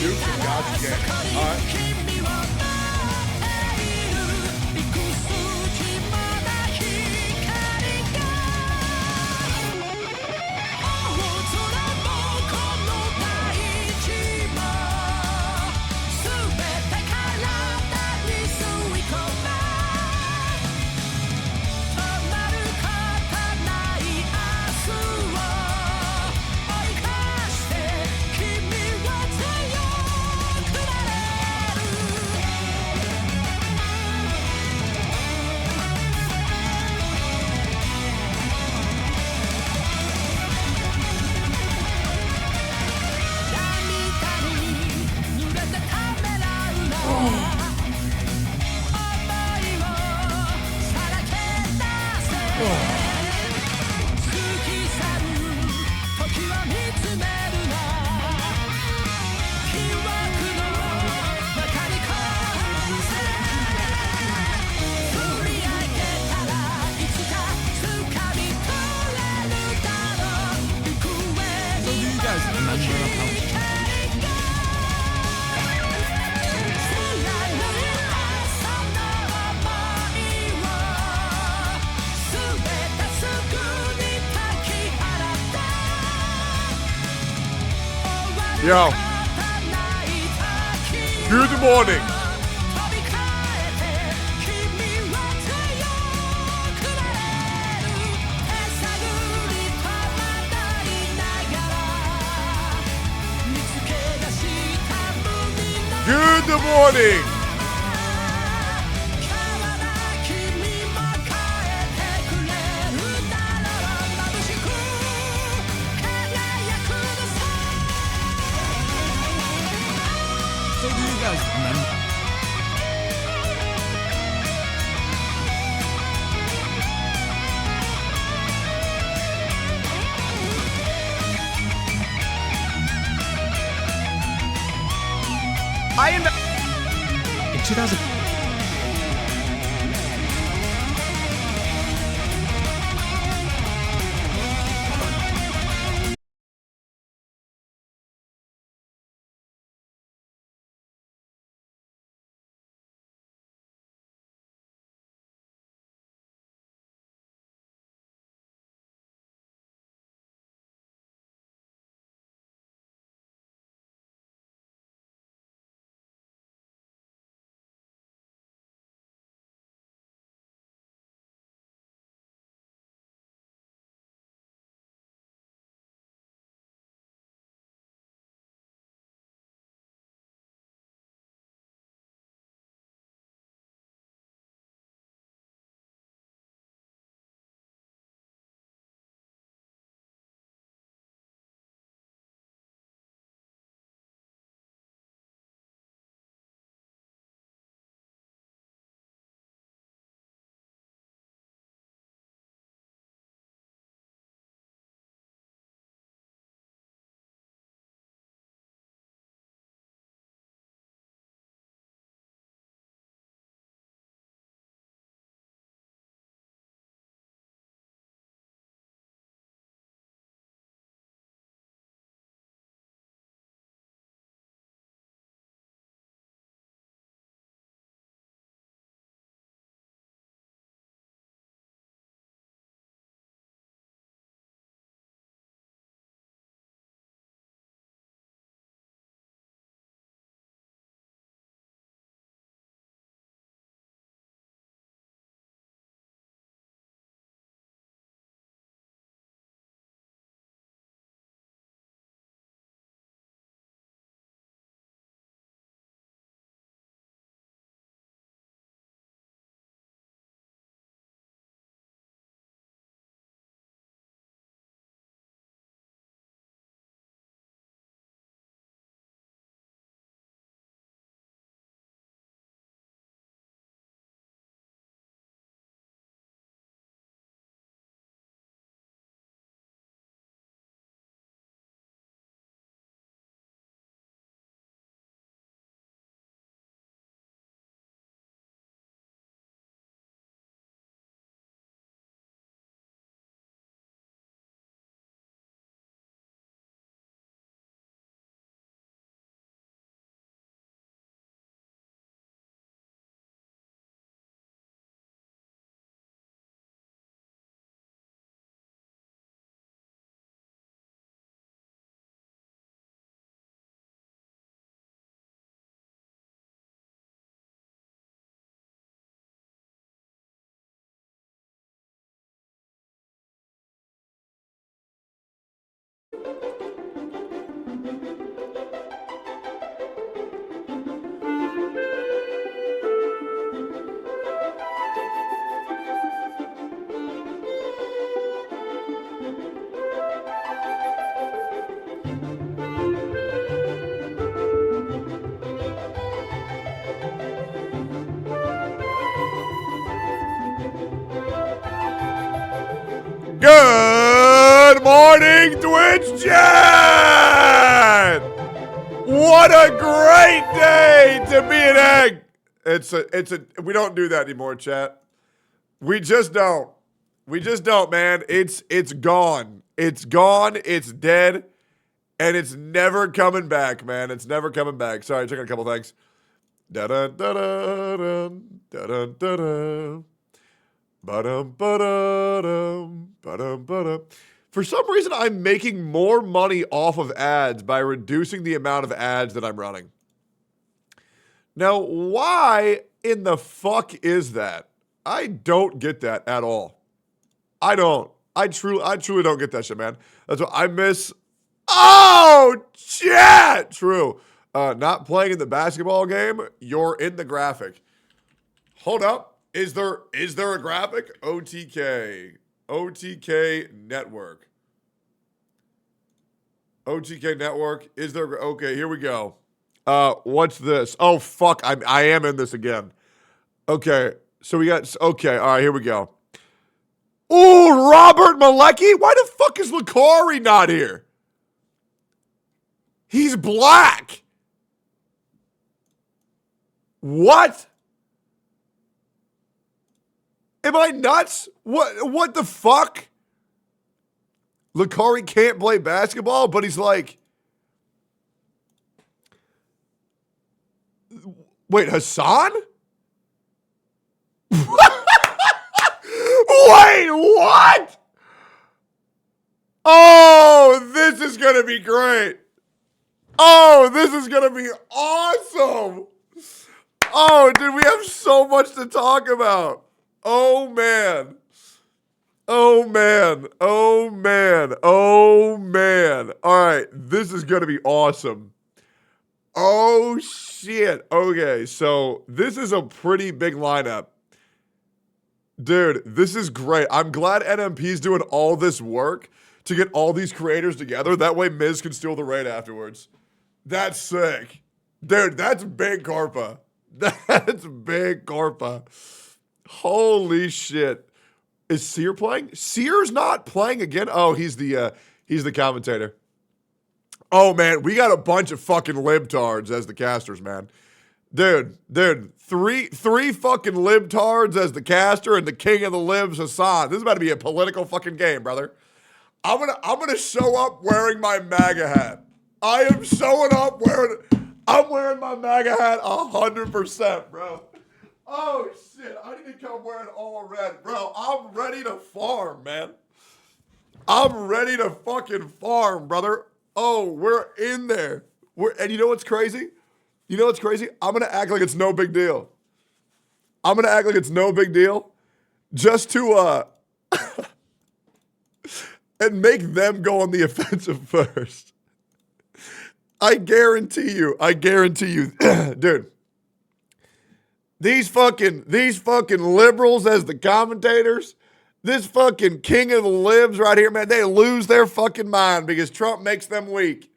do some gacha game. Alright. Yo. Good morning. Good morning. So do you guys remember? In 2000. Good morning, Twitch chat! What a great day to be an egg! We don't do that anymore, chat. We just don't. We just don't, man. It's gone. It's gone, it's dead, and it's never coming back, man. It's never coming back. Sorry, check out a couple things. Da-dun-da-da-dun, da-dun-da-dun. Ba-dum, ba-dum, ba-dum, ba-dum. For some reason, I'm making more money off of ads by reducing the amount of ads that I'm running. Now, why in the fuck is that? I don't get that at all. I don't. I truly don't get that shit, man. That's what I miss. Oh, chat! True. Not playing in the basketball game. You're in the graphic. Hold up. Is there a graphic? OTK network. OTK network. Is there? Okay, here we go. What's this? Oh fuck! I am in this again. Okay, so we got. Okay, all right, here we go. Ooh, Robert Malecki. Why the fuck is Lucari not here? He's black. What? Am I nuts? What the fuck? Lucari can't play basketball, but he's like... Wait, Hassan? Wait, what? Oh, this is going to be great. Oh, this is going to be awesome. Oh, dude, we have so much to talk about. Oh, man. Oh, man. Oh, man. Oh, man. All right. This is going to be awesome. Oh, shit. Okay. So this is a pretty big lineup. Dude, this is great. I'm glad NMP's doing all this work to get all these creators together. That way Miz can steal the raid afterwards. That's sick. Dude, that's big Carpa. That's big Carpa. Holy shit. Is Seer playing? Seer's not playing again? Oh, he's the commentator. Oh, man, we got a bunch of fucking libtards as the casters, man. Dude, three fucking libtards as the caster and the king of the libs, Hassan. This is about to be a political fucking game, brother. I'm gonna show up wearing my MAGA hat. I am showing up I'm wearing my MAGA hat 100%, bro. Oh, shit. I need to come wearing all red. Bro, I'm ready to farm, man. I'm ready to fucking farm, brother. Oh, we're in there. And you know what's crazy? You know what's crazy? I'm going to act like it's no big deal. I'm going to act like it's no big deal just to, and make them go on the offensive first. I guarantee you, dude. These fucking liberals as the commentators, this fucking king of the libs right here, man, they lose their fucking mind because Trump makes them weak.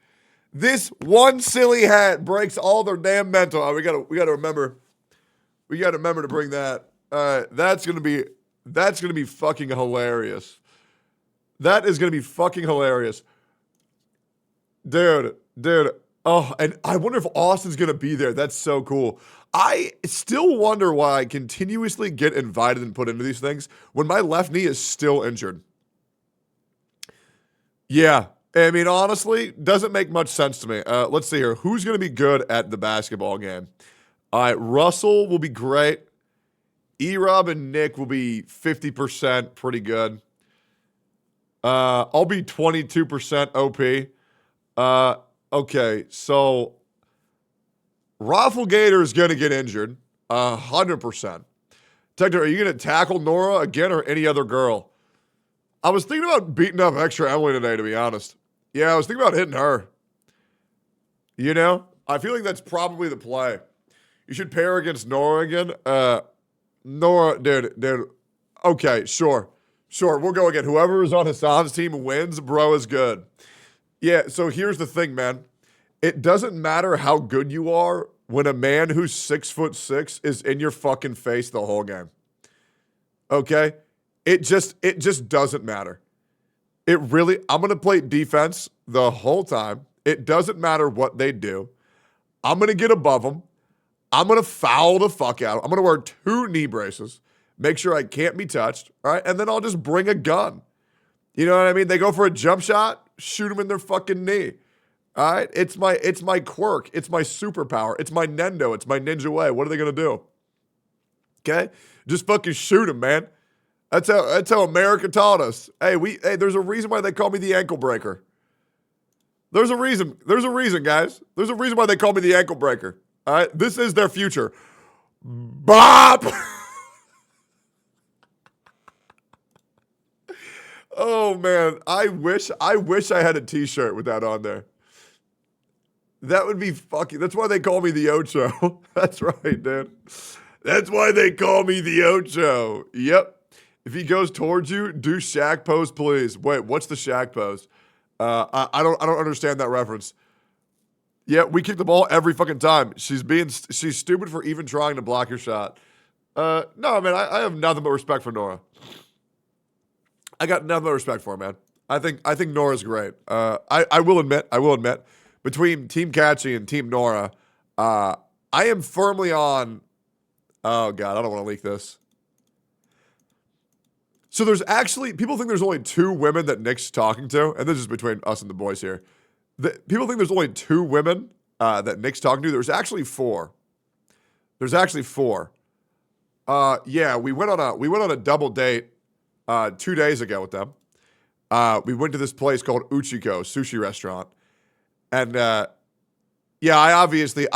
This one silly hat breaks all their damn mental. Oh, we gotta remember to bring that. That's gonna be fucking hilarious. That is gonna be fucking hilarious, dude. Oh, and I wonder if Austin's gonna be there. That's so cool. I still wonder why I continuously get invited and put into these things when my left knee is still injured. Yeah, I mean, honestly, doesn't make much sense to me. Let's see here. Who's going to be good at the basketball game? All right, Russell will be great. E-Rob and Nick will be 50% pretty good. I'll be 22% OP. Okay, so... Rafflegator is going to get injured, 100%. Tectone, are you going to tackle Nora again or any other girl? I was thinking about beating up Extra Emily today, to be honest. Yeah, I was thinking about hitting her. You know? I feel like that's probably the play. You should pair against Nora again. Nora, dude. Okay, sure. We'll go again. Whoever is on Hassan's team wins, bro is good. Yeah, so here's the thing, man. It doesn't matter how good you are when a man who's 6'6" is in your fucking face the whole game. Okay? It just doesn't matter. I'm going to play defense the whole time. It doesn't matter what they do. I'm going to get above them. I'm going to foul the fuck out of them. I'm going to wear 2 knee braces, make sure I can't be touched, all right? And then I'll just bring a gun. You know what I mean? They go for a jump shot, shoot them in their fucking knee. All right? It's my quirk. It's my superpower. It's my Nendo. It's my ninja way. What are they going to do? Okay? Just fucking shoot them, man. That's how America taught us. Hey, there's a reason why they call me the ankle breaker. There's a reason. There's a reason, guys. There's a reason why they call me the ankle breaker. All right? This is their future. Bop! Oh man, I wish I had a t-shirt with that on there. That would be fucking, that's why they call me the Ocho. That's right, dude. That's why they call me the Ocho. Yep. If he goes towards you, do Shaq pose, please. Wait, what's the Shaq pose? I don't understand that reference. Yeah, we kick the ball every fucking time. She's stupid for even trying to block your shot. No, man, I have nothing but respect for Nora. I got nothing but respect for her, man. I think Nora's great. I will admit, between Team Catchy and Team Nora, I am firmly on. Oh God, I don't want to leak this. So there's actually, people think there's only 2 women that Nick's talking to, and this is between us and the boys here. People think there's only 2 women that Nick's talking to. There's actually 4. There's actually 4. Yeah, we went on a double date 2 days ago with them. We went to this place called Uchiko sushi restaurant, and yeah, I obviously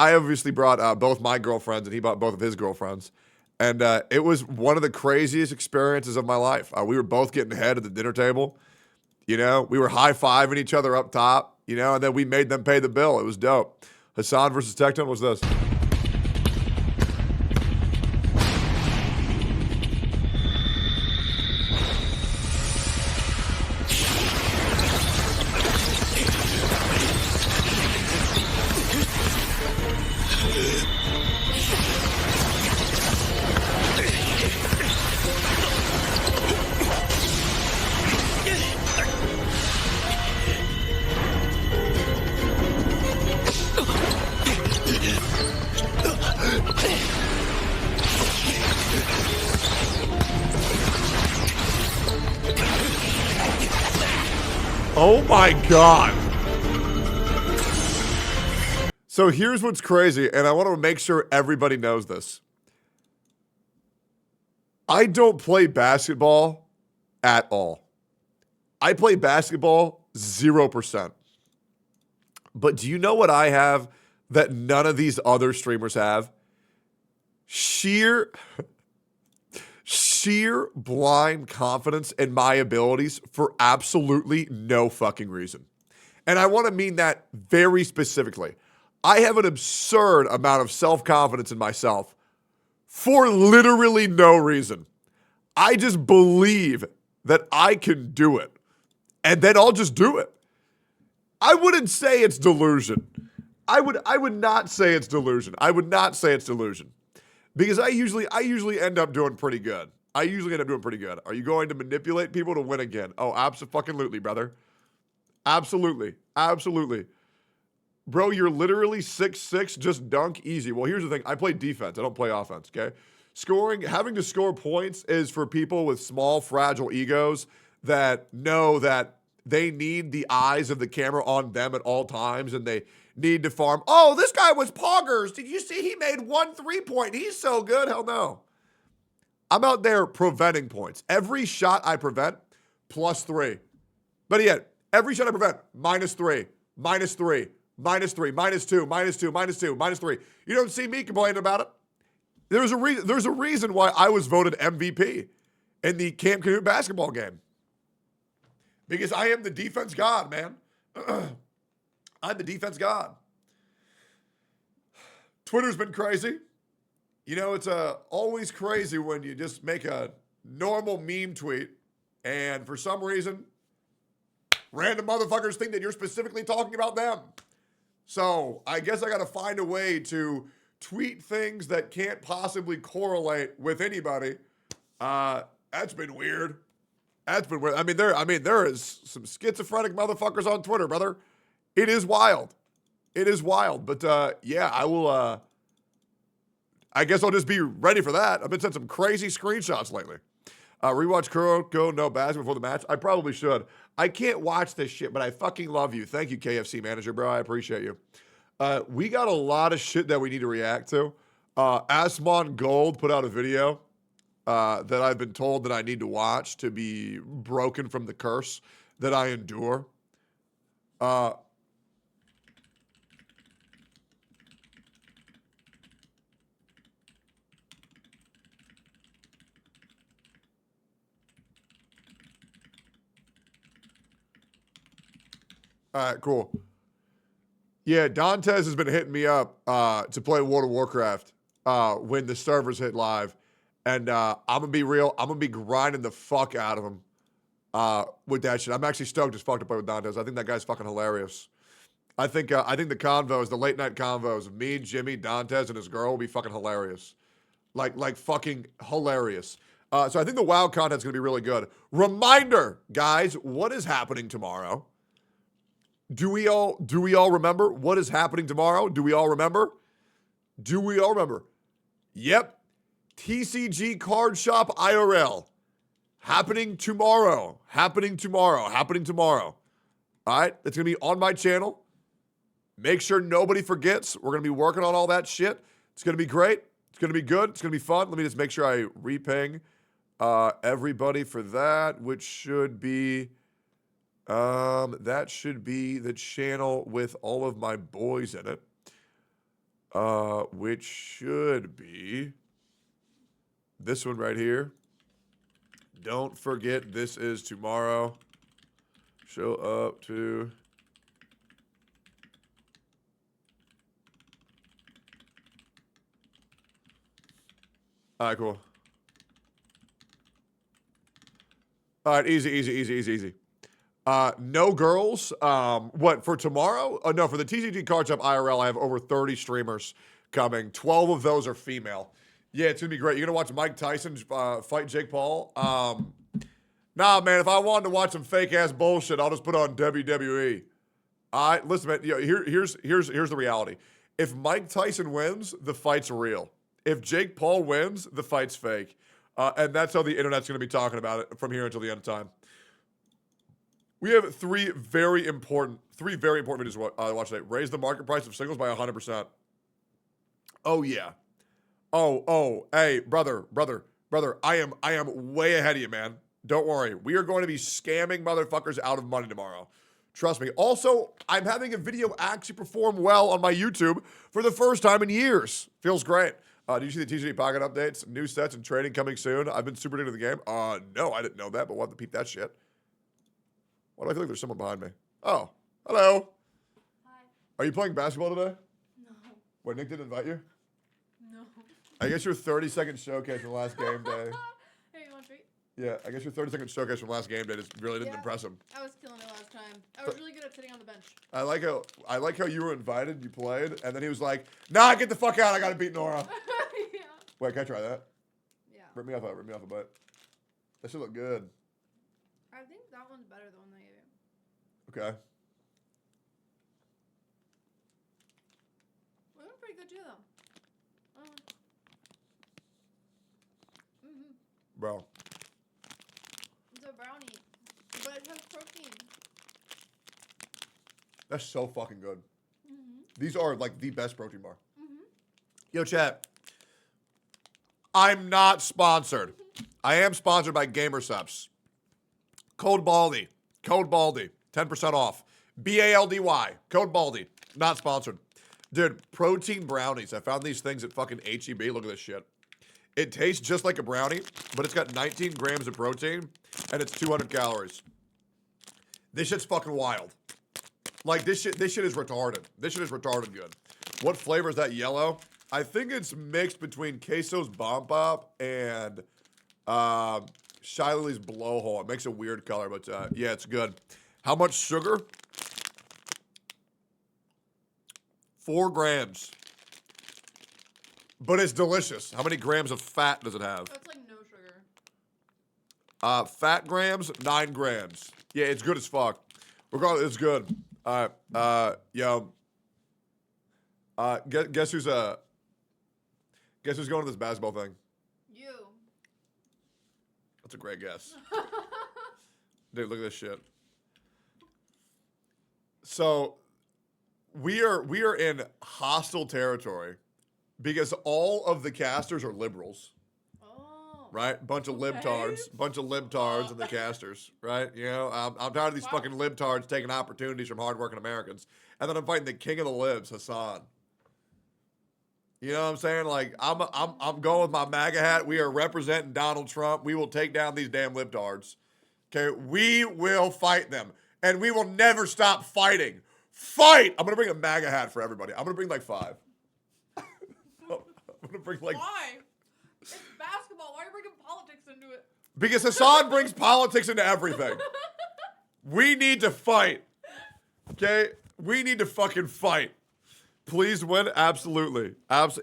brought both my girlfriends, and he brought both of his girlfriends, and it was one of the craziest experiences of my life. We were both getting head at the dinner table. You know, we were high-fiving each other up top. You know, and then we made them pay the bill. It was dope. Hassan versus Tectone was this. Oh my God. So here's what's crazy, and I want to make sure everybody knows this. I don't play basketball at all. I play basketball 0%. But do you know what I have that none of these other streamers have? Sheer blind confidence in my abilities for absolutely no fucking reason. And I want to mean that very specifically. I have an absurd amount of self-confidence in myself for literally no reason. I just believe that I can do it. And then I'll just do it. I wouldn't say it's delusion. I would not say it's delusion. I would not say it's delusion. Because I usually end up doing pretty good. Are you going to manipulate people to win again? Oh, absolutely, brother. Absolutely. Bro, you're literally 6'6", just dunk easy. Well, here's the thing. I play defense. I don't play offense, okay? Having to score points is for people with small, fragile egos that know that they need the eyes of the camera on them at all times, and they need to farm. Oh, this guy was poggers. Did you see he made 1 3-point? He's so good. Hell no. I'm out there preventing points. Every shot I prevent, +3. But yet, every shot I prevent, -3, -3, -3, -2, -2, -2, -3. You don't see me complaining about it. There's a reason why I was voted MVP in the Camp Canute basketball game. Because I am the defense god, man. I'm the defense god. Twitter's been crazy. You know, it's always crazy when you just make a normal meme tweet and for some reason, random motherfuckers think that you're specifically talking about them. So I guess I got to find a way to tweet things that can't possibly correlate with anybody. That's been weird. That's been weird. I mean, there is some schizophrenic motherfuckers on Twitter, brother. It is wild. It is wild. But yeah, I will. I guess I'll just be ready for that. I've been sent some crazy screenshots lately. Rewatch Kuroko no Baz before the match. I probably should. I can't watch this shit, but I fucking love you. Thank you, KFC manager, bro. I appreciate you. We got a lot of shit that we need to react to. Asmongold put out a video that I've been told that I need to watch to be broken from the curse that I endure. All right, cool. Yeah, Dantes has been hitting me up to play World of Warcraft when the servers hit live. And I'm going to be real. I'm going to be grinding the fuck out of him with that shit. I'm actually stoked as fuck to play with Dantes. I think that guy's fucking hilarious. I think the convos, the late night convos of me, Jimmy, Dantes, and his girl will be fucking hilarious. Like fucking hilarious. So I think the WoW content's going to be really good. Reminder, guys, what is happening tomorrow? Do we all remember what is happening tomorrow? Do we all remember? Do we all remember? Yep. TCG Card Shop IRL. Happening tomorrow. Happening tomorrow. Happening tomorrow. All right? It's going to be on my channel. Make sure nobody forgets. We're going to be working on all that shit. It's going to be great. It's going to be good. It's going to be fun. Let me just make sure I reping everybody for that, which should be... that should be the channel with all of my boys in it. Which should be this one right here. Don't forget, this is tomorrow. Show up to... All right, cool. All right, easy. No girls. What, for tomorrow? No, for the TCG Card Shop IRL, I have over 30 streamers coming. 12 of those are female. Yeah, it's going to be great. You're going to watch Mike Tyson fight Jake Paul? Nah, man, if I wanted to watch some fake-ass bullshit, I'll just put on WWE. All right, listen, man, here's the reality. If Mike Tyson wins, the fight's real. If Jake Paul wins, the fight's fake. And that's how the internet's going to be talking about it from here until the end of time. We have three very important videos to watch today. Raise the market price of singles by 100%. Oh, yeah. Oh, hey, brother. I am way ahead of you, man. Don't worry. We are going to be scamming motherfuckers out of money tomorrow. Trust me. Also, I'm having a video actually perform well on my YouTube for the first time in years. Feels great. Did you see the TCG Pocket updates? New sets and trading coming soon. I've been super into the game. No, I didn't know that, but we'll have to peep that shit. Why do I feel like there's someone behind me? Oh, hello. Hi. Are you playing basketball today? No. What, Nick didn't invite you? No. I guess your 30-second showcase from last game day. Hey, you want a treat? Yeah, I guess your 30-second showcase from last game day just really didn't impress him. I was killing it last time. I was really good at sitting on the bench. I like how you were invited, you played, and then he was like, "Nah, get the fuck out! I gotta beat Nora." Yeah. Wait, can I try that? Yeah. Rip me off a butt. That should look good. I think that one's better than the one they gave you. Okay. Well, it was pretty good too, though. Bro. It's a brownie, but it has protein. That's so fucking good. These are like the best protein bar. Yo, chat. I'm not sponsored. I am sponsored by Gamersubs. Code Baldy. Code Baldy. 10% off. BALDY. Code Baldy. Not sponsored. Dude, protein brownies. I found these things at fucking HEB. Look at this shit. It tastes just like a brownie, but it's got 19 grams of protein, and it's 200 calories. This shit's fucking wild. Like, this shit is retarded. This shit is retarded good. What flavor is that yellow? I think it's mixed between Queso's Bomb Pop and Shilo's Blowhole. It makes a weird color, but yeah, it's good. How much sugar? 4 grams. But it's delicious. How many grams of fat does it have? That's like no sugar. Fat grams, 9 grams. Yeah, it's good as fuck. Regardless, it's good. All right. Yo. Guess who's going to this basketball thing? You. That's a great guess. Dude, look at this shit. So we are in hostile territory because all of the casters are liberals. Oh. Right? Bunch of libtards and the casters, right? You know, I'm tired of these fucking libtards taking opportunities from hardworking Americans. And then I'm fighting the king of the libs, Hassan. You know what I'm saying? Like, I'm going with my MAGA hat. We are representing Donald Trump. We will take down these damn libtards. Okay? We will fight them. And we will never stop fighting. Fight! I'm going to bring a MAGA hat for everybody. I'm going to bring like 5. I'm going to bring like... Why? It's basketball. Why are you bringing politics into it? Because Hassan brings politics into everything. We need to fight. Okay? We need to fucking fight. Please win? Absolutely.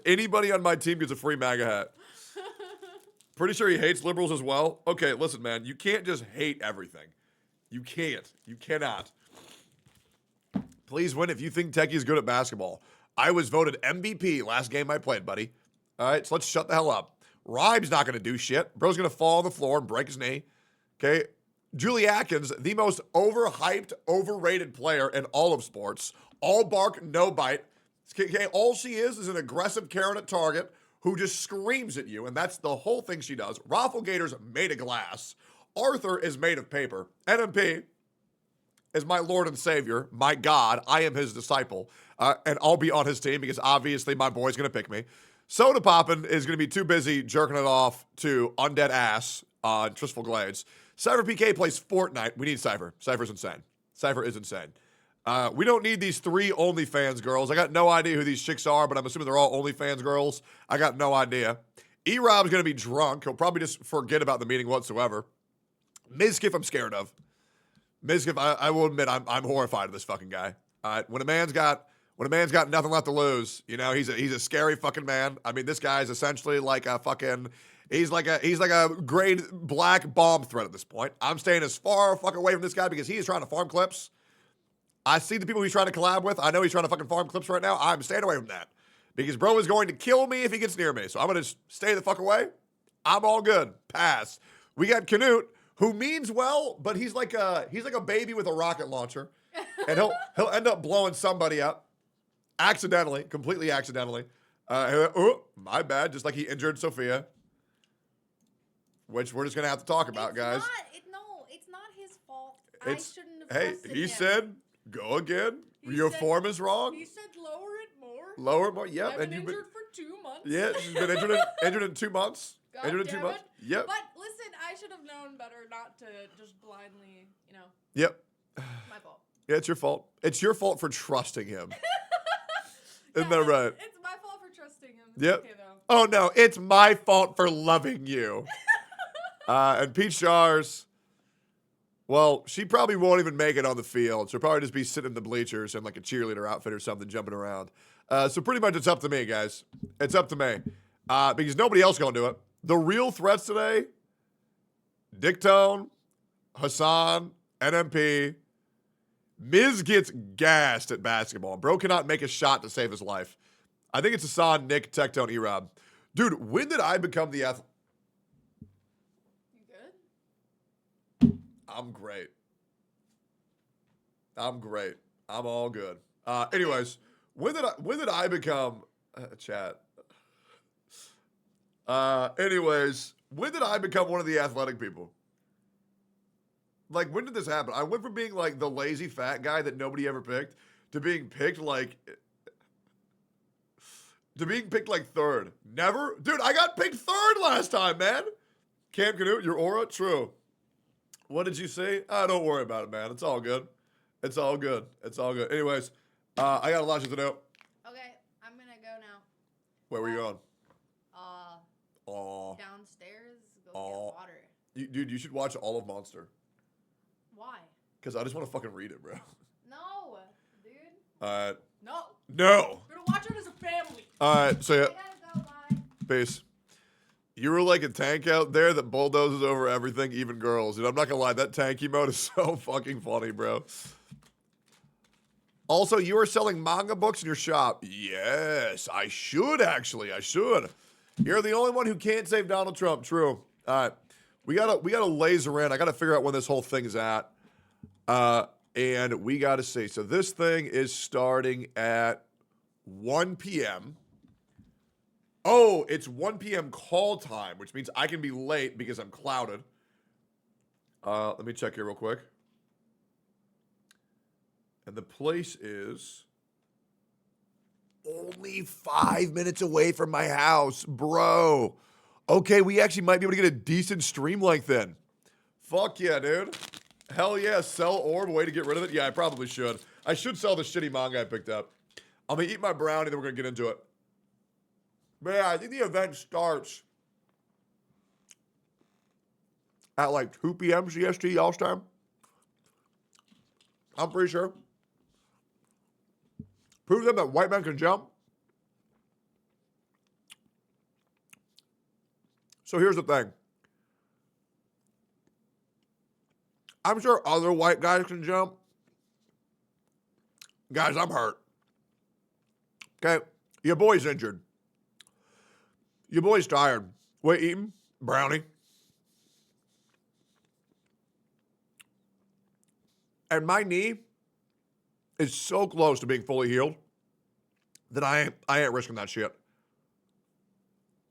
Anybody on my team gets a free MAGA hat. Pretty sure he hates liberals as well. Okay, listen, man. You can't just hate everything. You can't. You cannot. Please win if you think Techie's good at basketball. I was voted MVP last game I played, buddy. All right, so let's shut the hell up. Ribe's not going to do shit. Bro's going to fall on the floor and break his knee. Okay? Julie Atkins, the most overhyped, overrated player in all of sports. All bark, no bite. Okay, all she is an aggressive Karen at Target who just screams at you, and that's the whole thing she does. Rafflegator's made of glass. Arthur is made of paper. NMP is my Lord and Savior, my God. I am his disciple, and I'll be on his team because obviously my boy's going to pick me. Soda Poppin' is going to be too busy jerking it off to undead ass on Tristful Glades. Cypher PK plays Fortnite. We need Cypher. Cypher's insane. Cypher is insane. We don't need these 3 OnlyFans girls. I got no idea who these chicks are, but I'm assuming they're all OnlyFans girls. I got no idea. E-Rob's going to be drunk. He'll probably just forget about the meeting whatsoever. Mizkif I'm scared of. Mizkif, I will admit, I'm horrified of this fucking guy. All right, when a man's got nothing left to lose, you know, he's a scary fucking man. I mean, this guy is essentially like a fucking, he's like a grade black bomb threat at this point. I'm staying as far fucking away from this guy because he is trying to farm clips. I see the people he's trying to collab with. I know he's trying to fucking farm clips right now. I'm staying away from that because bro is going to kill me if he gets near me. So I'm going to stay the fuck away. I'm all good. Pass. We got Canute, who means well, but he's like a baby with a rocket launcher, and he'll end up blowing somebody up accidentally, completely accidentally. Oh, my bad. Just like he injured Sophia, which we're just gonna have to talk about, guys. It's not his fault. I shouldn't have Hey, trusted he him. said, "Go again. Your form is wrong." He said, "Lower it more." Lower it more. Yep. I've been injured for 2 months. Yeah, she's been injured in 2 months. God Injured in 2 damn months. it. Yep. But listen, I should have known better not to just blindly, Yep. my fault. Yeah, it's your fault. It's your fault for trusting him. Isn't Yeah, that right? It's my fault for trusting him. It's Yep. okay, though. Oh no, it's my fault for loving you. And Peach Jars, well, she probably won't even make it on the field. She'll probably just be sitting in the bleachers in like a cheerleader outfit or something, jumping around. So pretty much it's up to me, guys. It's up to me. Because nobody else gonna do it. The real threats today, Tectone, Hassan, NMP. Miz gets gassed at basketball. Bro cannot make a shot to save his life. I think it's Hassan, Nick, Tectone, E-Rob. Dude, when did I become the athlete? You good? I'm great. I'm great. I'm all good. Anyways, when did I become chat? Anyways, when did I become one of the athletic people? Like, when did this happen? I went from being like the lazy fat guy that nobody ever picked to being picked like third. Never? Dude, I got picked third last time, man. Cam Canute, your aura? True. What did you say? Don't worry about it, man. It's all good. It's all good. It's all good. Anyways, I got a lot of shit to do. Okay, I'm gonna go now. Where were you going? Downstairs, go get water. Dude, you should watch all of Monster. Why? Because I just want to fucking read it, bro. No, dude. Alright. No. We're gonna watch it as a family. Alright, so yeah. I gotta go, bye. Peace. You were like a tank out there that bulldozes over everything, even girls. Dude, I'm not gonna lie, that tanky mode is so fucking funny, bro. Also, you are selling manga books in your shop. Yes, I should actually. I should. You're the only one who can't save Donald Trump. True. All right, we gotta laser in. I gotta figure out when this whole thing is at. And we gotta see. So this thing is starting at 1 p.m. Oh, it's 1 p.m. call time, which means I can be late because I'm clouded. Let me check here real quick. And the place is only 5 minutes away from my house, bro. Okay, we actually might be able to get a decent stream length then. Fuck yeah, dude. Hell yeah, sell orb, way to get rid of it. Yeah, I probably should. I should sell the shitty manga I picked up. I'm gonna eat my brownie, then we're gonna get into it. But yeah, I think the event starts at like 2 p.m. CST, y'all's time. I'm pretty sure. Prove them that white men can jump. So here's the thing. I'm sure other white guys can jump. Guys, I'm hurt. Okay? Your boy's injured. Your boy's tired. What eating? Brownie. And my knee is so close to being fully healed that I ain't risking that shit.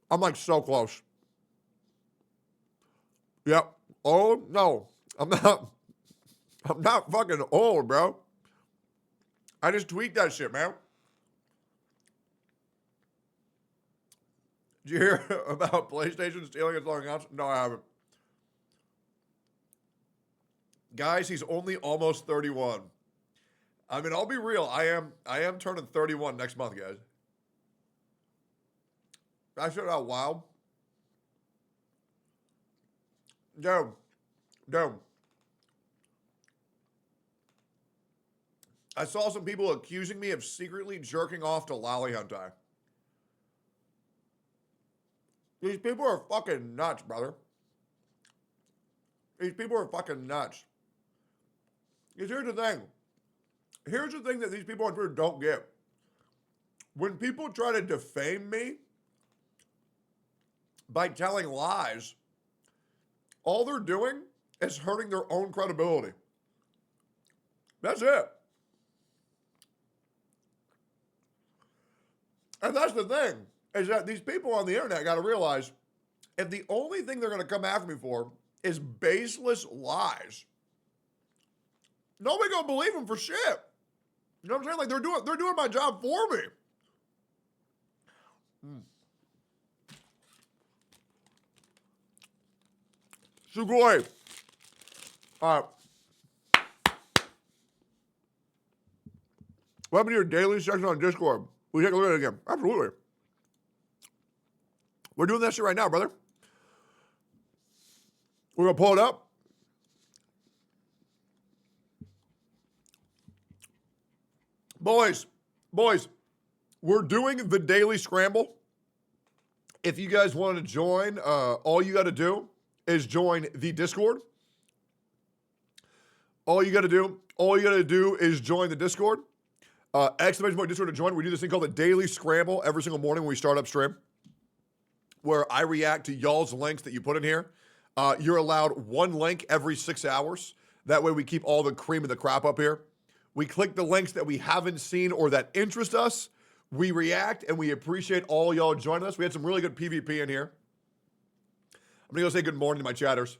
I'm like so close. Yep. Oh no. I'm not fucking old, bro. I just tweaked that shit, man. Did you hear about PlayStation stealing its long accounts? No, I haven't. Guys, he's only almost 31. I mean, I'll be real. I am turning 31 next month, guys. That shit out wild. Dude. I saw some people accusing me of secretly jerking off to Lolly Hentai. These people are fucking nuts, brother. These people are fucking nuts. Because here's the thing. Here's the thing that these people on Twitter don't get. When people try to defame me by telling lies, all they're doing is hurting their own credibility. That's it. And that's the thing, is that these people on the internet got to realize, if the only thing they're going to come after me for is baseless lies, nobody going to believe them for shit. You know what I'm saying? Like, they're doing my job for me. Sugoi. All right. What happened to your daily section on Discord? We take a look at it again. Absolutely. We're doing that shit right now, brother. We're going to pull it up. Boys, we're doing the daily scramble. If you guys want to join, all you got to do is join the Discord. All you got to do is join the Discord. Exclamation point Discord to join. We do this thing called the daily scramble every single morning when we start up stream, where I react to y'all's links that you put in here. You're allowed one link every 6 hours. That way we keep all the cream of the crop up here. We click the links that we haven't seen or that interest us. We react, and we appreciate all y'all joining us. We had some really good PvP in here. I'm going to go say good morning to my chatters.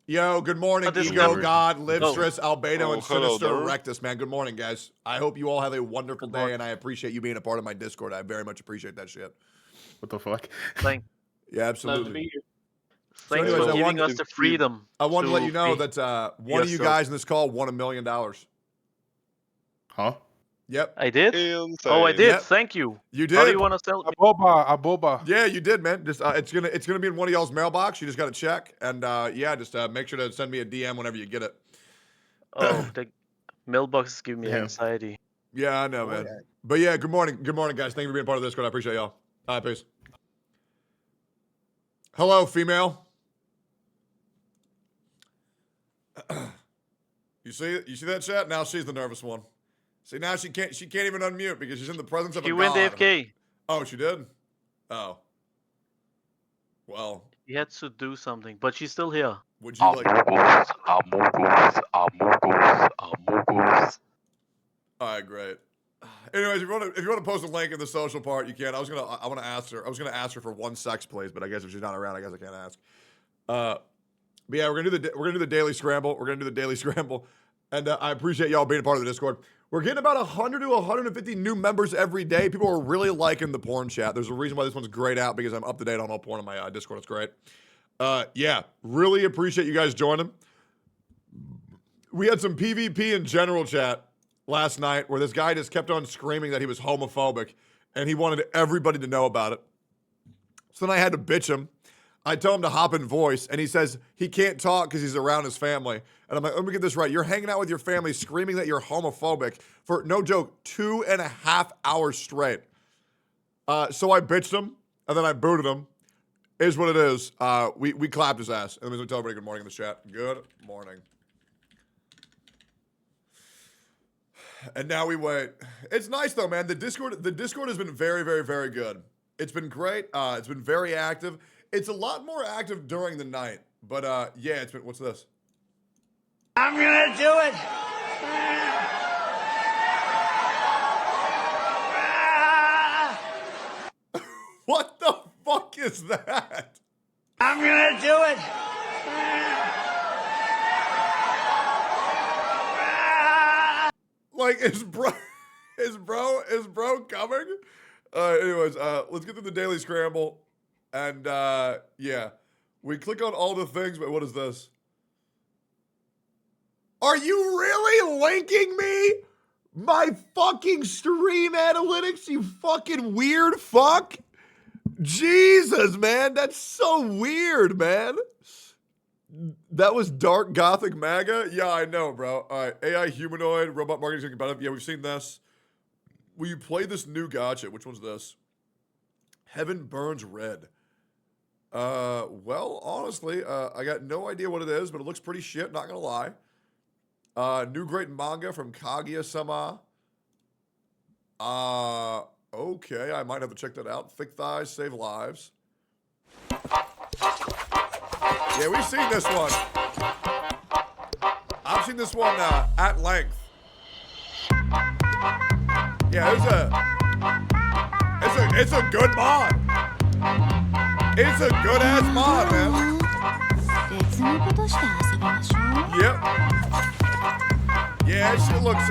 Yo, good morning, Ego, God, Livstress, Albedo, and Sinister Rectus, man. Good morning, guys. I hope you all have a wonderful day, and I appreciate you being a part of my Discord. I very much appreciate that shit. What the fuck? Yeah, absolutely. Thanks anyways, for giving us the freedom. I wanted to let you know that one of you guys in this call won $1 million. Huh? Yep. I did? Insane. Oh, I did. Yep. Thank you. You did. How do you want to sell it? Aboba. Yeah, you did, man. Just it's gonna be in one of y'all's mailbox. You just gotta check, and yeah, just make sure to send me a DM whenever you get it. Oh, the mailbox is giving me anxiety. Yeah, I know, man. But yeah, good morning, guys. Thank you for being part of this. I appreciate y'all. All right, peace. Hello, female. You see that chat? Now she's the nervous one. See, now she can't even unmute because she's in the presence of a You god. went AFK. Oh, she did? Oh. Well, You had to do something, but she's still here. would you like... Amogos. All right, great. Anyways, if you want to post a link in the social part, you can. I was gonna ask her for 1 sex, please, but I guess if she's not around, I guess I can't ask. But yeah, we're gonna do the daily scramble. And I appreciate y'all being a part of the Discord. We're getting about 100 to 150 new members every day. People are really liking the porn chat. There's a reason why this one's grayed out because I'm up to date on all porn on my Discord. It's great. Yeah, really appreciate you guys joining. We had some PvP in general chat last night where this guy just kept on screaming that he was homophobic and he wanted everybody to know about it. So then I had to bitch him. I tell him to hop in voice, and he says he can't talk because he's around his family. And I'm like, let me get this right. You're hanging out with your family screaming that you're homophobic for, no joke, 2.5 hours straight. So I bitched him, and then I booted him. Is what it is. We clapped his ass. And let me tell everybody good morning in the chat. Good morning. And now we wait. It's nice, though, man. The Discord has been very, very, very good. It's been great. It's been very active. It's a lot more active during the night, but yeah, it's been. What's this? I'm gonna do it. What the fuck is that? I'm gonna do it. Like, is bro coming? Anyways, let's get through the daily scramble. And, yeah. We click on all the things, but what is this? Are you really linking me? My fucking stream analytics, you fucking weird fuck? Jesus, man. That's so weird, man. That was Dark Gothic MAGA? Yeah, I know, bro. All right, AI humanoid, robot marketing competitive. Yeah, we've seen this. Will you play this new gacha? Which one's this? Heaven Burns Red. Well, honestly, I got no idea what it is, but it looks pretty shit, not gonna lie. New great manga from Kaguya-sama. Okay, I might have to check that out. Thick thighs save lives. Yeah, we've seen this one. I've seen this one at length. Yeah, it's a good mod. It's a good ass mod, man. Yep. Yeah, it shit looks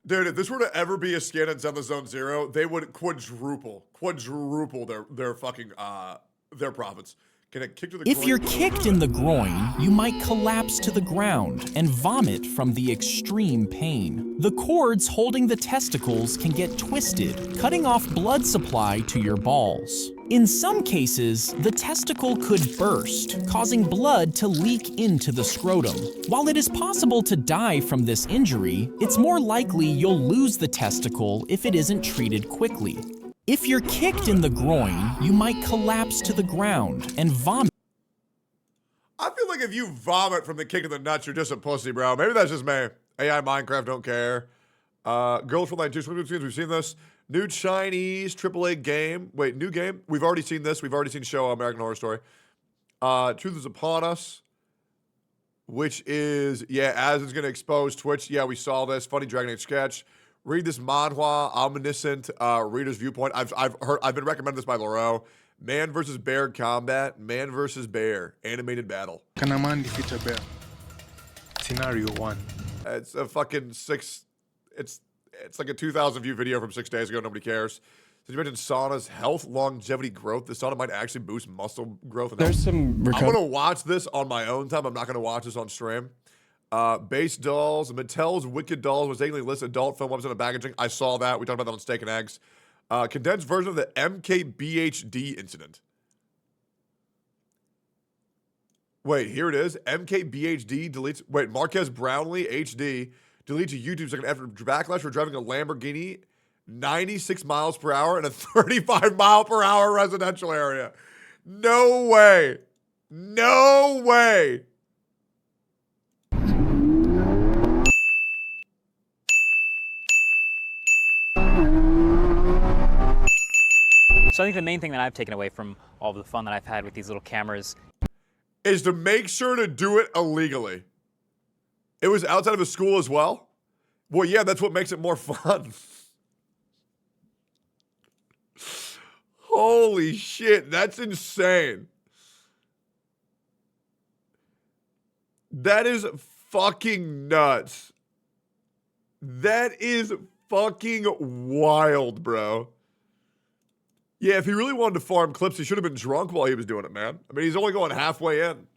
Dude, if this were to ever be a skin in Zenless Zone Zero, they would quadruple their fucking their profits. Can it kick to the groin? If you're kicked in the groin, you might collapse to the ground and vomit from the extreme pain. The cords holding the testicles can get twisted, cutting off blood supply to your balls. In some cases, the testicle could burst, causing blood to leak into the scrotum. While it is possible to die from this injury, it's more likely you'll lose the testicle if it isn't treated quickly. If you're kicked in the groin, you might collapse to the ground and vomit. I feel like if you vomit from the kick of the nuts, you're just a pussy, bro. Maybe that's just me. AI Minecraft don't care. Girls from Line 2, we've seen this. New Chinese AAA game. Wait, new game? We've already seen this. We've already seen show American Horror Story. Truth is Upon Us, which is, yeah, as it's going to expose Twitch. Yeah, we saw this. Funny Dragon Age sketch. Read this manhwa, omniscient reader's viewpoint. I've been recommended this by Laurel. Man versus bear combat. Man versus bear animated battle. Can a man defeat a bear? Scenario 1. It's a fucking It's like a 2,000 view video from 6 days ago. Nobody cares. Did you mention sauna's health, longevity, growth? The sauna might actually boost muscle growth. And There's some. I'm gonna watch this on my own time. I'm not gonna watch this on stream. Base Dolls, Mattel's Wicked Dolls was taking list adult film webs in a packaging. I saw that. We talked about that on Steak and Eggs. Condensed version of the MKBHD incident. Wait, here it is. MKBHD deletes. Wait, Marquez Brownlee HD deletes a YouTube second after backlash for driving a Lamborghini 96 miles per hour in a 35 mile per hour residential area. No way. No way. So I think the main thing that I've taken away from all of the fun that I've had with these little cameras is to make sure to do it illegally. It was outside of a school as well? Well, yeah, that's what makes it more fun. Holy shit, that's insane. That is fucking nuts. That is fucking wild, bro. Yeah, if he really wanted to farm clips, he should have been drunk while he was doing it, man. I mean, he's only going halfway in.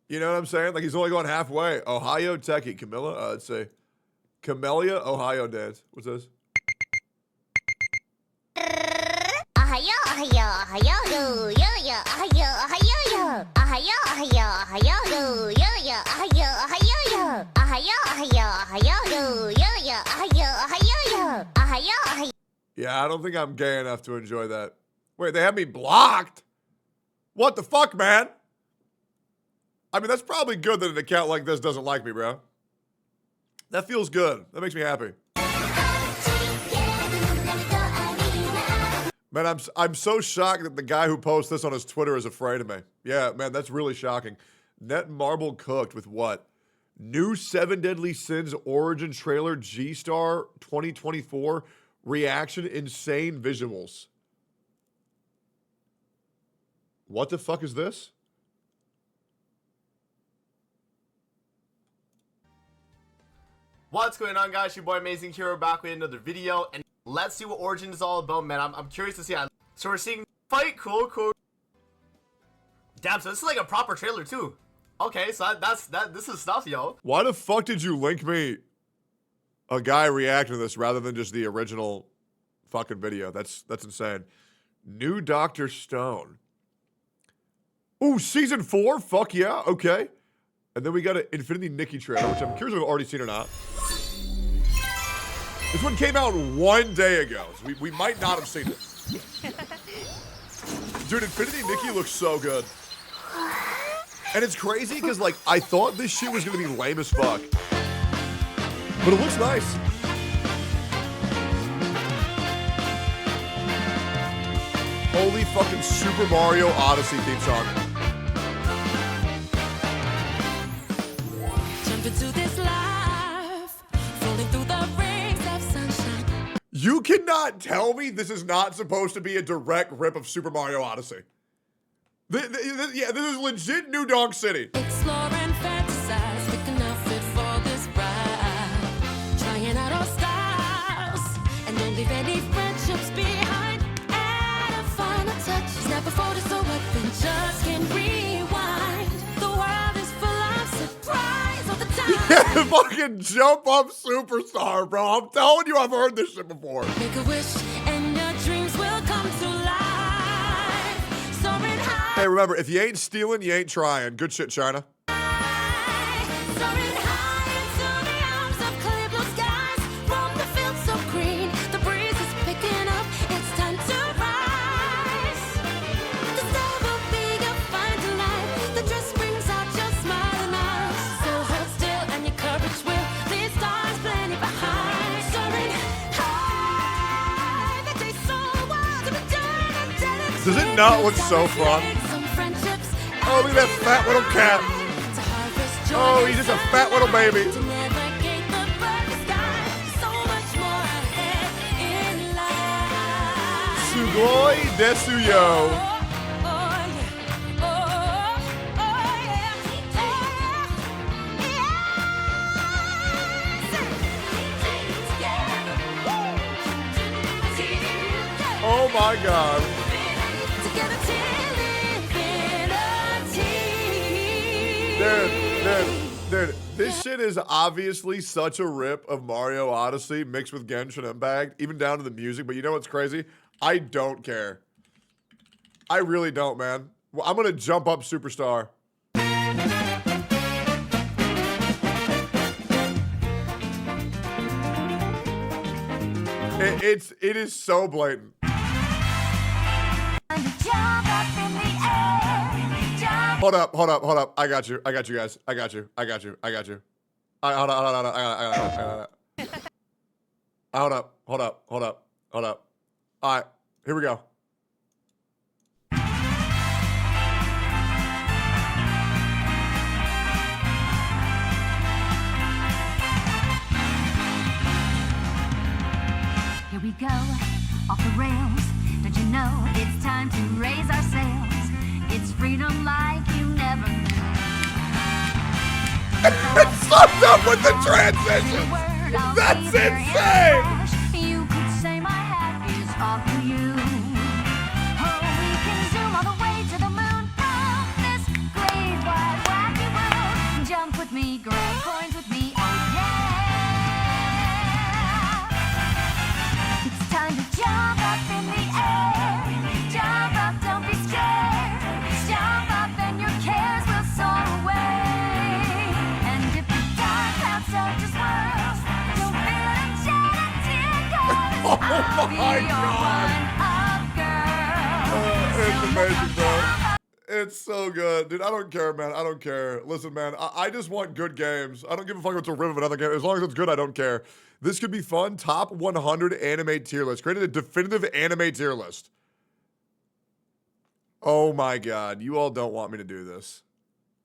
You know what I'm saying? Like, he's only going halfway. Ohio Techie, Camilla, let's see. Camellia, Ohio dance. What's this? Yeah, I don't think I'm gay enough to enjoy that. Wait, they have me blocked? What the fuck, man? I mean, that's probably good that an account like this doesn't like me, bro. That feels good. That makes me happy. Man, I'm so shocked that the guy who posts this on his Twitter is afraid of me. Yeah, man, that's really shocking. Net Marble cooked with what? New 7 Deadly Sins origin trailer G-Star 2024 reaction insane visuals. What the fuck is this? What's going on, guys? Your boy Amazing Hero back with another video, and let's see what Origin is all about, man. I'm curious to see. So we're seeing fight, cool. Damn, so this is like a proper trailer too. Okay, so this is stuff, yo. Why the fuck did you link me a guy reacting to this rather than just the original fucking video? That's insane. New Dr. Stone. Ooh, season 4? Fuck yeah, okay. And then we got an Infinity Nikki trailer, which I'm curious if I've already seen or not. This one came out 1 day ago, so we might not have seen it. Dude, Infinity Nikki looks so good. And it's crazy because, like, I thought this shit was going to be lame as fuck. But it looks nice. Holy fucking Super Mario Odyssey theme song. Into this life, falling through the rings of sunshine. You cannot tell me this is not supposed to be a direct rip of Super Mario Odyssey. Yeah, this is legit New Donk City. Explore and fantasize, pick an outfit for this ride. Trying out all styles, and don't leave any friendships behind. Add a final touch, snap a photo so adventures can rewind. The world is full of surprise. Yeah, fucking jump up superstar, bro. I'm telling you, I've heard this shit before. Make a wish and your dreams will come to life. Soaring high. Hey, remember, if you ain't stealing, you ain't trying. Good shit, China. Soaring high into the arms of clear blue skies. From the field so green, the breeze is picking up. It's time to rise. The star will be your final light. The dress brings out your smiling eyes. So hold still and your courage will. These stars plenty behind. Soaring high, the day's so wild to be done and dead. Does it not look so fun? Oh, look at that fat little cat. Oh, he's just a fat little baby. Sugoi desu yo. Oh my god. Dude, This shit is obviously such a rip of Mario Odyssey mixed with Genshin Impact, even down to the music. But you know what's crazy? I don't care. I really don't, man. Well, I'm gonna jump up Superstar. It is so blatant. Hold up. I got you guys. I got you. Hold up. All right, here we go. Here we go, off the rails. Don't you know it's time to raise our sails? It's freedom like you never knew. It sums up with the transition. That's insane. You could say my hat is off to you. Oh, we can zoom all the way to the moon from this great wide wacky world. Jump with me, grab coins with me, oh yeah. It's time to jump up in the air. Jump up, don't be scared. Jump up and your cares will soar away. And if the dark clouds don't just whirl, don't feel a shed a tear, 'cause I'll be your one-up girl. It's amazing, bro. It's so good. Dude, I don't care, man. I don't care. Listen, man, I just want good games. I don't give a fuck if it's a rip of another game. As long as it's good, I don't care. This could be fun. Top 100 anime tier list. Created a definitive anime tier list. Oh my God. You all don't want me to do this.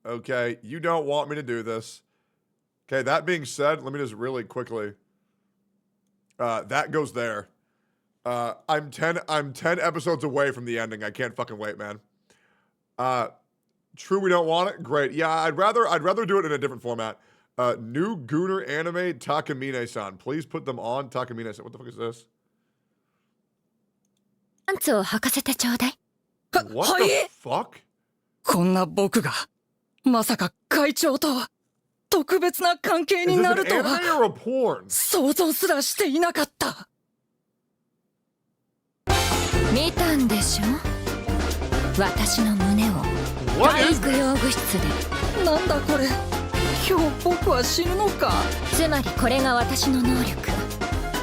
Okay? You don't want me to do this. Okay, that being said, let me just really quickly. That goes there. I'm 10 episodes away from the ending. I can't fucking wait, man. True, we don't want it. Great. Yeah, I'd rather do it in a different format. New Gooner anime Takamine-san. Please put them on Takamine-san. What the fuck is this? What the fuck? こんな僕がまさか会長と特別な関係 Is に this な an ると anime は or a porn? 想像すらしていなかった。見たんでしょ、私の胸を What 体 is 育 this? 用具室で。なんだこれ、今日僕は死ぬのか。つまりこれが私の能力。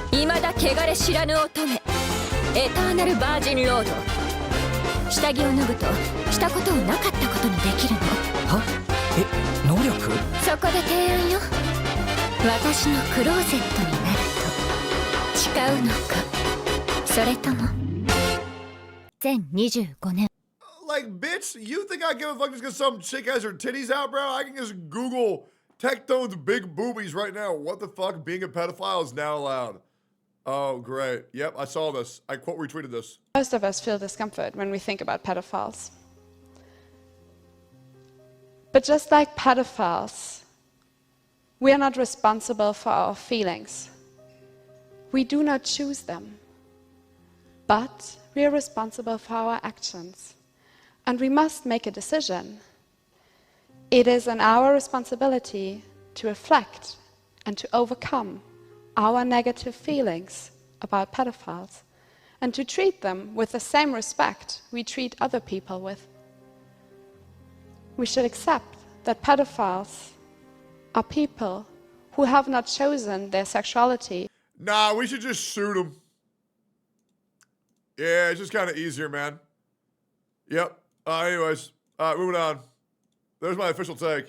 未だ汚れ知らぬ乙女、エターナルバージンロード。下着を脱ぐとしたことをなかったことにできるの。は？え、能力？そこで提案よ。私のクローゼットになると誓うのか、それとも全25年。 Like, bitch, you think I give a fuck just because some chick has her titties out, bro? I can just Google Tectone's big boobies right now. What the fuck? Being a pedophile is now allowed. Oh, great. Yep, I saw this. I quote retweeted this. Most of us feel discomfort when we think about pedophiles. But just like pedophiles, we are not responsible for our feelings. We do not choose them. But we are responsible for our actions. And we must make a decision. It is in our responsibility to reflect and to overcome our negative feelings about pedophiles and to treat them with the same respect we treat other people with. We should accept that pedophiles are people who have not chosen their sexuality. Nah, we should just shoot them. Yeah, it's just kind of easier, man. Yep. Anyways, moving on. There's my official take.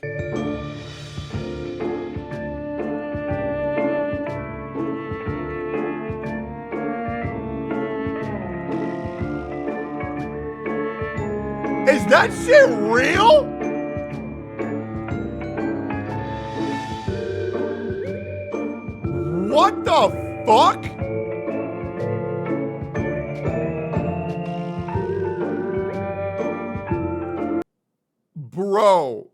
Is that shit real? What the fuck? Bro,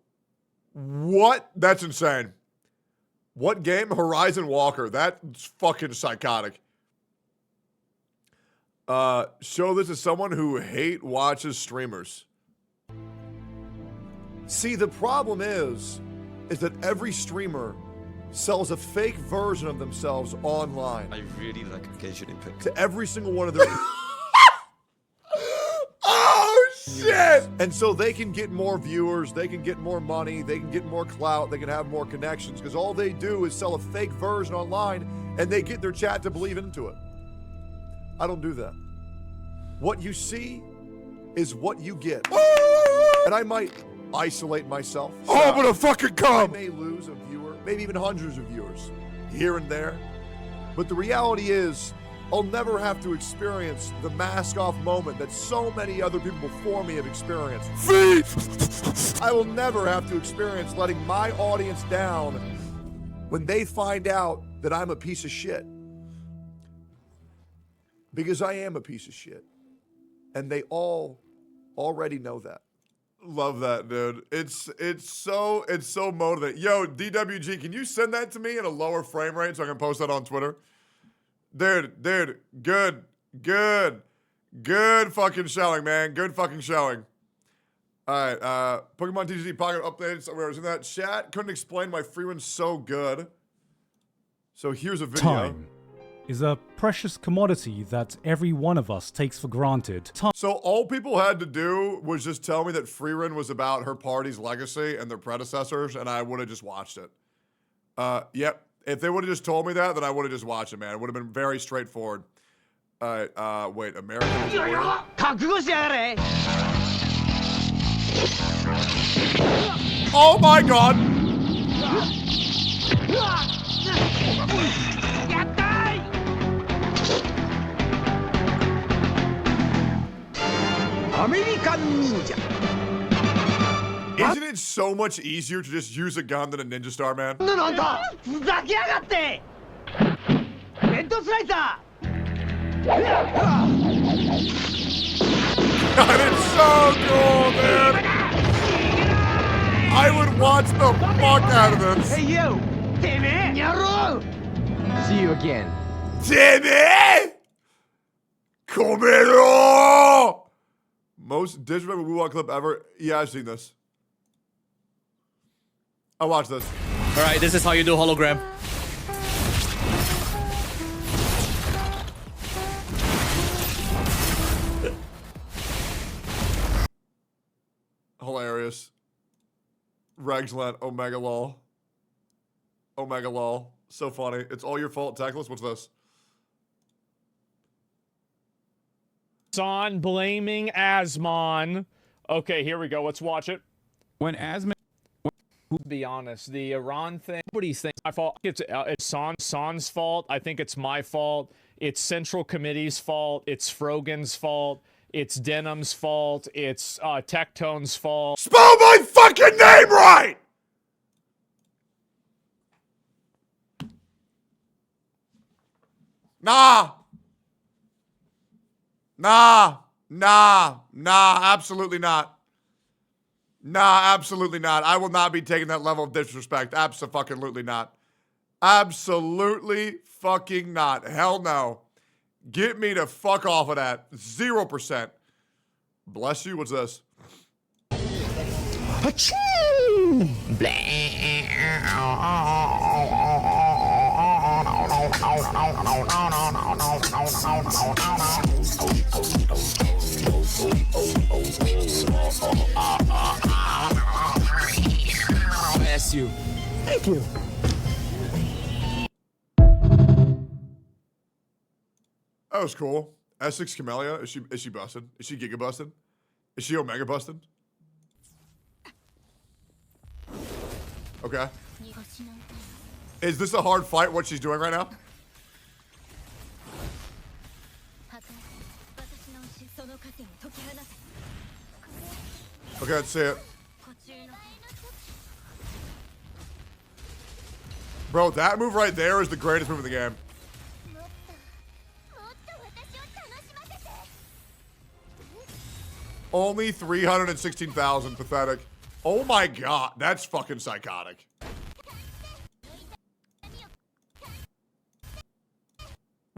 what? That's insane. What game? Horizon Walker. That's fucking psychotic. Show this to someone who watches streamers. See, the problem is, is that every streamer sells a fake version of themselves online. I really like a Genshin Impact. To every single one of their... Oh, shit! And so they can get more viewers, they can get more money, they can get more clout, they can have more connections, because all they do is sell a fake version online, and they get their chat to believe into it. I don't do that. What you see is what you get. And I might isolate myself. Oh, I'm gonna fucking come! I may lose a viewer, maybe even hundreds of viewers, here and there. But the reality is, I'll never have to experience the mask-off moment that so many other people before me have experienced. I will never have to experience letting my audience down when they find out that I'm a piece of shit. Because I am a piece of shit. And they all already know that. Love that, dude. It's so motivating. Yo, DWG, can you send that to me in a lower frame rate so I can post that on Twitter? Dude, good fucking showing, man. Good fucking showing. All right, Pokemon TCG Pocket updates. Where I was in that chat, couldn't explain why Freeman's so good. So here's a video. Time is a precious commodity that every one of us takes for granted. So all people had to do was just tell me that Freerun was about her party's legacy and their predecessors, and I would have just watched it. Yep. If they would have just told me that, then I would have just watched it, man. It would have been very straightforward. Wait, American Warrior? Oh my god! American Ninja. Isn't it so much easier to just use a gun than a ninja star, man? And it's so cool, dude! I would watch the fuck out of this! Hey you! See you again. Timmy! Come here! Most disrespectful Woo-Wah clip ever. Yeah, I've seen this. I watched this. Alright, this is how you do hologram. Hilarious. Regslant, Omega lol. Omega lol. So funny. It's all your fault, Techless. What's this? On blaming Asmon. Okay, here we go. Let's watch it. When Asmon... To be honest, the Iran thing, what do you think? My fault. It's San's fault. I think it's my fault. It's Central Committee's fault. It's Frogan's fault. It's Denham's fault. It's Tectone's fault. Spell my fucking name right! Nah, absolutely not. Nah, absolutely not. I will not be taking that level of disrespect. Abso-fucking-lutely not. Absolutely fucking not. Hell no. Get me to fuck off of that. 0%. Bless you. What's this? Bless you. Thank you. That was cool. Essex Camellia, is she busted? Is she Giga busted? Is she Omega busted? Okay. Is this a hard fight, what she's doing right now? Okay, let's see it. Bro, that move right there is the greatest move in the game. Only 316,000. Pathetic. Oh my god. That's fucking psychotic.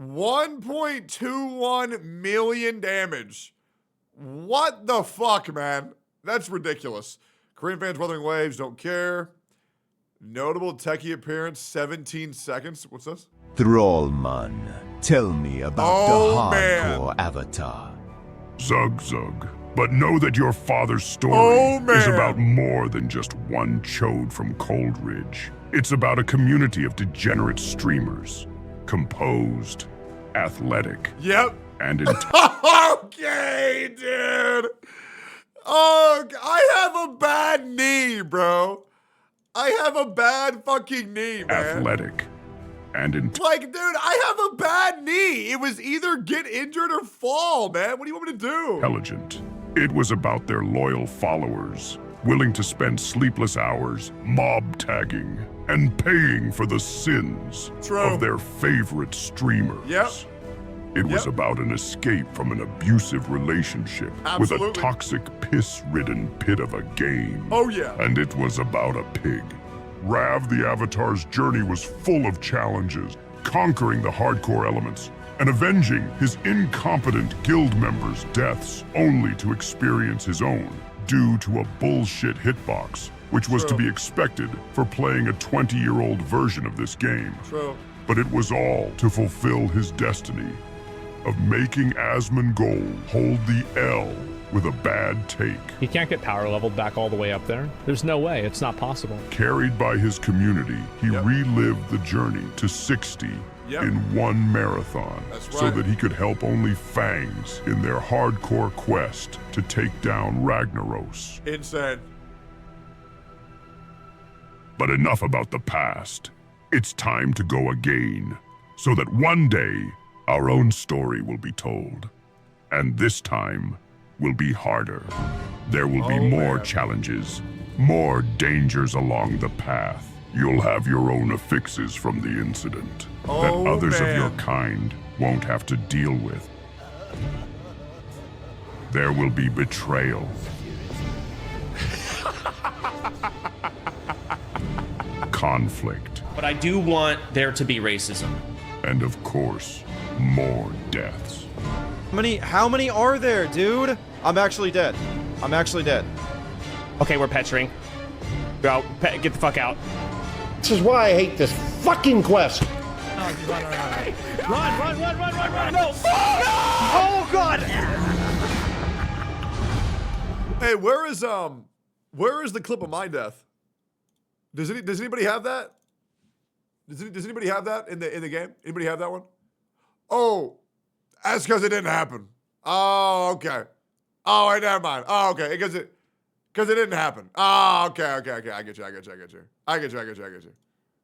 $1.21 million damage. What the fuck, man? That's ridiculous. Korean fans weathering waves, don't care. Notable techie appearance, 17 seconds. What's this? Thrallman, tell me about the hardcore avatar. Zug Zug. But know that your father's story is about more than just one chode from Coldridge. It's about a community of degenerate streamers. Composed, athletic, and Okay, dude. Oh, I have a bad knee, bro. I have a bad fucking knee, man. athletic, and Like, dude, I have a bad knee. It was either get injured or fall, man. What do you want me to do? intelligent. It was about their loyal followers, willing to spend sleepless hours mob tagging and paying for the sins of their favorite streamers. It was about an escape from an abusive relationship with a toxic, piss-ridden pit of a game. Oh, yeah. And it was about a pig. Rav the Avatar's journey was full of challenges, conquering the hardcore elements and avenging his incompetent guild members' deaths only to experience his own due to a bullshit hitbox, which was to be expected for playing a 20-year-old version of this game. But it was all to fulfill his destiny of making Asmongold hold the L with a bad take. He can't get power leveled back all the way up there. There's no way. It's not possible. Carried by his community, he relived the journey to 60 in one marathon so that he could help only Fangs in their hardcore quest to take down Ragnaros. Insane. But enough about the past. It's time to go again, so that one day our own story will be told. And this time will be harder. There will be more challenges, more dangers along the path. You'll have your own affixes from the incident that others of your kind won't have to deal with. There will be betrayal. Conflict. But I do want there to be racism. And of course, more deaths. How many are there, dude? I'm actually dead. I'm actually dead. Okay, we're petchering. Go, get the fuck out. This is why I hate this fucking quest. Run! No! Oh god! Hey, where is the clip of my death? Does anybody have that? Does anybody have that in the game? Anybody have that one? Oh, that's because it didn't happen. Oh, okay. Oh, wait, never mind. Oh, okay. Because it didn't happen. Oh, okay. I get you.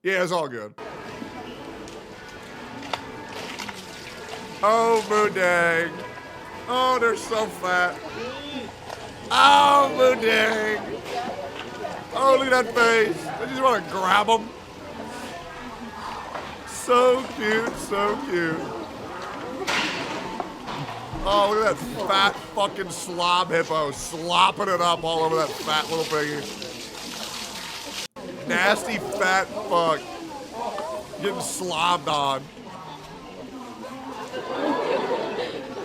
Yeah, it's all good. Oh, Moodang. Oh, they're so fat. Oh, Moodang. Oh, look at that face. I just want to grab them. So cute, so cute. Oh, look at that fat fucking slob hippo slopping it up all over that fat little thingy. Nasty fat fuck. Getting slobbed on.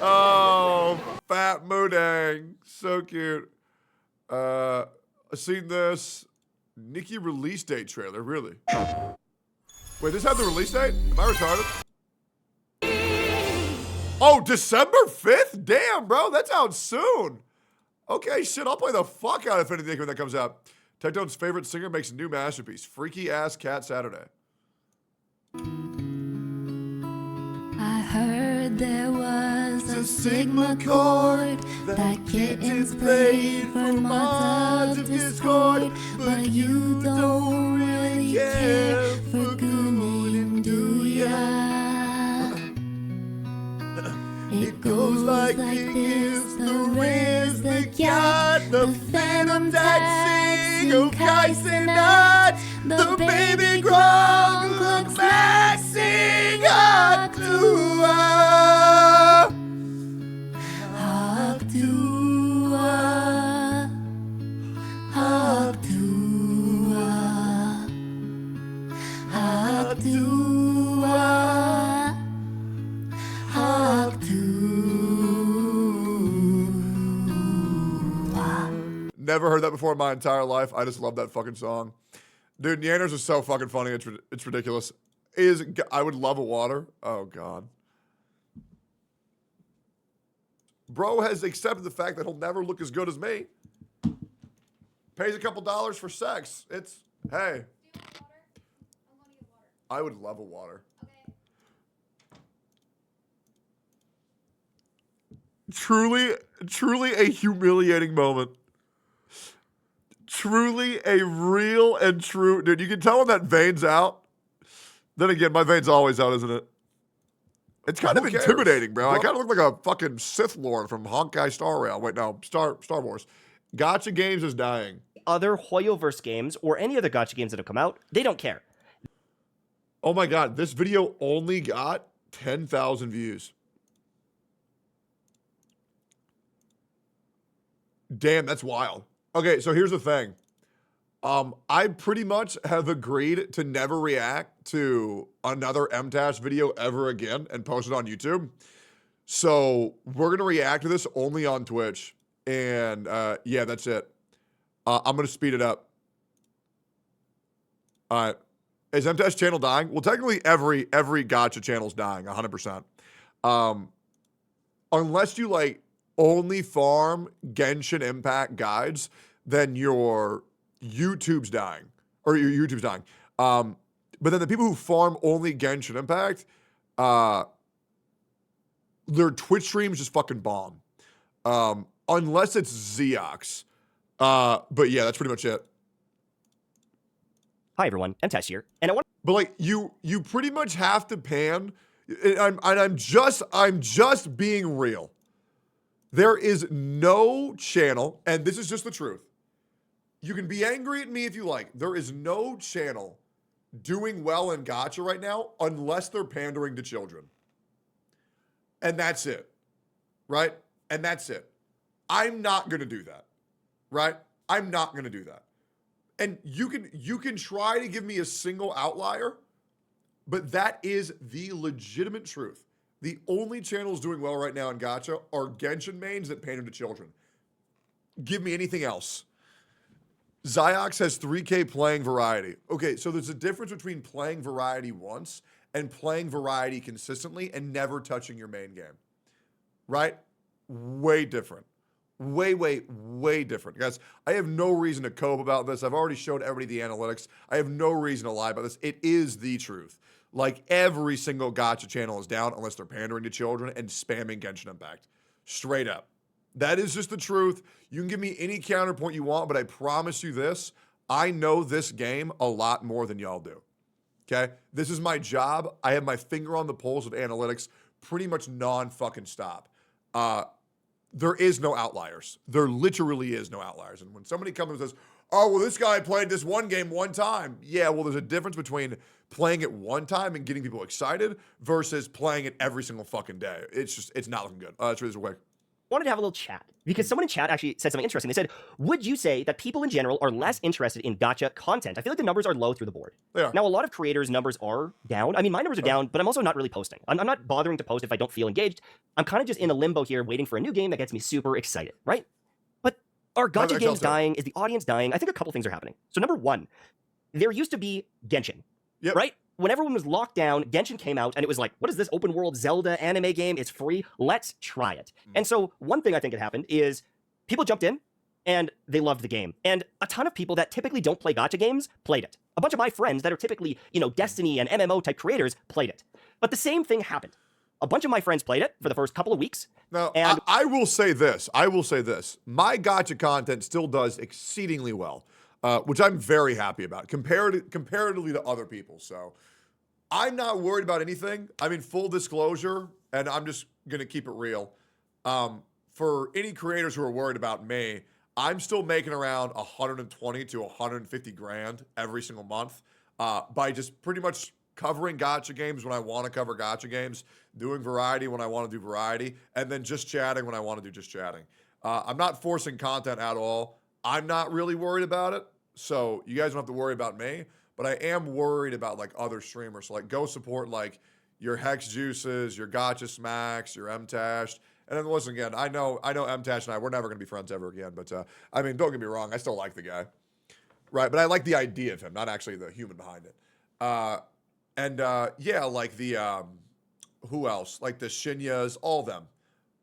Oh, fat Moodang. So cute. I've seen this Nikki release date trailer, really. Wait, this had the release date? Am I retarded? Oh, December 5th? Damn, bro, that's out soon. Okay, shit, I'll play the fuck out of anything when that comes out. Tectone's favorite singer makes a new masterpiece, Freaky Ass Cat Saturday. I heard there was a Sigma chord that kittens played for mods of Discord, but you don't really care for Goonin, do ya? It goes like this: the Riz, the Cat, the Phantom Taxing of Kaisenat, the Baby Gronk looks maxing Actua. Never heard that before in my entire life. I just love that fucking song. Dude, Yanners is so fucking funny. It's ridiculous. I would love a water. Oh, God. Bro has accepted the fact that he'll never look as good as me. Pays a couple dollars for sex. It's, hey. I would love a water. Truly a humiliating moment. Truly a real and true. Dude, you can tell when that vein's out. Then again, my vein's always out, isn't it? It's kind of intimidating, bro. I kind of look like a fucking Sith Lord from Honkai Star Rail. Wait, no, Star Wars. Gacha Games is dying. Other Hoyoverse games or any other gacha games that have come out, they don't care. Oh my God, this video only got 10,000 views. Damn, that's wild. Okay, so here's the thing. I pretty much have agreed to never react to another MTash video ever again and post it on YouTube. So we're going to react to this only on Twitch. And yeah, that's it. I'm going to speed it up. All right. Is MTash channel dying? Well, technically every gacha channel's dying, 100%. Unless you like only farm Genshin Impact guides, then your YouTube's dying. Or your YouTube's dying. But then the people who farm only Genshin Impact, their Twitch streams just fucking bomb. Unless it's Xeox. But yeah, that's pretty much it. Hi everyone, MTash here, and I want. But like you pretty much have to pan. I'm just being real. There is no channel, and this is just the truth. You can be angry at me if you like. There is no channel doing well in gacha right now unless they're pandering to children. And that's it. Right? And that's it. I'm not going to do that. Right? I'm not going to do that. And you can try to give me a single outlier, but that is the legitimate truth. The only channels doing well right now in gacha are Genshin mains that pander to children. Give me anything else. Xiox has 3K playing variety. Okay, so there's a difference between playing variety once and playing variety consistently and never touching your main game. Right? Way different. Way different. Guys, I have no reason to cope about this. I've already showed everybody the analytics. I have no reason to lie about this. It is the truth. Like, every single gacha channel is down unless they're pandering to children and spamming Genshin Impact. Straight up. That is just the truth. You can give me any counterpoint you want, but I promise you this. I know this game a lot more than y'all do. Okay? This is my job. I have my finger on the pulse of analytics pretty much non-fucking stop. There is no outliers. There literally is no outliers. And when somebody comes and says, oh, well, this guy played this one game one time. Yeah, well, there's a difference between playing it one time and getting people excited versus playing it every single fucking day. It's not looking good. Let's read this real quick. Wanted to have a little chat because someone in chat actually said something interesting. They said, would you say that people in general are less interested in gacha content? I feel like the numbers are low through the board. They are. Now, a lot of creators' numbers are down. I mean, my numbers are down, but I'm also not really posting. I'm not bothering to post if I don't feel engaged. I'm kind of just in a limbo here waiting for a new game that gets me super excited, right? But are gacha games dying? Is the audience dying? I think a couple things are happening. So number one, there used to be Genshin, right? When everyone was locked down, Genshin came out and it was like, what is this open world Zelda anime game? It's free. Let's try it. And so one thing I think that happened is people jumped in and they loved the game. And a ton of people that typically don't play gacha games played it. A bunch of my friends that are typically, Destiny and MMO type creators played it. But the same thing happened. A bunch of my friends played it for the first couple of weeks. Now, and I will say this. My gacha content still does exceedingly well, which I'm very happy about comparatively to other people. So I'm not worried about anything. I mean, full disclosure, and I'm just going to keep it real. For any creators who are worried about me, I'm still making around 120 to 150 grand every single month by just pretty much covering gacha games when I want to cover gacha games, doing variety when I want to do variety, and then just chatting when I want to do just chatting. I'm not forcing content at all. I'm not really worried about it, so you guys don't have to worry about me. But I am worried about like other streamers. So like go support like your Hex Juices, your Gotcha Smacks, your MTash. And then listen again, I know MTash and we're never gonna be friends ever again. But I mean, don't get me wrong, I still like the guy. right? But I like the idea of him, not actually the human behind it. Yeah, like the who else? Like the Shinyas, all of them.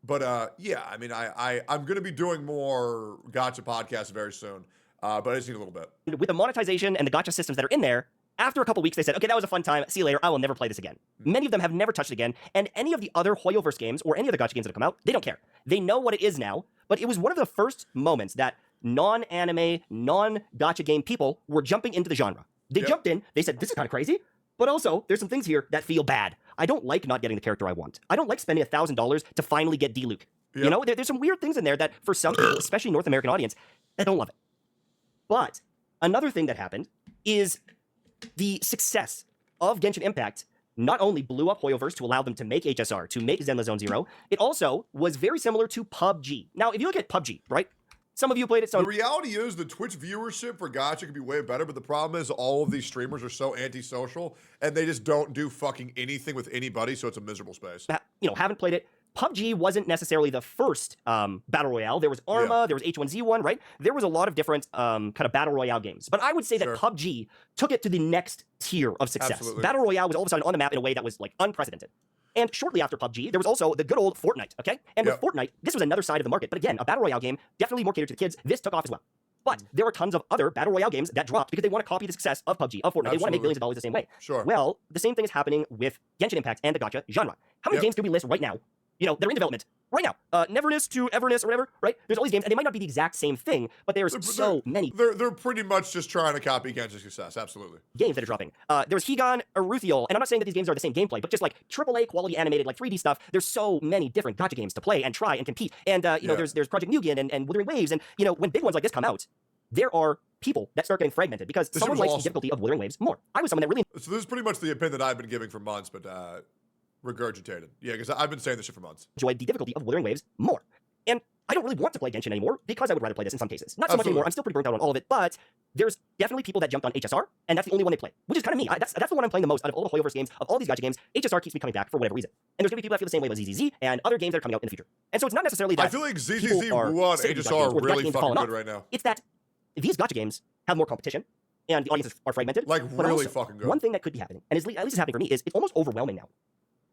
But yeah, I mean, I'm gonna be doing more gacha podcasts very soon. But I just need a little bit. With the monetization and the gacha systems that are in there, after a couple weeks, they said, okay, that was a fun time. See you later. I will never play this again. Many of them have never touched it again. And any of the other Hoyoverse games or any other gacha games that have come out, they don't care. They know what it is now. But it was one of the first moments that non-anime, non-gacha game people were jumping into the genre. They jumped in. They said, this is kind of crazy. But also, there's some things here that feel bad. I don't like not getting the character I want. I don't like spending $1,000 to finally get D-Luke. Yep. You know, there's some weird things in there that for some people, especially North American audience, they don't love it. But another thing that happened is the success of Genshin Impact not only blew up Hoyoverse to allow them to make HSR, to make Zenless Zone Zero, it also was very similar to PUBG. Now, if you look at PUBG, right? Some of you played it. The reality is the Twitch viewership for gacha could be way better, but the problem is all of these streamers are so antisocial and they just don't do fucking anything with anybody, so it's a miserable space. You know, haven't played it. PUBG wasn't necessarily the first battle royale. There was Arma, there was H1Z1, right? There was a lot of different kind of battle royale games. But I would say that PUBG took it to the next tier of success. Absolutely. Battle royale was all of a sudden on the map in a way that was like unprecedented. And shortly after PUBG, there was also the good old Fortnite, okay? And with Fortnite, this was another side of the market. But again, a battle royale game, definitely more catered to the kids. This took off as well. But there were tons of other battle royale games that dropped because they want to copy the success of PUBG, of Fortnite. They want to make billions of dollars the same way. Sure. Well, the same thing is happening with Genshin Impact and the gacha genre. How many games could we list right now? You know, they're in development right now. Neverness to Everness or whatever, right? There's all these games, and they might not be the exact same thing, but there's so many. They're pretty much just trying to copy Genshin's success, absolutely. Games that are dropping. There's Higan, Eruthiel, and I'm not saying that these games are the same gameplay, but just like AAA quality animated, like 3D stuff. There's so many different gacha games to play and try and compete. And you know, there's Project Mugen and Wuthering Waves, and you know, when big ones like this come out, there are people that start getting fragmented because someone likes the difficulty of Wuthering Waves more. I was someone that really. So this is pretty much the opinion that I've been giving for months, but regurgitated. Yeah, because I've been saying this shit for months. Enjoyed the difficulty of Wuthering Waves more. And I don't really want to play Genshin anymore because I would rather play this in some cases. Not so much anymore. I'm still pretty burnt out on all of it, but there's definitely people that jumped on HSR, and that's the only one they play, which is kind of me. That's the one I'm playing the most out of all the Hoyoverse games, of all these gacha games. HSR keeps me coming back for whatever reason. And there's going to be people that feel the same way about ZZZ and other games that are coming out in the future. And so it's not necessarily that I feel like ZZZ, Wuhan, HSR are really fucking good right now. It's that these gacha games have more competition, and the audiences are fragmented. Like, but really also, fucking good. One thing that could be happening, and at least it's happening for me, is it's almost overwhelming now.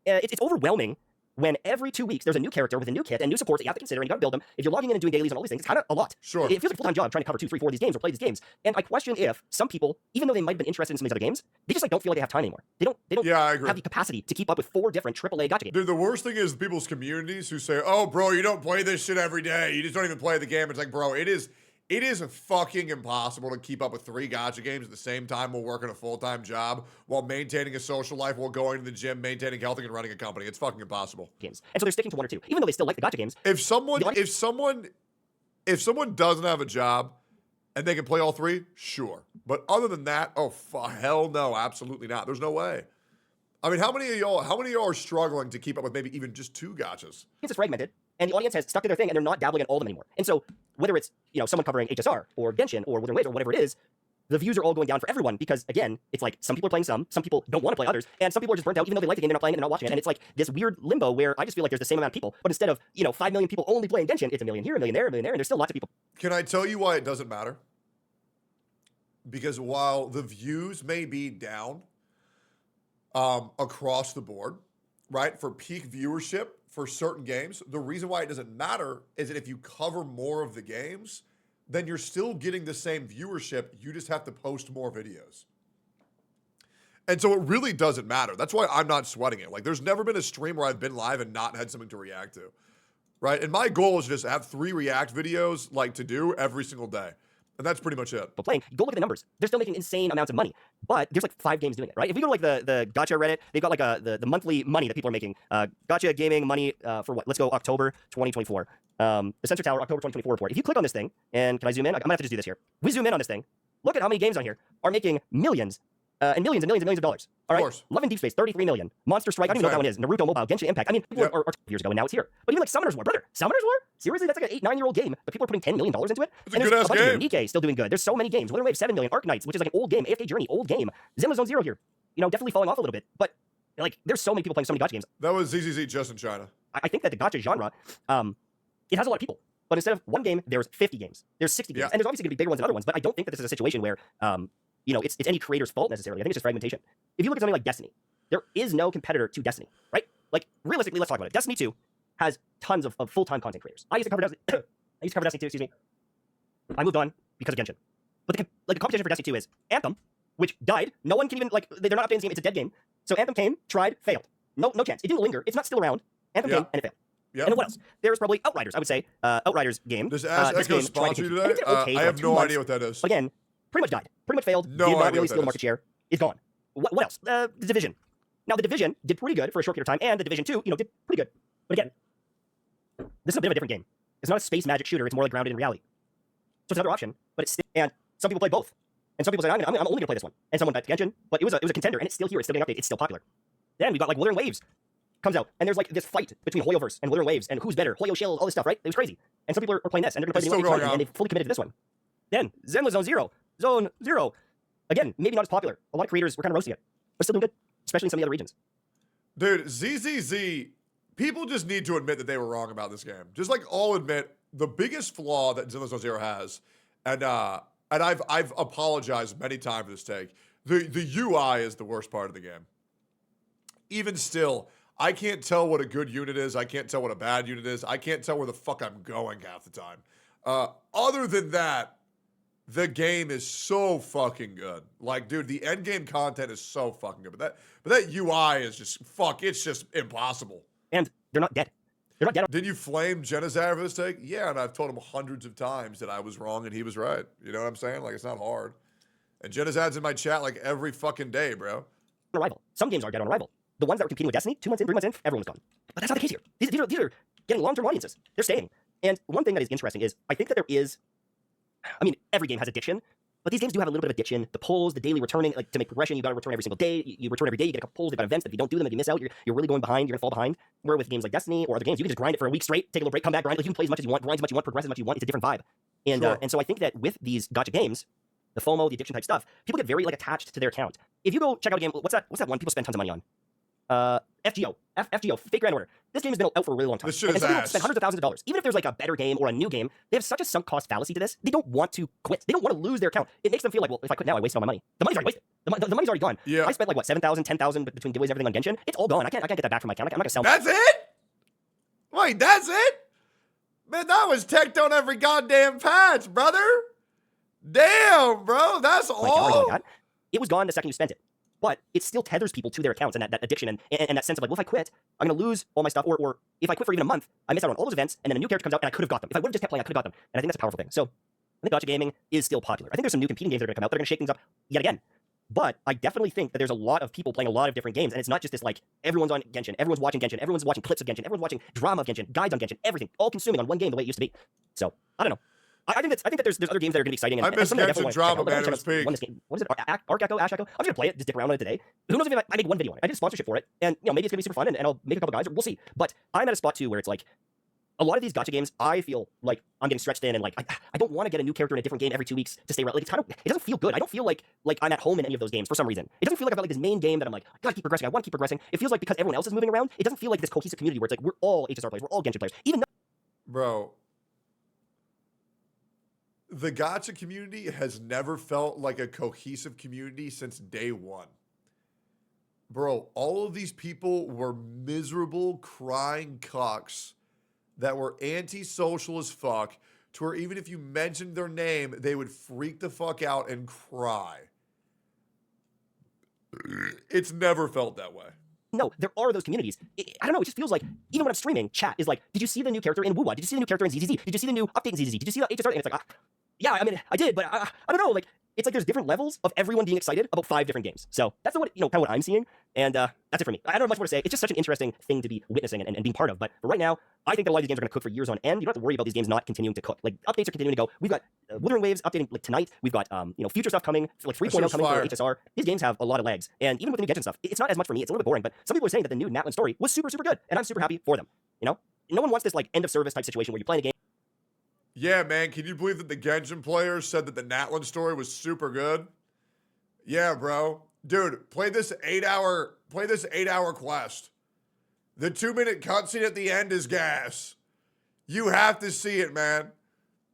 It's overwhelming when every 2 weeks there's a new character with a new kit and new supports that you have to consider, and you got to build them. If you're logging in and doing dailies and all these things, it's kind of a lot. Sure. It feels like a full-time job trying to cover 2, 3, 4 of these games or play these games. And I question if some people, even though they might have been interested in some of these other games, they just like don't feel like they have time anymore. They don't have the capacity to keep up with 4 different AAA gacha games. Dude, the worst thing is people's communities who say, oh, bro, you don't play this shit every day. You just don't even play the game. It's like, bro, it is fucking impossible to keep up with 3 gacha games at the same time while working a full-time job, while maintaining a social life, while going to the gym, maintaining health, and running a company. It's fucking impossible. Games. And so they're sticking to 1 or 2, even though they still like the gacha games. If someone doesn't have a job and they can play all 3, sure. But other than that, hell no, absolutely not. There's no way. I mean, how many of y'all are struggling to keep up with maybe even just 2 gachas? It's fragmented, and the audience has stuck to their thing, and they're not dabbling in all of them anymore. And so whether it's, you know, someone covering HSR or Genshin or Wuthering Waves or whatever it is, the views are all going down for everyone because, again, it's like some people are playing some people don't want to play others, and some people are just burnt out even though they like the game, they're not playing it, they're not watching it, and it's like this weird limbo where I just feel like there's the same amount of people, but instead of, you know, 5 million people only playing Genshin, it's 1 million here, 1 million there, 1 million there, and there's still lots of people. Can I tell you why it doesn't matter? Because while the views may be down across the board, right, for peak viewership for certain games, the reason why it doesn't matter is that if you cover more of the games, then you're still getting the same viewership. You just have to post more videos. And so it really doesn't matter. That's why I'm not sweating it. Like, there's never been a stream where I've been live and not had something to react to, right? And my goal is just to have 3 react videos, like, to do every single day. And that's pretty much it. But playing, go look at the numbers. They're still making insane amounts of money. But there's like 5 games doing it, right? If you go to like the gacha Reddit, they've got like the monthly money that people are making. Gacha gaming money for what? Let's go October 2024. The Sensor Tower October 2024 report. If you click on this thing, and can I zoom in? I'm gonna have to just do this here. We zoom in on this thing. Look at how many games on here are making millions and millions and millions and millions of dollars. All right. Love and Deep Space, 33 million. Monster Strike, I don't even know what that one is. Naruto Mobile, Genshin Impact. I mean, people are 2 years ago, and now it's here. But even like Summoner's War, brother. Summoner's War? Seriously, that's like an 8-9-year-old game, but people are putting $10 million into it. It's a good-ass game. Nikkei still doing good. There's so many games. Wuthering Waves, 7 million. Arknights, which is like an old game. AFK Journey, old game. Zenless Zone Zero here. You know, definitely falling off a little bit. But like, there's so many people playing so many gacha games. That was ZZZ just in China. I think that the gacha genre, it has a lot of people. But instead of one game, there's 50 games. There's 60 games. And there's obviously going to be bigger ones than other ones, but I don't think that this is a situation where, it's any creator's fault necessarily. I think it's just fragmentation. If you look at something like Destiny, there is no competitor to Destiny, right? Like, realistically, let's talk about it. Destiny 2 has tons of full-time content creators. I used to cover Destiny 2, excuse me. I moved on because of Genshin. But the competition for Destiny 2 is Anthem, which died. No one can even, they're not updating this game. It's a dead game. So Anthem came, tried, failed. No chance. It didn't linger. It's not still around. Anthem came, and it failed. And then what else? There's probably Outriders. I would say Outriders game. Does Echo sponsor you today? I have no idea what that is. But again, pretty much died. Pretty much failed. No did not idea really steal the market share. It's gone. What else? The Division. Now, the Division did pretty good for a short period of time, and the Division 2, did pretty good. But again, this is a bit of a different game. It's not a space magic shooter. It's more like grounded in reality. So it's another option, but it's still, and some people play both. And some people say, I'm only going to play this one. And someone bet Genshin, but it was a contender, and it's still here. It's still getting updated. It's still popular. Then we got Wuthering Waves comes out, and there's this fight between Hoyoverse and Wuthering Waves, and who's better, Hoyo Shield, all this stuff, right? It was crazy. And some people are playing this, and they're going to play the new and they've fully committed to this one. Then Zenless Zone Zero. Again, maybe not as popular. A lot of creators were kind of roasting it, but still doing good, especially in some of the other regions. Dude, ZZZ, people just need to admit that they were wrong about this game. Just all admit the biggest flaw that Zenless Zone Zero has, and I've apologized many times for this take. The UI is the worst part of the game. Even still, I can't tell what a good unit is. I can't tell what a bad unit is. I can't tell where the fuck I'm going half the time. Other than that, the game is so fucking good. Dude, the end game content is so fucking good. But that UI is just it's just impossible. And they're not dead. They're not dead. Did you flame Genizar for this take? Yeah, and I've told him hundreds of times that I was wrong and he was right. You know what I'm saying? It's not hard. And Genizar's in my chat every fucking day, bro. Arrival. Some games are dead on arrival. The ones that were competing with Destiny, 2 months in, 3 months in, everyone was gone. But that's not the case here. These are getting long-term audiences. They're staying. And one thing that is interesting is I think that there is, every game has addiction, but these games do have a little bit of addiction. The polls, the daily returning, to make progression, you got to return every single day. You return every day, you get a couple polls, they've got events, but if you don't do them, if you miss out, you're really going behind, you're going to fall behind. Where with games like Destiny or other games, you can just grind it for a week straight, take a little break, come back, grind. You can play as much as you want, grind as much as you want, progress as much as you want. It's a different vibe. And sure. And so I think that with these gacha games, the FOMO, the addiction type stuff, people get very attached to their account. If you go check out a game, what's that one people spend tons of money on? FGO, Fake Grand Order. This game has been out for a really long time. This shit is some people ass. spend hundreds of thousands of dollars. Even if there's a better game or a new game, they have such a sunk cost fallacy to this. They don't want to quit. They don't want to lose their account. It makes them feel well, if I quit now, I wasted all my money. The money's already wasted. The money's already gone. Yeah. I spent 7,000, 10,000 between giveaways and everything on Genshin. It's all gone. I can't get that back from my account. I'm not gonna sell. That's it? Wait, that's it? Man, that was Tectone every goddamn patch, brother. Damn, bro, that's all. It was gone the second you spent it. But it still tethers people to their accounts and that addiction and that sense of if I quit, I'm going to lose all my stuff. Or if I quit for even a month, I miss out on all those events, and then a new character comes out, and I could have got them. If I would have just kept playing, I could have got them. And I think that's a powerful thing. So I think gacha gaming is still popular. I think there's some new competing games that are going to come out that are going to shake things up yet again. But I definitely think that there's a lot of people playing a lot of different games, and it's not just this everyone's on Genshin, everyone's watching Genshin, everyone's watching clips of Genshin, everyone's watching drama of Genshin, guides on Genshin, everything, all consuming on one game the way it used to be. So I don't know. I think that there's other games that are going to be exciting. I miss Genshin drama, man. It was peak. What is it? Arc Echo, Ash Echo? I'm just going to play it, just dip around on it today. Who knows if I make one video on it? I did a sponsorship for it, and maybe it's going to be super fun, and I'll make a couple guys, or we'll see. But I'm at a spot too where it's a lot of these gacha games, I feel like I'm getting stretched in, and I don't want to get a new character in a different game every 2 weeks to stay relevant. It doesn't feel good. I don't feel like I'm at home in any of those games for some reason. It doesn't feel like I've got this main game that I'm I gotta keep progressing. I want to keep progressing. It feels like because everyone else is moving around, it doesn't feel like this cohesive community where it's we're all HSR players, we're all Genshin players. Even though, bro, the gacha community has never felt like a cohesive community since day one. Bro, all of these people were miserable, crying cucks that were anti-social as fuck, to where even if you mentioned their name, they would freak the fuck out and cry. It's never felt that way. No, there are those communities. I don't know, it just feels like, even when I'm streaming, chat is did you see the new character in Wuwa? Did you see the new character in ZZZ? Did you see the new update in ZZZ? Did you see the HSR? And it's yeah, I did, but I don't know, it's there's different levels of everyone being excited about 5 different games. So that's kind of what I'm seeing, and that's it for me. I don't have much more to say. It's just such an interesting thing to be witnessing and being part of. But right now, I think that a lot of these games are going to cook for years on end. You don't have to worry about these games not continuing to cook. Updates are continuing to go. We've got Wuthering Waves updating tonight. We've got future stuff coming, 3.0 coming for HSR. These games have a lot of legs, and even with the new Genshin stuff, it's not as much for me. It's a little bit boring. But some people are saying that the new Natlan story was super, super good, and I'm super happy for them. No one wants this end of service type situation where you're playing a game. Yeah, man. Can you believe that the Genshin players said that the Natlan story was super good? Yeah, bro. Dude, play this 8-hour quest. The 2-minute cutscene at the end is gas. You have to see it, man.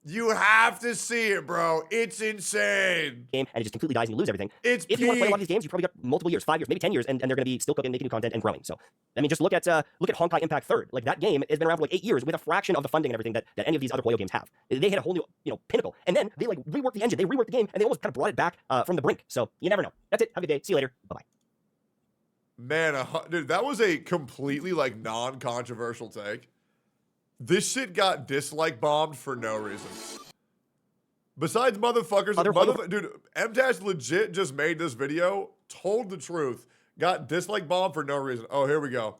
You have to see it, bro. It's insane. Game, and it just completely dies and you lose everything. It's if you want to play a lot of peak. these games, you probably got multiple years, 5 years, maybe 10 years, and they're going to be still cooking, making new content and growing. So, I mean, just look at Honkai Impact 3rd. Like, that game has been around for like 8 years with a fraction of the funding and everything that any of these other Puyo games have. They hit a whole new, pinnacle. And then they like reworked the engine, they reworked the game, and they almost kind of brought it back from the brink. So, you never know. That's it. Have a good day. See you later. Bye-bye. Man, dude, that was a completely like non-controversial take. This shit got dislike bombed for no reason. Besides motherfuckers, dude, MTash legit just made this video, told the truth, got dislike bombed for no reason. Oh, here we go.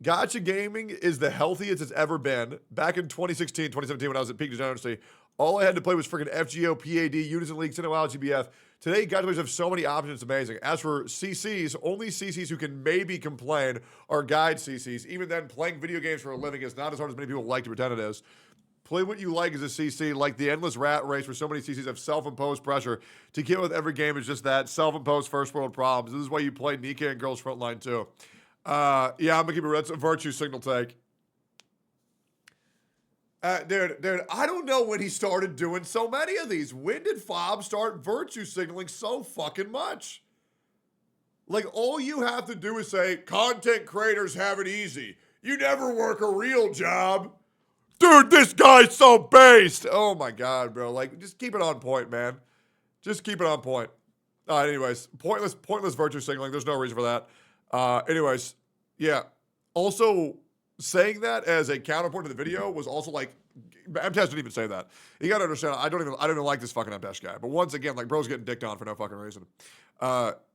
Gacha gaming is the healthiest it's ever been. Back in 2016, 2017, when I was at peak degeneracy, all I had to play was freaking FGO, PAD, Unison League, Cinewild, GBF. Today, gacha players have so many options, it's amazing. As for CCs, only CCs who can maybe complain are guide CCs. Even then, playing video games for a living is not as hard as many people like to pretend it is. Play what you like as a CC, like the endless rat race where so many CCs have self-imposed pressure to get with every game is just that, self-imposed first world problems. This is why you play Nika and Girls Frontline too. Yeah, I'm gonna keep it a virtue signal take. Dude, I don't know when he started doing so many of these. When did Fob start virtue signaling so fucking much? Like, all you have to do is say, content creators have it easy. You never work a real job. Dude, this guy's so based. Oh my God, bro. Like, just keep it on point, man. Just keep it on point. Anyways, pointless virtue signaling. There's no reason for that. Anyways, yeah. Also, saying that as a counterpoint to the video was also like, MTash didn't even say that. You gotta understand, I don't even like this fucking MTash guy. But once again, like, bro's getting dicked on for no fucking reason.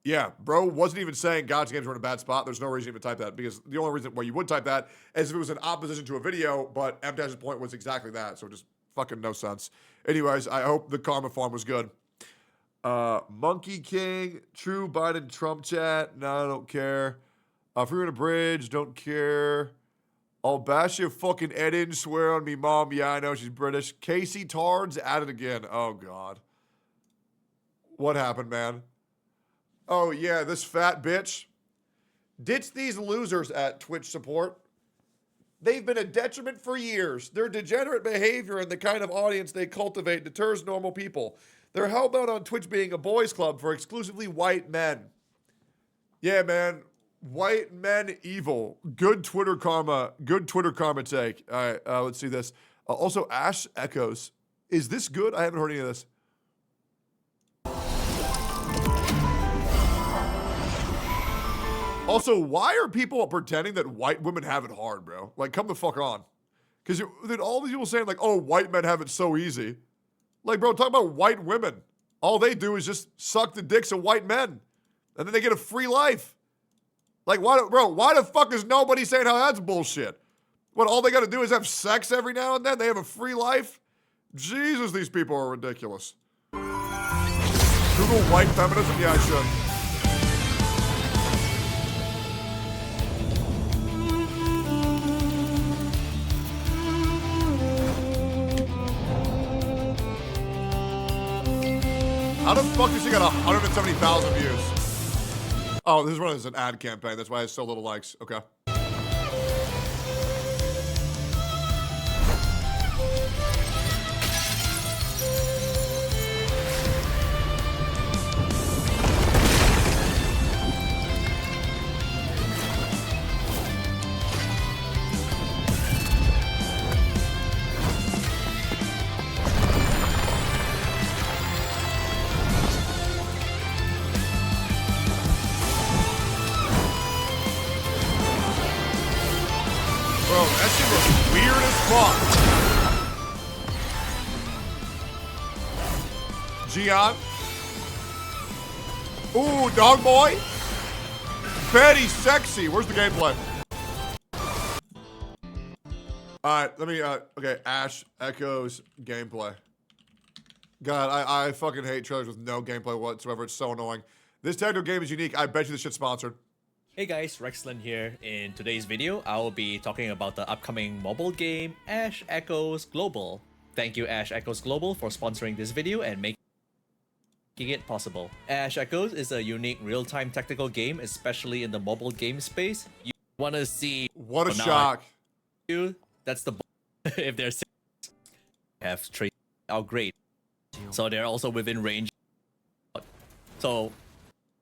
Yeah, bro wasn't even saying gacha games were in a bad spot. There's no reason to even type that, because the only reason why you would type that is if it was in opposition to a video, but MTash's point was exactly that, so just fucking no sense. Anyways, I hope the Karma Farm was good. Monkey King, True Biden Trump chat, no, I don't care. Free on a Bridge, don't care. I'll bash your fucking head in, swear on me, mom. Yeah, I know, she's British. Casey Tards at it again. Oh, God. What happened, man? Oh, yeah, this fat bitch. Ditch these losers at Twitch support. They've been a detriment for years. Their degenerate behavior and the kind of audience they cultivate deters normal people. They're hellbound on Twitch being a boys' club for exclusively white men. Yeah, man. White men evil. Good Twitter karma take. All right, let's see this. Also, Ash Echoes. Is this good? I haven't heard any of this. Also, why are people pretending that white women have it hard, bro? Like, come the fuck on. Because all these people saying, like, oh, white men have it so easy. Like, bro, talk about white women. All they do is just suck the dicks of white men. And then they get a free life. Like, why the fuck is nobody saying how that's bullshit? What, all they got to do is have sex every now and then? They have a free life? Jesus, these people are ridiculous. Google white feminism? Yeah, I should. How the fuck does he got 170,000 views? Oh, this is one of an ad campaign. That's why it has so little likes. Okay. Bro, that shit was weird as fuck. Gian. Ooh, dog boy. Petty sexy. Where's the gameplay? Alright, let me, okay, Ash Echoes gameplay. God, I fucking hate trailers with no gameplay whatsoever. It's so annoying. This techno game is unique. I bet you this shit's sponsored. Hey guys, Rexland here. In today's video, I will be talking about the upcoming mobile game, Ash Echoes Global. Thank you Ash Echoes Global for sponsoring this video and making it possible. Ash Echoes is a unique real-time tactical game, especially in the mobile game space. You want to see... What a shock. That's the if they're have trade are great, so they're also within range. So,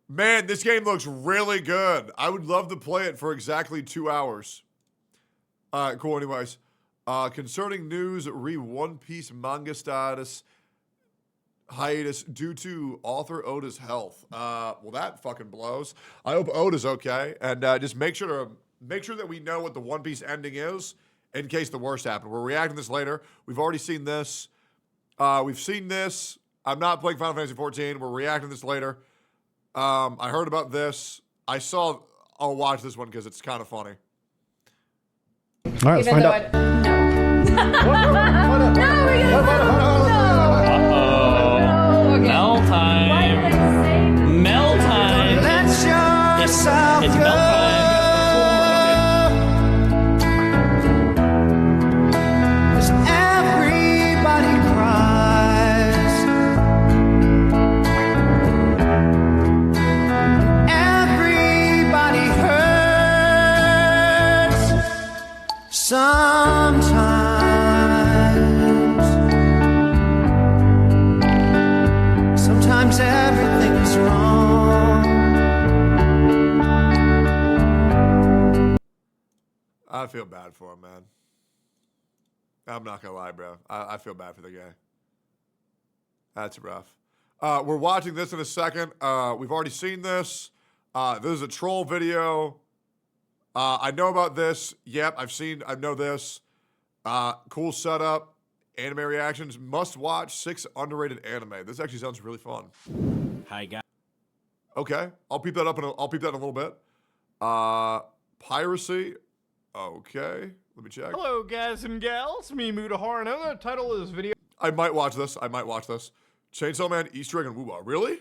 man, this game looks really good. I would love to play it for exactly 2 hours. Cool. Anyways, concerning news, One Piece manga status hiatus due to author Oda's health. Well, that fucking blows. I hope Oda's okay, and just make sure that we know what the One Piece ending is in case the worst happened. We're reacting to this later. We've already seen this. We've seen this. I'm not playing Final Fantasy 14. We're reacting to this later. I heard about this. I'll watch this one because it's kind of funny. All right, let's find out. Mel time. Mel time. It's Mel time. Everybody cries. Everybody hurts. Sometimes everything is wrong. I feel bad for him, man. I'm not gonna lie, bro. I feel bad for the guy. That's rough. We're watching this in a second. We've already seen this. This is a troll video. I know about this. Yep, I know this. Cool setup. Anime reactions. Must watch 6 underrated anime. This actually sounds really fun. Hi, guys. Okay, I'll peep that up in a little bit. Piracy. Okay, let me check. Hello, guys and gals. Me, Mudahar, and the title of this video. I might watch this. Chainsaw Man, Easter egg, and Woo-Wah. Really?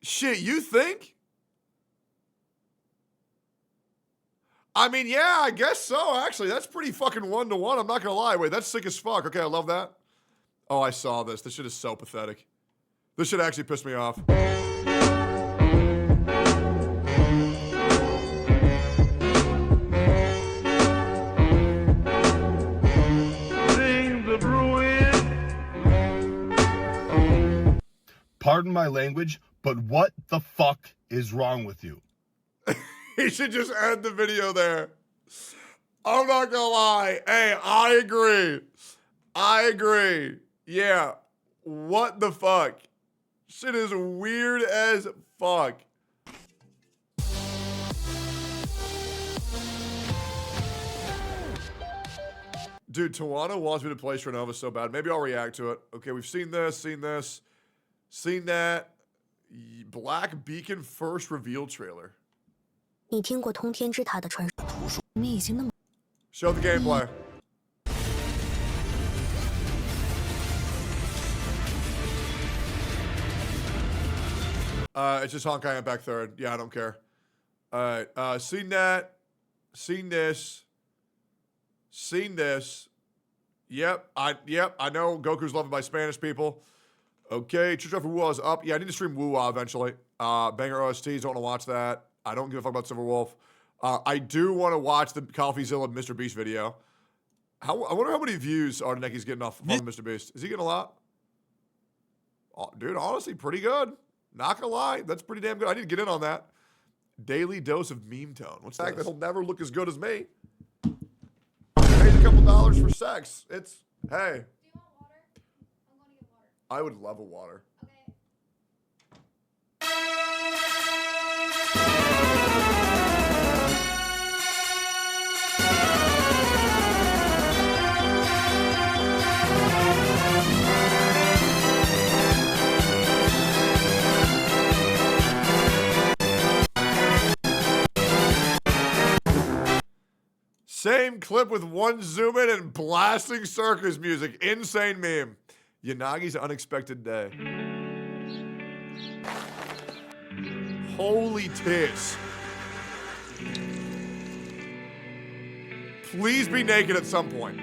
Shit, you think? I mean, yeah, I guess so, actually. That's pretty fucking 1-to-1. I'm not gonna lie. Wait, that's sick as fuck. Okay, I love that. Oh, I saw this. This shit is so pathetic. This shit actually pissed me off. Pardon my language, but what the fuck is wrong with you? He should just end the video there. I'm not gonna lie. Hey, I agree. Yeah. What the fuck? Shit is weird as fuck. Dude, Tawana wants me to play Stranova so bad. Maybe I'll react to it. Okay, we've seen this, seen that. Black Beacon first reveal trailer. 你听过通天之塔的传说？你已经那么 Show the gameplay. It's just Honkai Impact 3rd. Yeah, I don't care. All right. Seen that. Seen this. Yep, I know Goku's loved by Spanish people. Okay, True for Woo-Wah is up. Yeah, I need to stream Woo-Wah eventually. Banger OSTs, don't want to watch that. I don't give a fuck about Silverwolf. I do want to watch the CoffeeZilla MrBeast video. I wonder how many views Ardeneki's getting off of MrBeast. Is he getting a lot? Oh, dude, honestly, pretty good. Not gonna lie, that's pretty damn good. I need to get in on that. Daily dose of meme tone. What's that? That'll never look as good as me. Pays a couple dollars for sex. It's, hey. Do you want water? I'm going to get water. I would love a water. Same clip with one zoom in and blasting circus music. Insane meme. Yanagi's unexpected day. Holy tits. Please be naked at some point.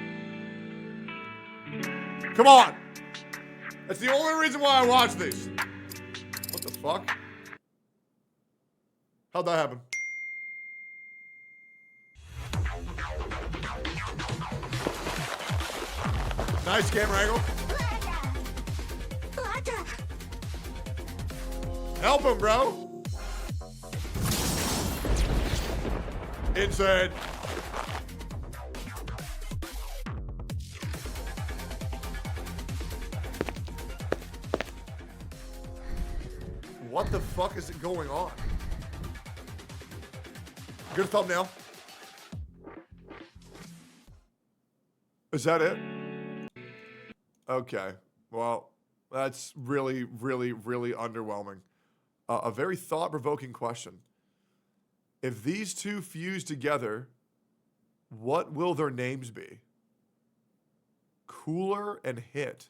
Come on. That's the only reason why I watch these. What the fuck? How'd that happen? Nice camera angle. Help him, bro. Inside. What the fuck is it going on? Good thumbnail. Is that it? Okay. Well, that's really, really, really underwhelming. A very thought-provoking question. If these two fuse together, what will their names be? Cooler and Hit.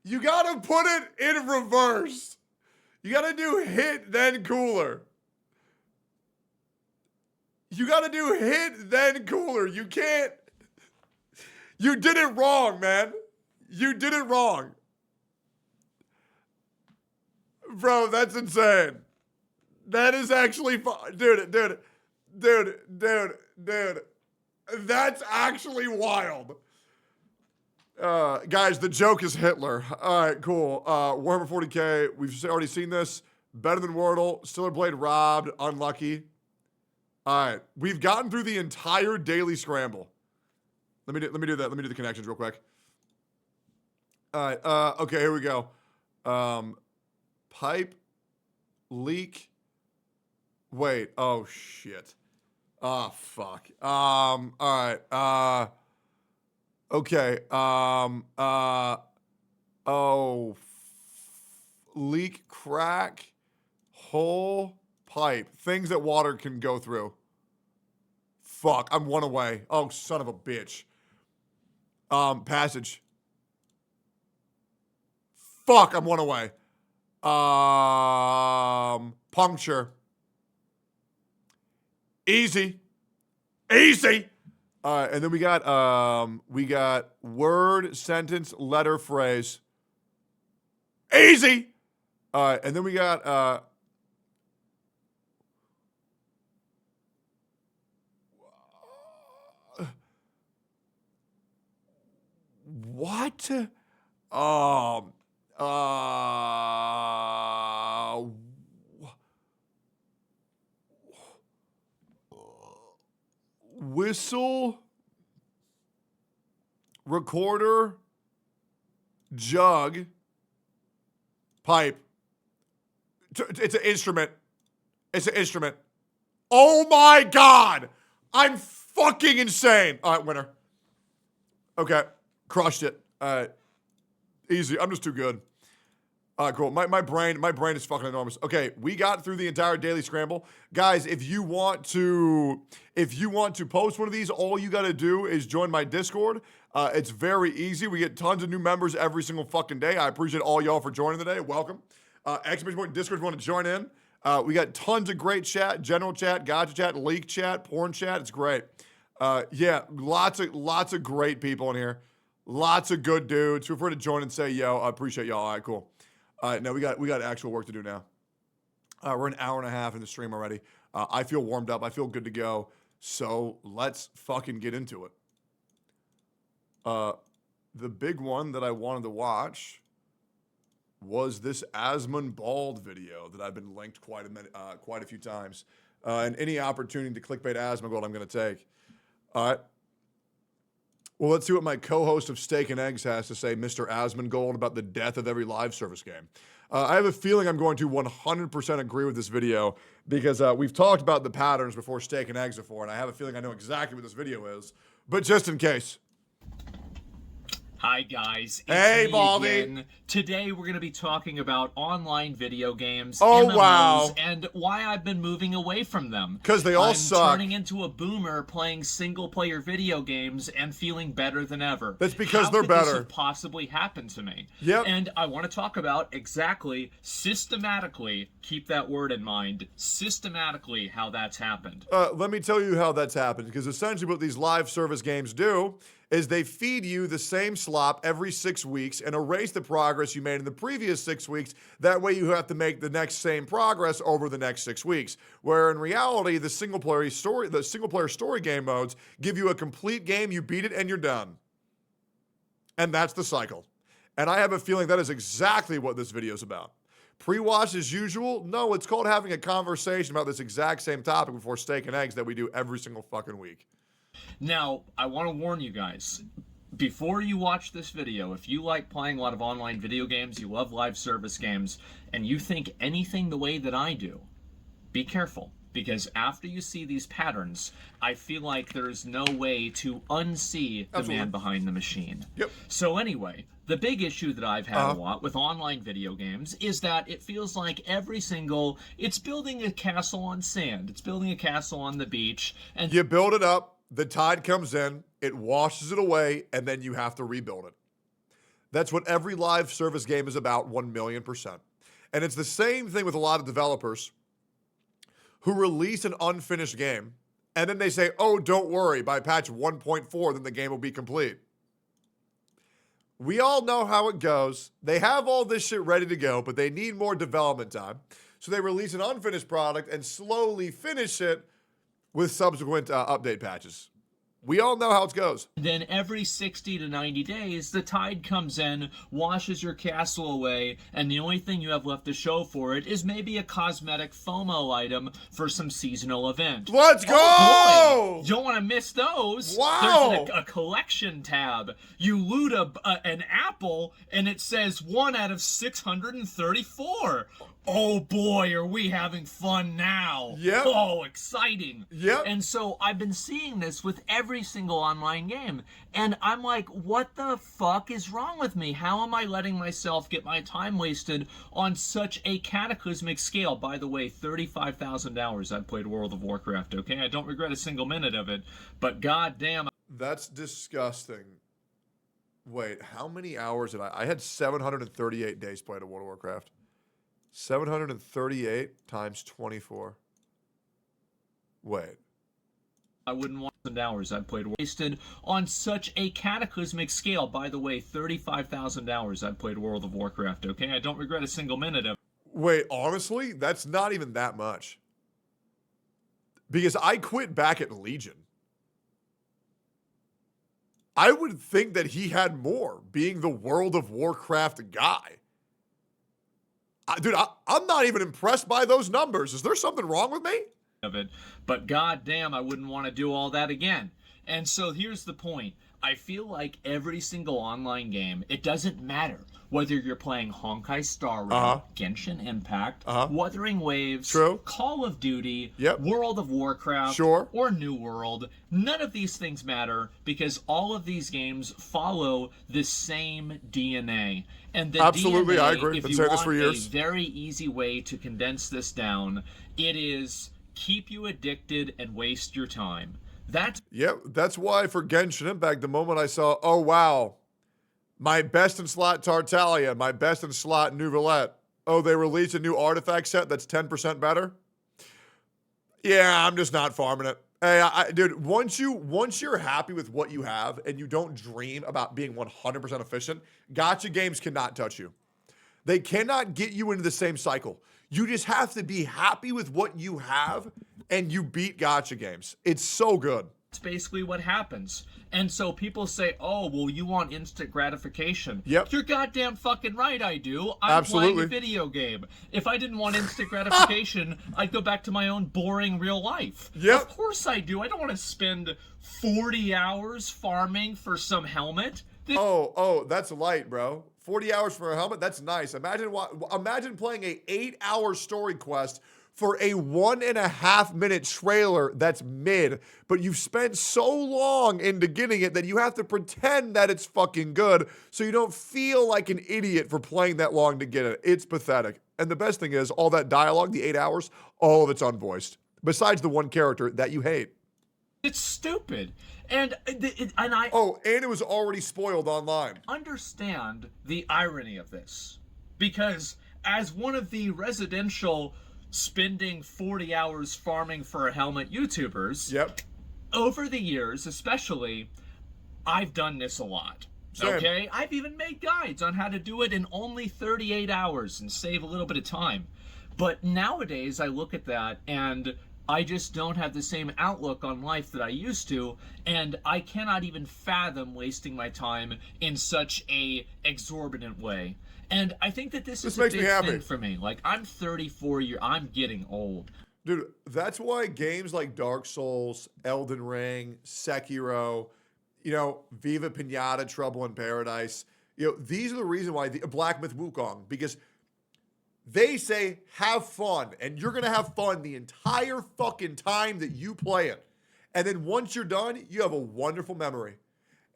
You gotta put it in reverse. You gotta do Hit, then Cooler. You gotta do Hit, then Cooler. You can't. You did it wrong, man. You did it wrong. Bro, that's insane. That is actually fun. Dude. That's actually wild. Guys, the joke is Hitler. All right, cool. Warhammer 40K. We've already seen this. Better than Wordle. Stiller Blade robbed. Unlucky. All right, we've gotten through the entire daily scramble. Let me do that. Let me do the connections real quick. All right. Okay, here we go. Pipe, leak. Wait. Oh shit. Oh fuck. All right. Okay. Leak, crack, hole, pipe. Things that water can go through. Fuck. I'm one away. Oh, son of a bitch. Passage. Fuck. I'm one away. Puncture. Easy. Easy. And then we got word, sentence, letter, phrase. Easy. And then we got what? Whistle, recorder, jug, pipe. It's an instrument. It's an instrument. Oh my God. I'm fucking insane. All right, winner. Okay. Crushed it. All right. Easy. I'm just too good. All right, cool. My brain is fucking enormous. Okay, we got through the entire daily scramble. Guys, if you want to post one of these, all you got to do is join my Discord. It's very easy. We get tons of new members every single fucking day. I appreciate all y'all for joining today. Welcome. Exclamation point Discord if you want to join in. We got tons of great chat, general chat, gacha chat, leak chat, porn chat. It's great. Yeah, lots of great people in here. Lots of good dudes. Feel free to join and say yo. I appreciate y'all. All right, cool. Now we got actual work to do now. We're an hour and a half in the stream already. I feel warmed up. I feel good to go. So let's fucking get into it. The big one that I wanted to watch was this Asmongold video that I've been linked quite a few times. And any opportunity to clickbait Asmongold, I'm going to take. All right. Well, let's see what my co-host of Steak and Eggs has to say, Mr. Asmongold, about the death of every live service game. I have a feeling I'm going to 100% agree with this video because we've talked about the patterns before Steak and Eggs before, and I have a feeling I know exactly what this video is. But just in case. Hi guys, it's hey me Baldy. Again. Today we're going to be talking about online video games, oh, MMOs, wow. and why I've been moving away from them. Because they all I'm suck. turning into a boomer playing single-player video games and feeling better than ever. That's because How they're could better. This have possibly happened to me? Yep. And I want to talk about exactly, systematically, keep that word in mind, systematically how that's happened. Let me tell you how that's happened, because essentially what these live service games do is they feed you the same slop every 6 weeks and erase the progress you made in the previous 6 weeks. That way you have to make the next same progress over the next 6 weeks. Where in reality, the single player story game modes give you a complete game, you beat it, and you're done. And that's the cycle. And I have a feeling that is exactly what this video is about. Pre-watch as usual? No, it's called having a conversation about this exact same topic before steak and eggs that we do every single fucking week. Now, I want to warn you guys, before you watch this video, if you like playing a lot of online video games, you love live service games, and you think anything the way that I do, be careful. Because after you see these patterns, I feel like there's no way to unsee the man behind the machine. Yep. So anyway, the big issue that I've had a lot with online video games is that it feels like it's building a castle on sand. It's building a castle on the beach. And you build it up, the tide comes in, it washes it away, and then you have to rebuild it. That's what every live service game is about, 1,000,000%. And it's the same thing with a lot of developers who release an unfinished game, and then they say, oh, don't worry, by patch 1.4, then the game will be complete. We all know how it goes. They have all this shit ready to go, but they need more development time. So they release an unfinished product and slowly finish it with subsequent update patches. We all know how it goes. Then every 60 to 90 days, the tide comes in, washes your castle away, and the only thing you have left to show for it is maybe a cosmetic FOMO item for some seasonal event. Let's go! Oh boy, don't want to miss those. Wow! There's a collection tab. You loot an apple, and it says 1 out of 634. Oh boy, are we having fun now. Yep. Oh, exciting. Yep. And so I've been seeing this with every single online game. And I'm like, what the fuck is wrong with me? How am I letting myself get my time wasted on such a cataclysmic scale? By the way, 35,000 hours I've played World of Warcraft, okay? I don't regret a single minute of it. But goddamn. That's disgusting. Wait, how many hours did I had 738 days played of World of Warcraft. 738 times 24. Wait. I wouldn't want hours I've played wasted on such a cataclysmic scale. By the way, 35,000 hours I've played World of Warcraft, okay? I don't regret a single minute of it. Wait, honestly, that's not even that much. Because I quit back at Legion. I would think that he had more, being the World of Warcraft guy. Dude, I'm not even impressed by those numbers. Is there something wrong with me? Of it, but goddamn, I wouldn't want to do all that again. And so here's the point. I feel like every single online game, it doesn't matter whether you're playing Honkai Star Rail, Genshin Impact, Wuthering Waves, Call of Duty, World of Warcraft, or New World. None of these things matter because all of these games follow the same DNA. And the Absolutely, DNA, I agree. if Been you saying this want for years. a very easy way to condense this down, it is keep you addicted and waste your time. That's why for Genshin Impact, the moment I saw, oh wow, my best in slot Tartaglia, my best in slot Nouvellette. Oh, they released a new artifact set that's 10% better. Yeah, I'm just not farming it. Hey, dude, once you're happy with what you have and you don't dream about being 100% efficient, gacha games cannot touch you. They cannot get you into the same cycle. You just have to be happy with what you have and you beat gacha games. It's so good. That's basically what happens. And so people say, oh, well, you want instant gratification. Yep. You're goddamn fucking right, I do. I'm playing a video game. If I didn't want instant gratification, I'd go back to my own boring real life. Yep. Of course I do. I don't want to spend 40 hours farming for some helmet. Oh, that's light, bro. 40 hours for a helmet, that's nice. Imagine playing a 8-hour story quest for a 1.5-minute trailer that's mid, but you've spent so long into getting it that you have to pretend that it's fucking good so you don't feel like an idiot for playing that long to get it. It's pathetic. And the best thing is, all that dialogue, the 8 hours, all of it's unvoiced. Besides the one character that you hate. It's stupid. And and it was already spoiled online. Understand the irony of this. Because as one of the residential spending 40 hours farming for a helmet YouTubers, over the years especially, I've done this a lot. Same. Okay? I've even made guides on how to do it in only 38 hours and save a little bit of time. But nowadays, I look at that and I just don't have the same outlook on life that I used to, and I cannot even fathom wasting my time in such a exorbitant way. And I think that this is a makes big me happy. thing for me. Like, I'm 34 years, I'm getting old. Dude, that's why games like Dark Souls, Elden Ring, Sekiro, you know, Viva Pinata, Trouble in Paradise, you know, these are the reason why Black Myth Wukong, because they say have fun, and you're gonna have fun the entire fucking time that you play it. And then once you're done, you have a wonderful memory.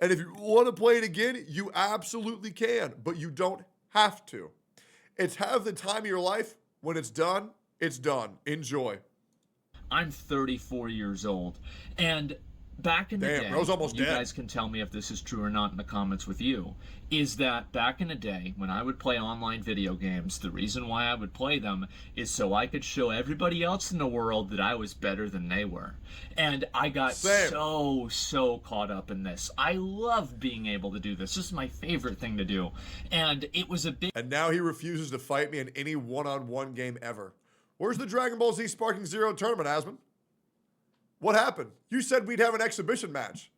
And if you want to play it again, you absolutely can, but you don't have to. It's have the time of your life. When it's done, it's done. Enjoy. I'm 34 years old, and back in the day, bro's almost you dead. guys can tell me if this is true or not in the comments with you, is that back in the day when I would play online video games, the reason why I would play them is so I could show everybody else in the world that I was better than they were. And I got so caught up in this. I love being able to do this. This is my favorite thing to do. And it was a big... And now he refuses to fight me in any one-on-one game ever. Where's the Dragon Ball Z Sparking Zero tournament, Asmon? What happened? You said we'd have an exhibition match.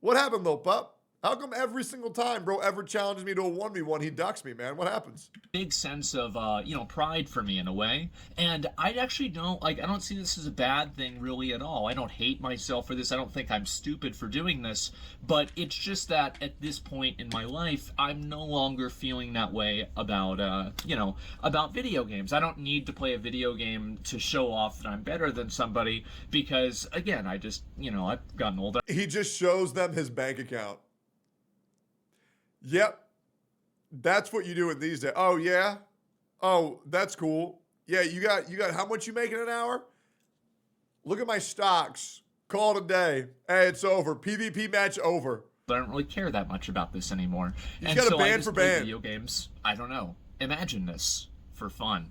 What happened, though, pup? How come every single time bro ever challenges me to a 1v1, he ducks me, man? What happens? Big sense of, you know, pride for me in a way. And I actually don't, like, I don't see this as a bad thing really at all. I don't hate myself for this. I don't think I'm stupid for doing this. But it's just that at this point in my life, I'm no longer feeling that way about, you know, about video games. I don't need to play a video game to show off that I'm better than somebody because, again, I just, you know, I've gotten older. He just shows them his bank account. Yep. That's what you do in these days. Oh, yeah? Oh, that's cool. Yeah, you got how much you make in an hour? Look at my stocks. Call it a day. Hey, it's over. PvP match over. But I don't really care that much about this anymore. You And got a so I ban just for play ban. video games. I don't know. Imagine this for fun.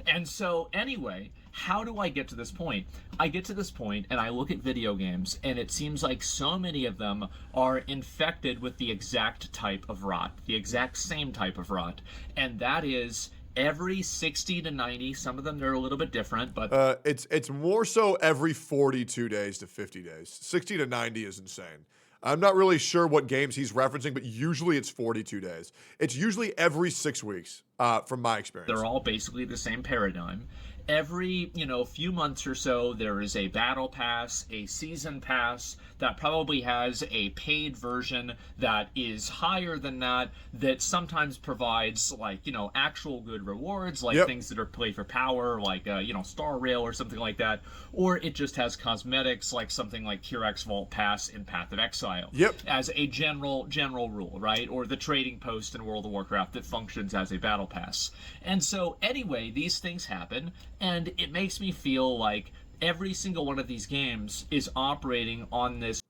And so anyway, how do I get to this point? I get to this point and I look at video games and it seems like so many of them are infected with the exact type of rot, the exact same type of rot. And that is every 60 to 90, some of them they're a little bit different, but it's more so every 42 days to 50 days. 60 to 90 is insane. I'm not really sure what games he's referencing, but usually it's 42 days. It's usually every 6 weeks, from my experience. they're all basically the same paradigm. Every, you know, few months or so, there is a battle pass, a season pass that probably has a paid version that is higher than that sometimes provides, like, you know, actual good rewards, like things that are play for power, like, you know, Star Rail or something like that. Or it just has cosmetics, like something like Kirax Vault Pass in Path of Exile. As a general rule, right? Or the trading post in World of Warcraft that functions as a battle pass. And so, anyway, these things happen. And it makes me feel like every single one of these games is operating on this.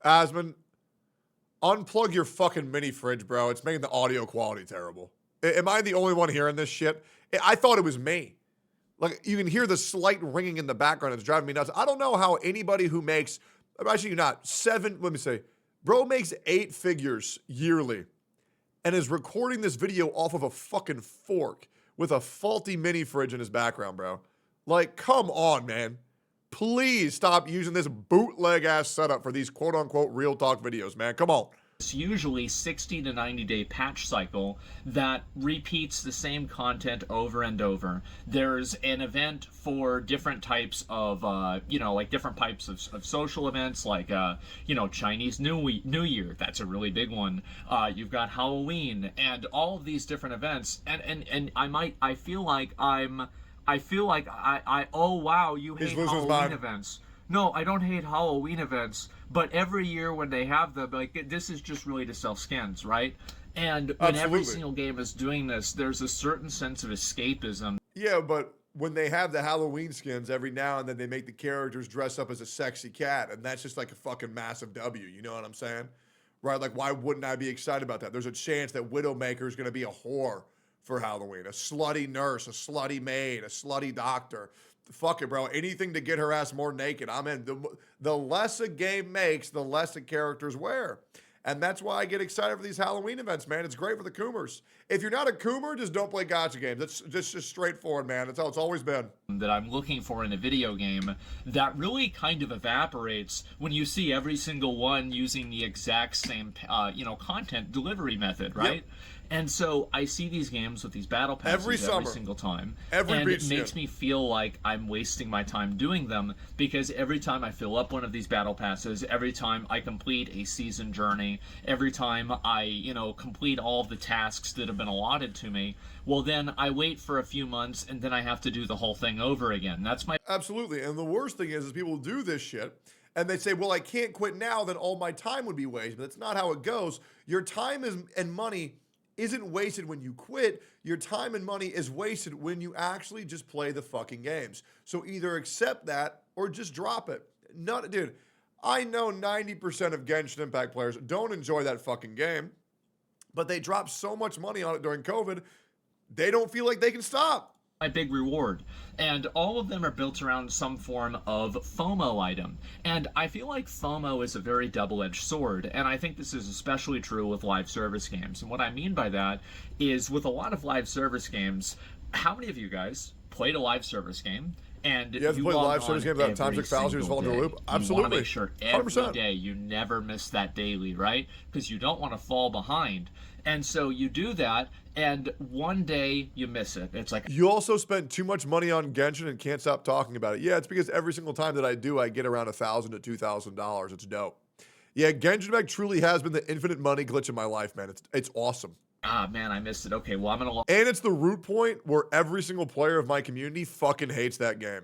Asmon, unplug your fucking mini fridge, bro. It's making the audio quality terrible. Am I the only one hearing this shit? I thought it was me. Like, you can hear the slight ringing in the background. It's driving me nuts. I don't know how anybody who makes, actually not, bro makes 8 figures yearly and is recording this video off of a fucking fork with a faulty mini fridge in his background, bro. Like, come on, man. Please stop using this bootleg-ass setup for these quote-unquote real talk videos, man. Come on. It's usually 60 to 90-day patch cycle that repeats the same content over and over. There's an event for different types of, you know, like different types of social events, like, you know, Chinese New Year. That's a really big one. You've got Halloween and all of these different events. And I feel like oh, wow, you hate Halloween events. No, I don't hate Halloween events, but every year when they have them, like, this is just really to sell skins, right? And when every single game is doing this, there's a certain sense of escapism. Yeah, but when they have the Halloween skins, every now and then they make the characters dress up as a sexy cat, and that's just like a fucking massive W, you know what I'm saying? Right? Like, why wouldn't I be excited about that? There's a chance that Widowmaker is going to be a whore for Halloween, a slutty nurse, a slutty maid, a slutty doctor. fuck it, bro. Anything to get her ass more naked, I'm in. The less a game makes, the less the characters wear. And that's why I get excited for these Halloween events, man. It's great for the Coomers. If you're not a Coomer, just don't play gacha games. That's just straightforward, man. That's how it's always been. That I'm looking for in a video game that really kind of evaporates when you see every single one using the exact same, content delivery method, right? Yep. And so I see these games with these battle passes every single time. And it makes me feel like I'm wasting my time doing them, because every time I fill up one of these battle passes, every time I complete a season journey, every time I, complete all of the tasks that have been allotted to me, well, then I wait for a few months and then I have to do the whole thing over again. That's my... Absolutely. And the worst thing is people do this shit and they say, well, I can't quit now, then all my time would be wasted. But that's not how it goes. Your time and money isn't wasted when you quit. Your time and money is wasted when you actually just play the fucking games. So either accept that or just drop it. Dude, I know 90% of Genshin Impact players don't enjoy that fucking game, but they dropped so much money on it during COVID, they don't feel like they can stop. My big reward, and all of them are built around some form of FOMO item, and I feel like FOMO is a very double-edged sword, and I think this is especially true with live service games. And what I mean by that is, with a lot of live service games, how many of you guys played a live service game and you have to play a live service game without time 6,000 you just fall into a loop? Absolutely. You want to make sure every 100%. day you never miss that daily, right? Because you don't want to fall behind. And so you do that, and one day you miss it. It's like... You also spend too much money on Genshin and can't stop talking about it. Yeah, it's because every single time that I do, I get around $1,000 to $2,000. It's dope. Yeah, Genshin Impact truly has been the infinite money glitch in my life, man. It's awesome. Ah, man, I missed it. Okay, well, I'm going to... And it's the root point where every single player of my community fucking hates that game.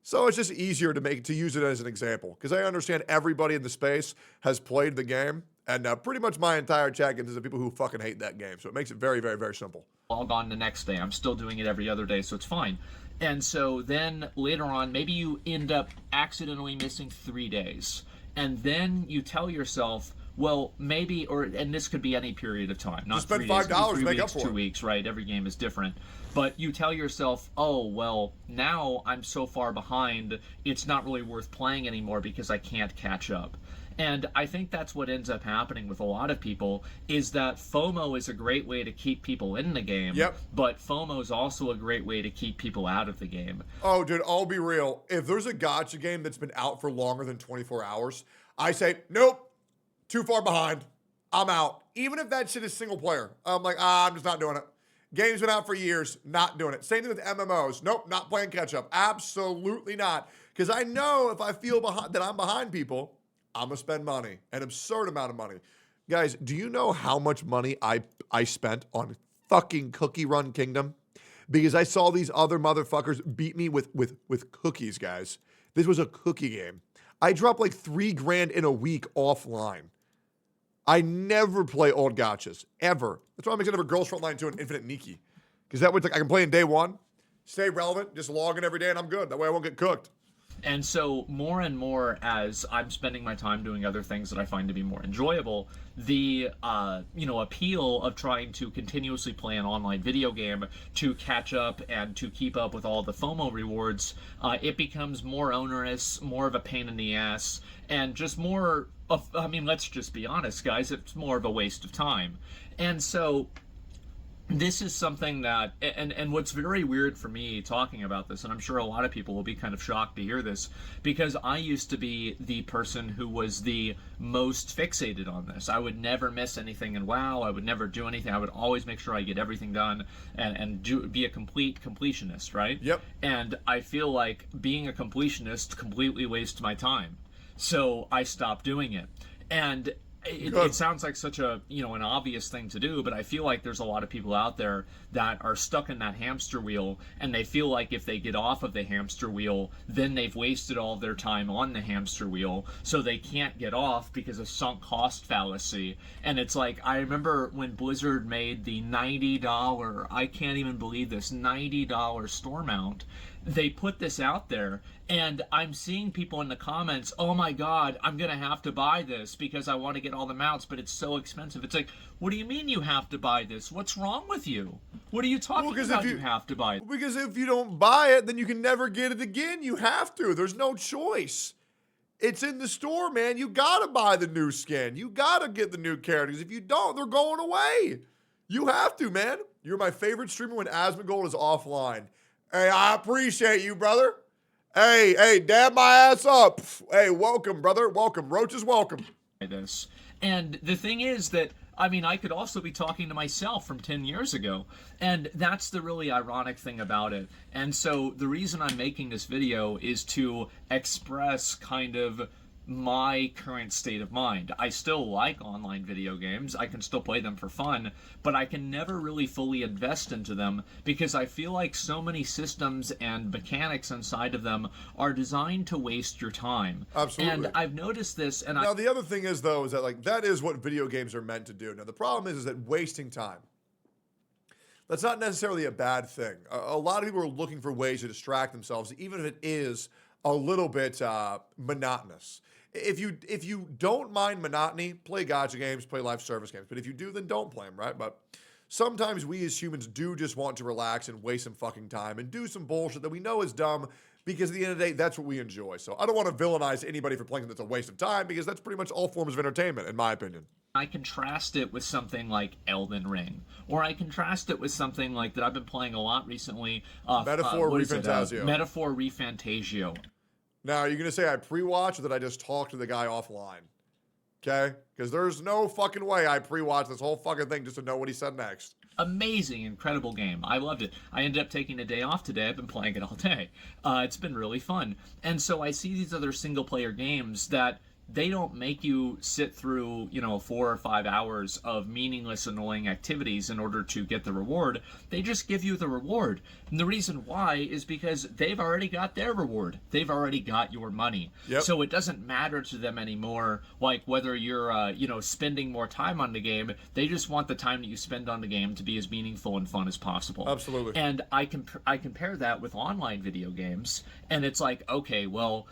So it's just easier to use it as an example, because I understand everybody in the space has played the game, and pretty much my entire chat consists of people who fucking hate that game. So it makes it very, very, very simple. Log on the next day. I'm still doing it every other day, so it's fine. And so then later on, maybe you end up accidentally missing 3 days, and then you tell yourself, well, maybe, and this could be any period of time, not 3 days, $5 to make weeks, up for 2 weeks, right? Every game is different. But you tell yourself, oh, well, now I'm so far behind, it's not really worth playing anymore because I can't catch up. And I think that's what ends up happening with a lot of people, is that FOMO is a great way to keep people in the game, but FOMO is also a great way to keep people out of the game. Oh, dude, I'll be real. If there's a gacha game that's been out for longer than 24 hours, I say, nope, too far behind. I'm out. Even if that shit is single player. I'm like, I'm just not doing it. Game's been out for years, not doing it. Same thing with MMOs. Nope, not playing catch up. Absolutely not. Because I know if I feel that I'm behind people, I'm going to spend money, an absurd amount of money. Guys, do you know how much money I spent on fucking Cookie Run Kingdom? Because I saw these other motherfuckers beat me with cookies, guys. This was a cookie game. I dropped like $3 grand in a week offline. I never play old gachas, ever. That's why I'm excited for Girls Frontline 2 and Infinite Nikki. Because that way I can play in day one, stay relevant, just log in every day, and I'm good. That way I won't get cooked. And so more and more, as I'm spending my time doing other things that I find to be more enjoyable, the appeal of trying to continuously play an online video game to catch up and to keep up with all the FOMO rewards, it becomes more onerous, more of a pain in the ass, and just more of, let's just be honest, guys, it's more of a waste of time. And so this is something that, and what's very weird for me talking about this, and I'm sure a lot of people will be kind of shocked to hear this, because I used to be the person who was the most fixated on this. I would never miss anything in WoW. I would never do anything. I would always make sure I get everything done and be a complete completionist, right? Yep. And I feel like being a completionist completely wastes my time. So I stopped doing it. And it sounds like such a, an obvious thing to do, but I feel like there's a lot of people out there that are stuck in that hamster wheel, and they feel like if they get off of the hamster wheel, then they've wasted all their time on the hamster wheel, so they can't get off because of sunk cost fallacy. And it's like, I remember when Blizzard made the $90, I can't even believe this, $90 store mount. They put this out there, and I'm seeing people in the comments, oh my god, I'm gonna have to buy this because I want to get get all the mounts, but it's so expensive. It's like, what do you mean you have to buy this? What's wrong with you? What are you talking about? You have to buy it. Because if you don't buy it, then you can never get it again. You have to. There's no choice. It's in the store, man. You gotta buy the new skin. You gotta get the new characters. If you don't, they're going away. You have to, man. You're my favorite streamer when Asmongold is offline. Hey, I appreciate you, brother. Hey, dab my ass up. Hey, welcome, brother. Welcome. Roach is welcome. This. And the thing is that, I mean, I could also be talking to myself from 10 years ago. And that's the really ironic thing about it. And so the reason I'm making this video is to express kind of my current state of mind. I still like online video games. I can still play them for fun, but I can never really fully invest into them because I feel like so many systems and mechanics inside of them are designed to waste your time. Absolutely. And I've noticed this. And now the other thing is though, is that like that is what video games are meant to do. Now the problem is that wasting time. That's not necessarily a bad thing. A lot of people are looking for ways to distract themselves, even if it is a little bit monotonous. If you don't mind monotony, play gacha games, play live service games. But if you do, then don't play them, right? But sometimes we as humans do just want to relax and waste some fucking time and do some bullshit that we know is dumb because at the end of the day, that's what we enjoy. So I don't want to villainize anybody for playing that's a waste of time because that's pretty much all forms of entertainment, in my opinion. I contrast it with something like Elden Ring, or I contrast it with something like that I've been playing a lot recently. Metaphor ReFantazio. Metaphor ReFantazio. Now, are you going to say I pre-watched or that I just talked to the guy offline? Okay? Because there's no fucking way I pre-watched this whole fucking thing just to know what he said next. Amazing, incredible game. I loved it. I ended up taking a day off today. I've been playing it all day. It's been really fun. And so I see these other single-player games that they don't make you sit through, 4 or 5 hours of meaningless, annoying activities in order to get the reward. They just give you the reward. And the reason why is because they've already got their reward. They've already got your money. Yep. So it doesn't matter to them anymore, like whether you're, spending more time on the game. They just want the time that you spend on the game to be as meaningful and fun as possible. Absolutely. And I compare that with online video games, and it's like, okay, well,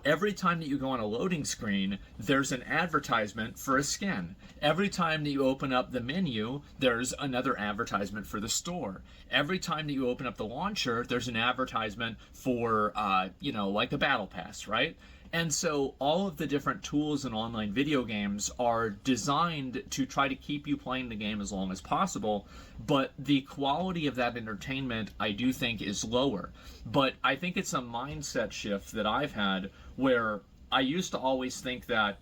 every time that you go on a loading screen, there's an advertisement for a skin. Every time that you open up the menu, there's another advertisement for the store. Every time that you open up the launcher, there's an advertisement for, like a battle pass, right? And so all of the different tools in online video games are designed to try to keep you playing the game as long as possible, but the quality of that entertainment, I do think, is lower. But I think it's a mindset shift that I've had where I used to always think that,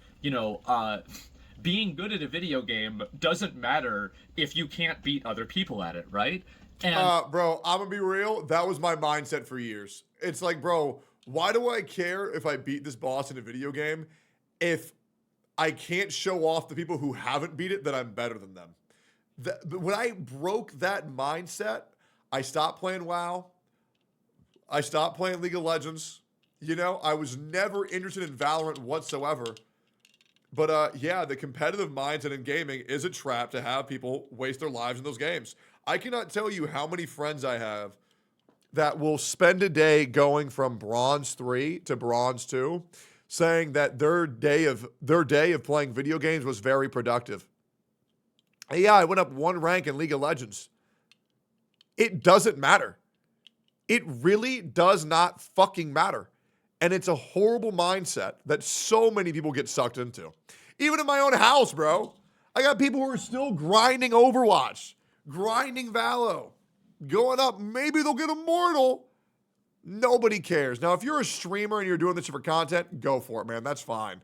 being good at a video game doesn't matter if you can't beat other people at it, right? And bro, I'm gonna be real. That was my mindset for years. It's like, bro, why do I care if I beat this boss in a video game if I can't show off the people who haven't beat it that I'm better than them? When I broke that mindset, I stopped playing WoW. I stopped playing League of Legends. I was never interested in Valorant whatsoever. But yeah, the competitive mindset in gaming is a trap to have people waste their lives in those games. I cannot tell you how many friends I have that will spend a day going from Bronze 3 to Bronze 2, saying that their day of playing video games was very productive. And yeah, I went up 1 rank in League of Legends. It doesn't matter. It really does not fucking matter. And it's a horrible mindset that so many people get sucked into. Even in my own house, bro. I got people who are still grinding Overwatch, grinding Valo, going up. Maybe they'll get Immortal. Nobody cares. Now, if you're a streamer and you're doing this for content, go for it, man. That's fine.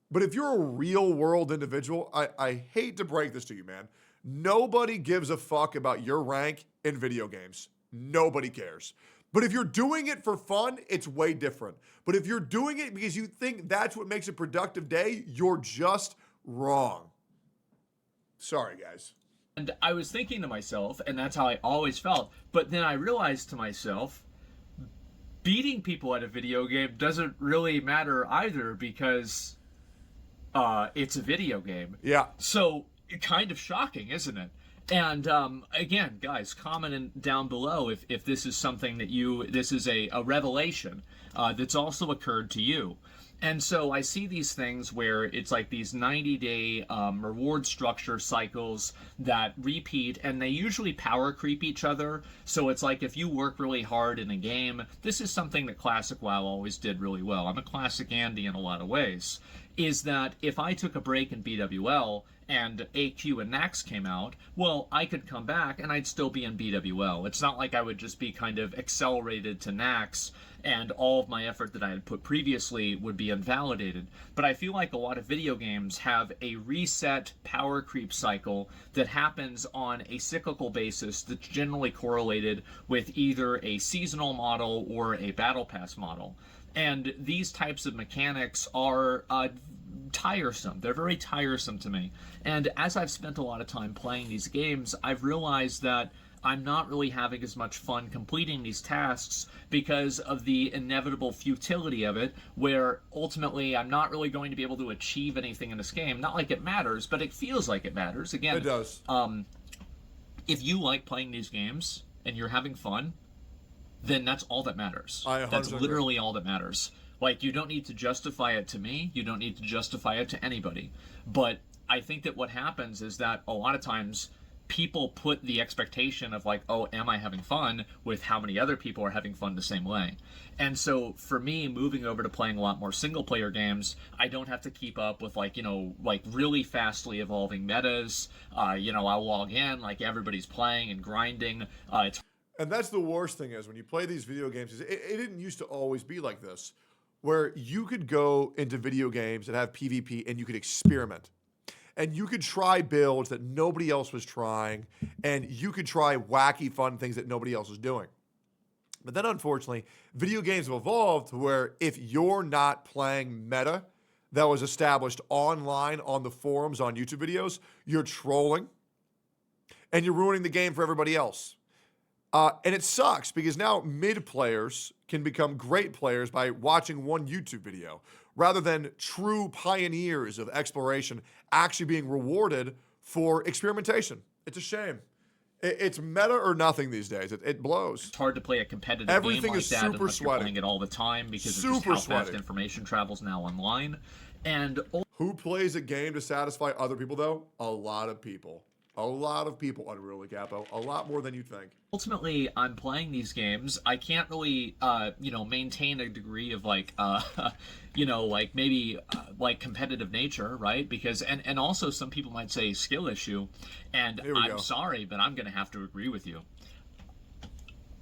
But if you're a real world individual, I hate to break this to you, man. Nobody gives a fuck about your rank in video games. Nobody cares. But if you're doing it for fun, it's way different. But if you're doing it because you think that's what makes a productive day, you're just wrong. Sorry, guys. And I was thinking to myself, and that's how I always felt, but then I realized to myself, beating people at a video game doesn't really matter either because it's a video game. Yeah. So, kind of shocking, isn't it? And again, guys, comment down below if this is something that this is a revelation that's also occurred to you. And so I see these things where it's like these 90-day reward structure cycles that repeat, and they usually power creep each other. So it's like if you work really hard in a game, this is something that Classic WoW always did really well. I'm a Classic Andy in a lot of ways. Is that if I took a break in BWL and AQ and Nax came out, well, I could come back and I'd still be in BWL. It's not like I would just be kind of accelerated to Nax and all of my effort that I had put previously would be invalidated. But I feel like a lot of video games have a reset power creep cycle that happens on a cyclical basis that's generally correlated with either a seasonal model or a battle pass model. And these types of mechanics are tiresome. They're very tiresome to me. And as I've spent a lot of time playing these games, I've realized that I'm not really having as much fun completing these tasks because of the inevitable futility of it, where ultimately I'm not really going to be able to achieve anything in this game. Not like it matters, but it feels like it matters. Again, it does. If you like playing these games and you're having fun, then that's all that matters. That's literally all that matters. Like, you don't need to justify it to me. You don't need to justify it to anybody. But I think that what happens is that a lot of times people put the expectation of like, oh, am I having fun, with how many other people are having fun the same way. And so for me, moving over to playing a lot more single player games, I don't have to keep up with like, you know, like really fastly evolving metas. You know, I'll log in, like everybody's playing and grinding. And that's the worst thing is when you play these video games, it didn't used to always be like this, where you could go into video games that have PvP and you could experiment. And you could try builds that nobody else was trying, and you could try wacky, fun things that nobody else was doing. But then, unfortunately, video games have evolved to where if you're not playing meta that was established online on the forums, on YouTube videos, you're trolling, and you're ruining the game for everybody else. And it sucks because now mid players can become great players by watching one YouTube video, rather than true pioneers of exploration actually being rewarded for experimentation. It's a shame. It's meta or nothing these days. It blows. It's hard to play a competitive Everything game like is that super unless you're sweaty. playing it all the time because Super of just how fast sweaty. information travels now online. And who plays a game to satisfy other people, though? A lot of people. A lot of people, Unruly Capo. A lot more than you think. Ultimately, I'm playing these games. I can't really, you know, maintain a degree of like, you know, like maybe like competitive nature, right? Because, and also some people might say skill issue, and I'm sorry, but I'm going to have to agree with you.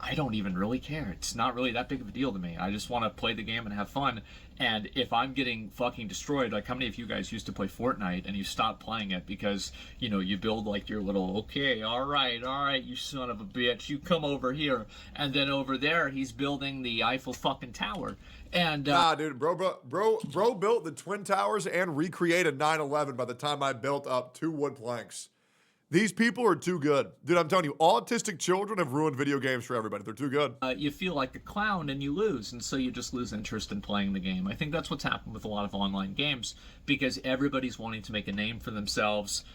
I don't even really care. It's not really that big of a deal to me. I just want to play the game and have fun. And if I'm getting fucking destroyed, like how many of you guys used to play Fortnite and you stopped playing it because, you know, you build like your little, okay, all right, you son of a bitch, you come over here. And then over there, he's building the Eiffel fucking Tower. And nah, dude, bro built the Twin Towers and recreated 9/11 by the time I built up 2 wood planks. These people are too good. Dude, I'm telling you, autistic children have ruined video games for everybody. They're too good. You feel like a clown and you lose, and so you just lose interest in playing the game. I think that's what's happened with a lot of online games, because everybody's wanting to make a name for themselves.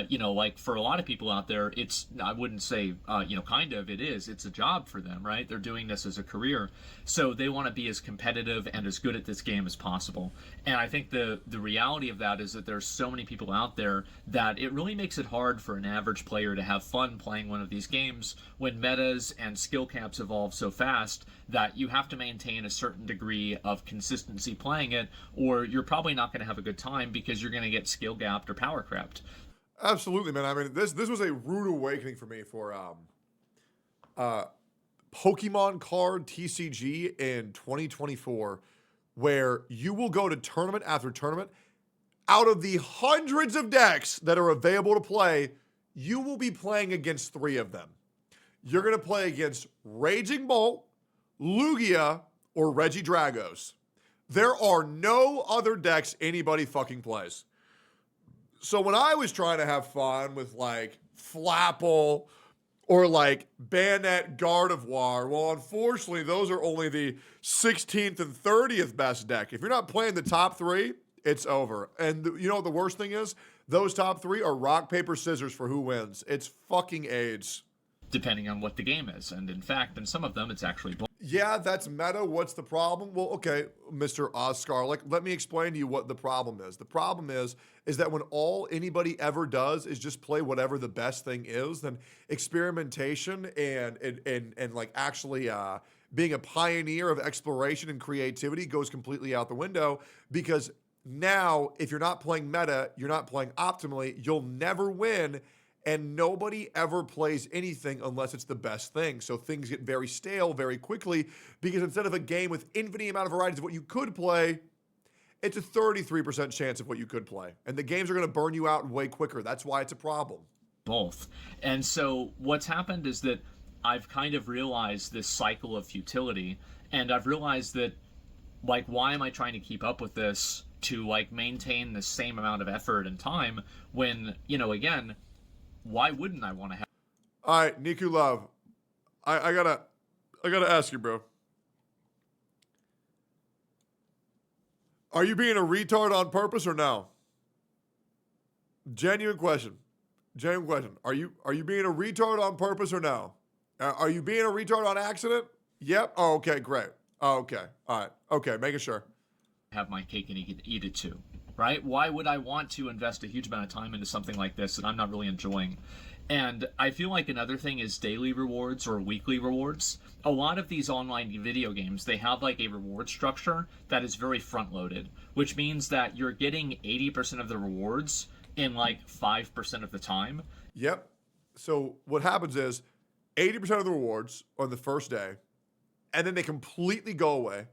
You know, like for a lot of people out there, it's, I wouldn't say, you know, kind of, it is. It's a job for them, right? They're doing this as a career. So they want to be as competitive and as good at this game as possible. And I think the reality of that is that there's so many people out there that it really makes it hard for an average player to have fun playing one of these games when metas and skill caps evolve so fast that you have to maintain a certain degree of consistency playing it, or you're probably not going to have a good time because you're going to get skill gapped or power crept. Absolutely, man. I mean, this was a rude awakening for me for Pokemon card TCG in 2024, where you will go to tournament after tournament. Out of the hundreds of decks that are available to play, you will be playing against 3 of them. You're going to play against Raging Bolt, Lugia, or Regidragos. There are no other decks anybody fucking plays. So when I was trying to have fun with like Flapple or like Bayonet Gardevoir, well, unfortunately, those are only the 16th and 30th best deck. If you're not playing the top 3, it's over. And you know what the worst thing is? Those top 3 are rock, paper, scissors for who wins. It's fucking AIDS. Depending on what the game is. And in fact, in some of them, it's actually Yeah, that's meta. What's the problem? Well, okay, Mr. Oscar, let me explain to you what the problem is. The problem is that when all anybody ever does is just play whatever the best thing is, then experimentation and like actually being a pioneer of exploration and creativity goes completely out the window, because now if you're not playing meta, you're not playing optimally, you'll never win. And nobody ever plays anything unless it's the best thing. So things get very stale very quickly, because instead of a game with infinite amount of varieties of what you could play, it's a 33% chance of what you could play. And the games are going to burn you out way quicker. That's why it's a problem. Both. And so what's happened is that I've kind of realized this cycle of futility, and I've realized that, like, why am I trying to keep up with this to, like, maintain the same amount of effort and time when, you know, again, why wouldn't I want to have? All right, Niku Love, I gotta ask you, bro. Are you being a retard on purpose or no? Genuine question. Genuine question. Are you being a retard on purpose or no? Are you being a retard on accident? Yep. Oh, okay, great. Oh, okay. All right. Okay, making sure. Have my cake and eat it too. Right? Why would I want to invest a huge amount of time into something like this that I'm not really enjoying? And I feel like another thing is daily rewards or weekly rewards. A lot of these online video games, they have like a reward structure that is very front-loaded, which means that you're getting 80% of the rewards in like 5% of the time. Yep. So what happens is 80% of the rewards on the first day, and then they completely go away.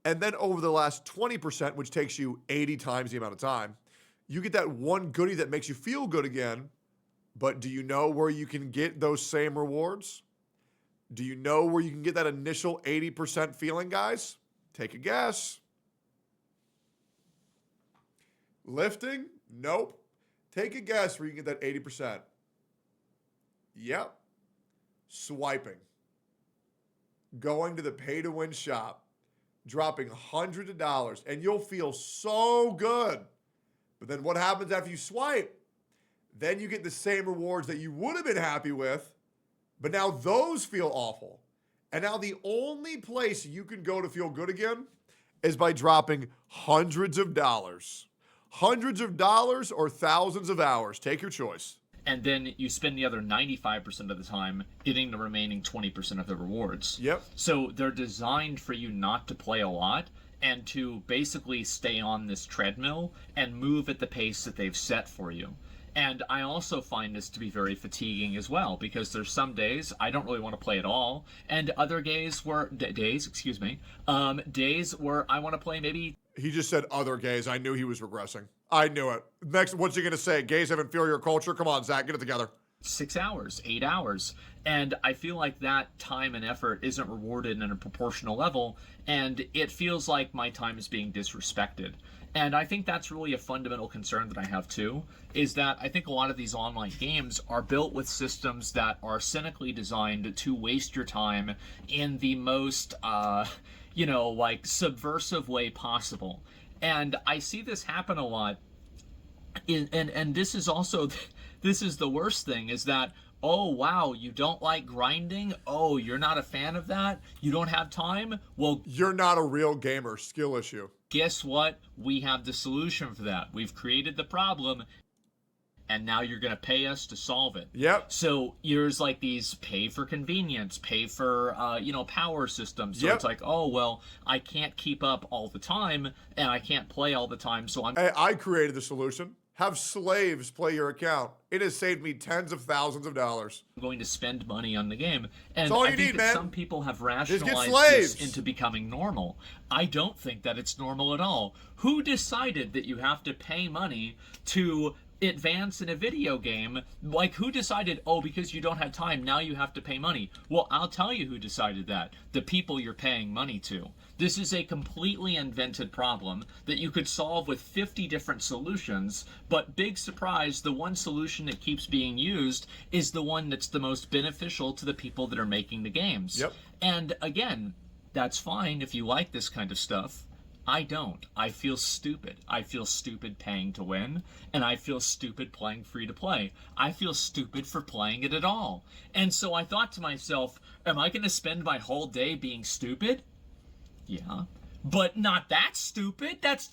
And then over the last 20%, which takes you 80 times the amount of time, you get that one goodie that makes you feel good again. But do you know where you can get those same rewards? Do you know where you can get that initial 80% feeling, guys? Take a guess. Lifting? Nope. Take a guess where you can get that 80%. Yep. Swiping. Going to the pay-to-win shop. Dropping hundreds of dollars, and you'll feel so good. But then what happens after you swipe? Then you get the same rewards that you would have been happy with, but now those feel awful. And now the only place you can go to feel good again is by dropping hundreds of dollars. Hundreds of dollars or thousands of hours. Take your choice. And then you spend the other 95% of the time getting the remaining 20% of the rewards. Yep. So they're designed for you not to play a lot and to basically stay on this treadmill and move at the pace that they've set for you. And I also find this to be very fatiguing as well, because there's some days I don't really want to play at all, and other days where days where I want to play maybe. He just said other gays. I knew he was regressing. I knew it. Next, what's he going to say? Gays have inferior culture? Come on, Zach, get it together. 6 hours, 8 hours. And I feel like that time and effort isn't rewarded in a proportional level, and it feels like my time is being disrespected. And I think that's really a fundamental concern that I have too, is that I think a lot of these online games are built with systems that are cynically designed to waste your time in the most, like subversive way possible. And I see this happen a lot. And this is also, this is the worst thing, is that, oh, wow, you don't like grinding? Oh, you're not a fan of that? You don't have time? Well, you're not a real gamer. Skill issue. Guess what? We have the solution for that. We've created the problem, and now you're going to pay us to solve it. Yep. So there's like these pay for convenience, pay for, power systems. So Yep. It's like, oh, well, I can't keep up all the time, and I can't play all the time, so I'm... Hey, I created the solution. Have slaves play your account. It has saved me tens of thousands of dollars. going to spend money on the game. And That's all I you think need, that man. some people have Just rationalized get slaves. this into becoming normal. I don't think that it's normal at all. Who decided that you have to pay money to advance in a video game? Like, who decided, oh, because you don't have time, now you have to pay money? Well, I'll tell you who decided that. The people you're paying money to. This is a completely invented problem that you could solve with 50 different solutions, but big surprise, the one solution that keeps being used is the one that's the most beneficial to the people that are making the games. Yep. And again, that's fine if you like this kind of stuff. I don't. I feel stupid. I feel stupid paying to win, and I feel stupid playing free to play. I feel stupid for playing it at all. And so I thought to myself, am I going to spend my whole day being stupid? Yeah. But not that stupid. That's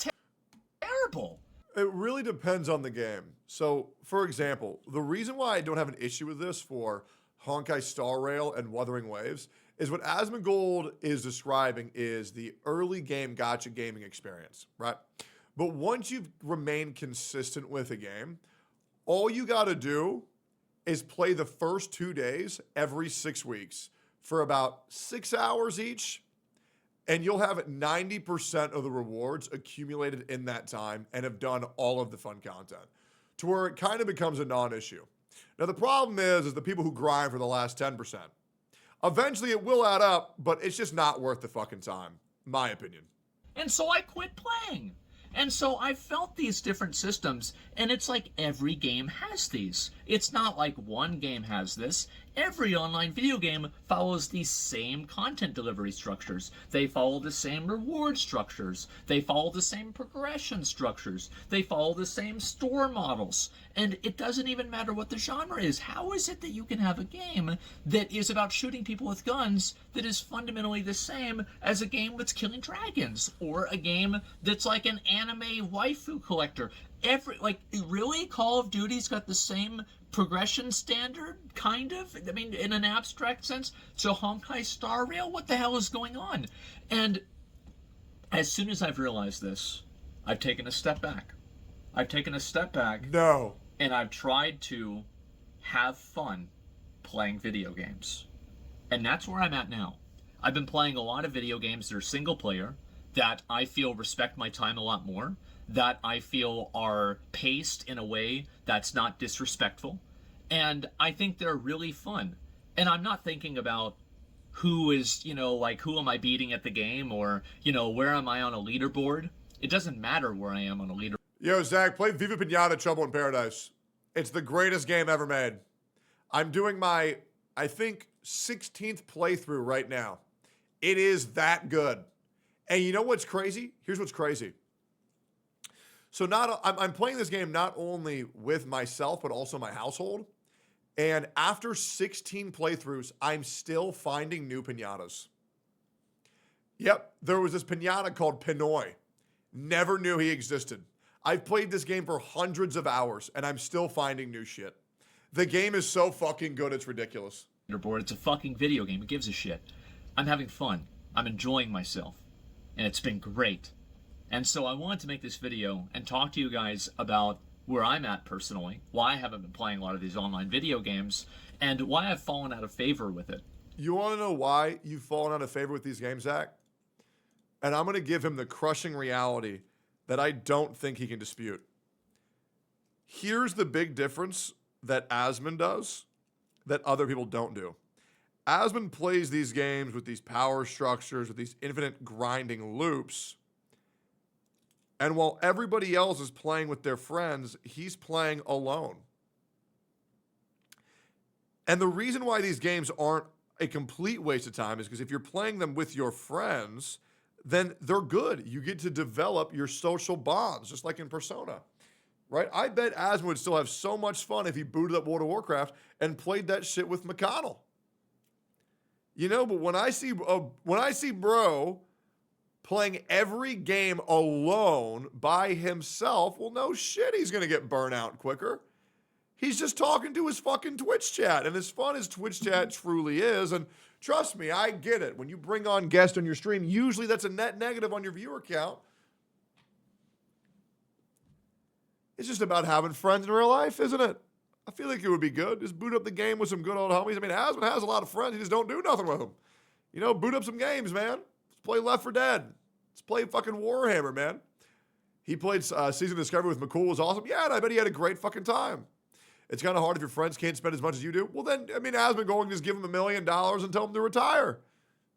terrible. It really depends on the game. So, for example, the reason why I don't have an issue with this for Honkai Star Rail and Wuthering Waves is what Asmongold is describing is the early game gacha gaming experience, right? But once you've remained consistent with a game, all you got to do is play the first 2 days every 6 weeks for about 6 hours each, and you'll have 90% of the rewards accumulated in that time and have done all of the fun content to where it kind of becomes a non-issue. Now, the problem is the people who grind for the last 10%. Eventually, it will add up, but it's just not worth the fucking time, my opinion. And so I quit playing. And so I felt these different systems, and it's like every game has these. It's not like one game has this. Every online video game follows these same content delivery structures. They follow the same reward structures. They follow the same progression structures. They follow the same store models. And it doesn't even matter what the genre is. How is it that you can have a game that is about shooting people with guns that is fundamentally the same as a game that's killing dragons? Or a game that's like an anime waifu collector? Really? Call of Duty's got the same progression standard, kind of? I mean, in an abstract sense? So Honkai Star Rail? What the hell is going on? And as soon as I've realized this, I've taken a step back. No. And I've tried to have fun playing video games. And that's where I'm at now. I've been playing a lot of video games that are single player, that I feel respect my time a lot more, that I feel are paced in a way that's not disrespectful. And I think they're really fun. And I'm not thinking about who is, who am I beating at the game, or, where am I on a leaderboard? It doesn't matter where I am on a leaderboard. Yo, Zach, play Viva Pinata Trouble in Paradise. It's the greatest game ever made. I'm doing my, I think, 16th playthrough right now. It is that good. And you know what's crazy? Here's what's crazy. So I'm playing this game not only with myself, but also my household. And after 16 playthroughs, I'm still finding new pinatas. Yep, there was this pinata called Pinoy. Never knew he existed. I've played this game for hundreds of hours, and I'm still finding new shit. The game is so fucking good, it's ridiculous. It's a fucking video game. Who gives a shit? I'm having fun. I'm enjoying myself. And it's been great. And so I wanted to make this video and talk to you guys about where I'm at personally, why I haven't been playing a lot of these online video games, and why I've fallen out of favor with it. You want to know why you've fallen out of favor with these games, Zach? And I'm going to give him the crushing reality that I don't think he can dispute. Here's the big difference that Asmon does that other people don't do. Asmon plays these games with these power structures, with these infinite grinding loops. And while everybody else is playing with their friends, he's playing alone. And the reason why these games aren't a complete waste of time is because if you're playing them with your friends, then they're good. You get to develop your social bonds, just like in Persona, right? I bet Asmon would still have so much fun if he booted up World of Warcraft and played that shit with McConnell. But when I see bro playing every game alone by himself, well, no shit, he's going to get burnout quicker. He's just talking to his fucking Twitch chat. And as fun as Twitch chat truly is, and trust me, I get it. When you bring on guests on your stream, usually that's a net negative on your viewer count. It's just about having friends in real life, isn't it? I feel like it would be good. Just boot up the game with some good old homies. I mean, Asmon has a lot of friends. He just don't do nothing with them. Boot up some games, man. Let's play Left 4 Dead. Let's play fucking Warhammer, man. He played Season Discovery with McCool. Was awesome. Yeah, and I bet he had a great fucking time. It's kind of hard if your friends can't spend as much as you do. Well, then, Asmon going just give him $1 million and tell him to retire.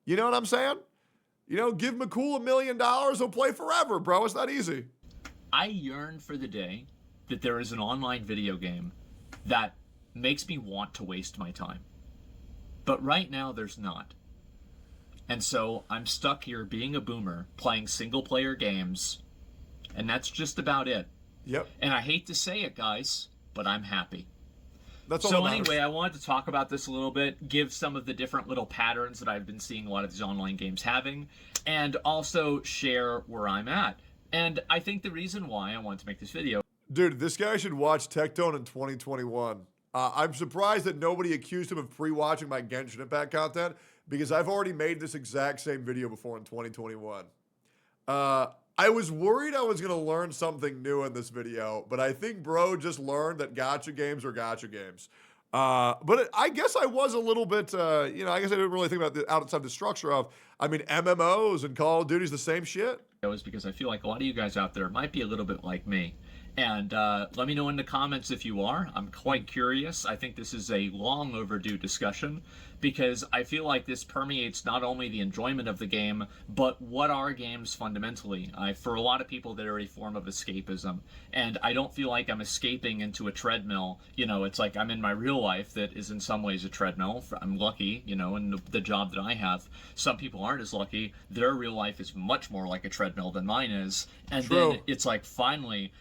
You know what I'm saying? Give McCool $1 million. He'll play forever, bro. It's that easy. I yearn for the day that there is an online video game that makes me want to waste my time. But right now, there's not. And so I'm stuck here being a boomer, playing single-player games, and that's just about it. Yep. And I hate to say it, guys, but I'm happy. That's all so that matters. anyway, I wanted to talk about this a little bit, give some of the different little patterns that I've been seeing a lot of these online games having, and also share where I'm at. And I think the reason why I wanted to make this video... Dude, this guy should watch Tectone in 2021. I'm surprised that nobody accused him of pre-watching my Genshin Impact content, because I've already made this exact same video before in 2021. I was worried I was going to learn something new in this video, but I think bro just learned that gacha games are gacha games. But I guess I was a little bit, you know, I guess I didn't really think about the outside the structure of, I mean, MMOs and Call of Duty's the same shit. Is because I feel like a lot of you guys out there might be a little bit like me. And let me know in the comments if you are. I'm quite curious. I think this is a long overdue discussion because I feel like this permeates not only the enjoyment of the game, but what are games fundamentally. For a lot of people, they're a form of escapism. And I don't feel like I'm escaping into a treadmill. You know, it's like I'm in my real life that is in some ways a treadmill. I'm lucky, you know, in the job that I have. Some people aren't as lucky. Their real life is much more like a treadmill than mine is. And True. then it's like finally...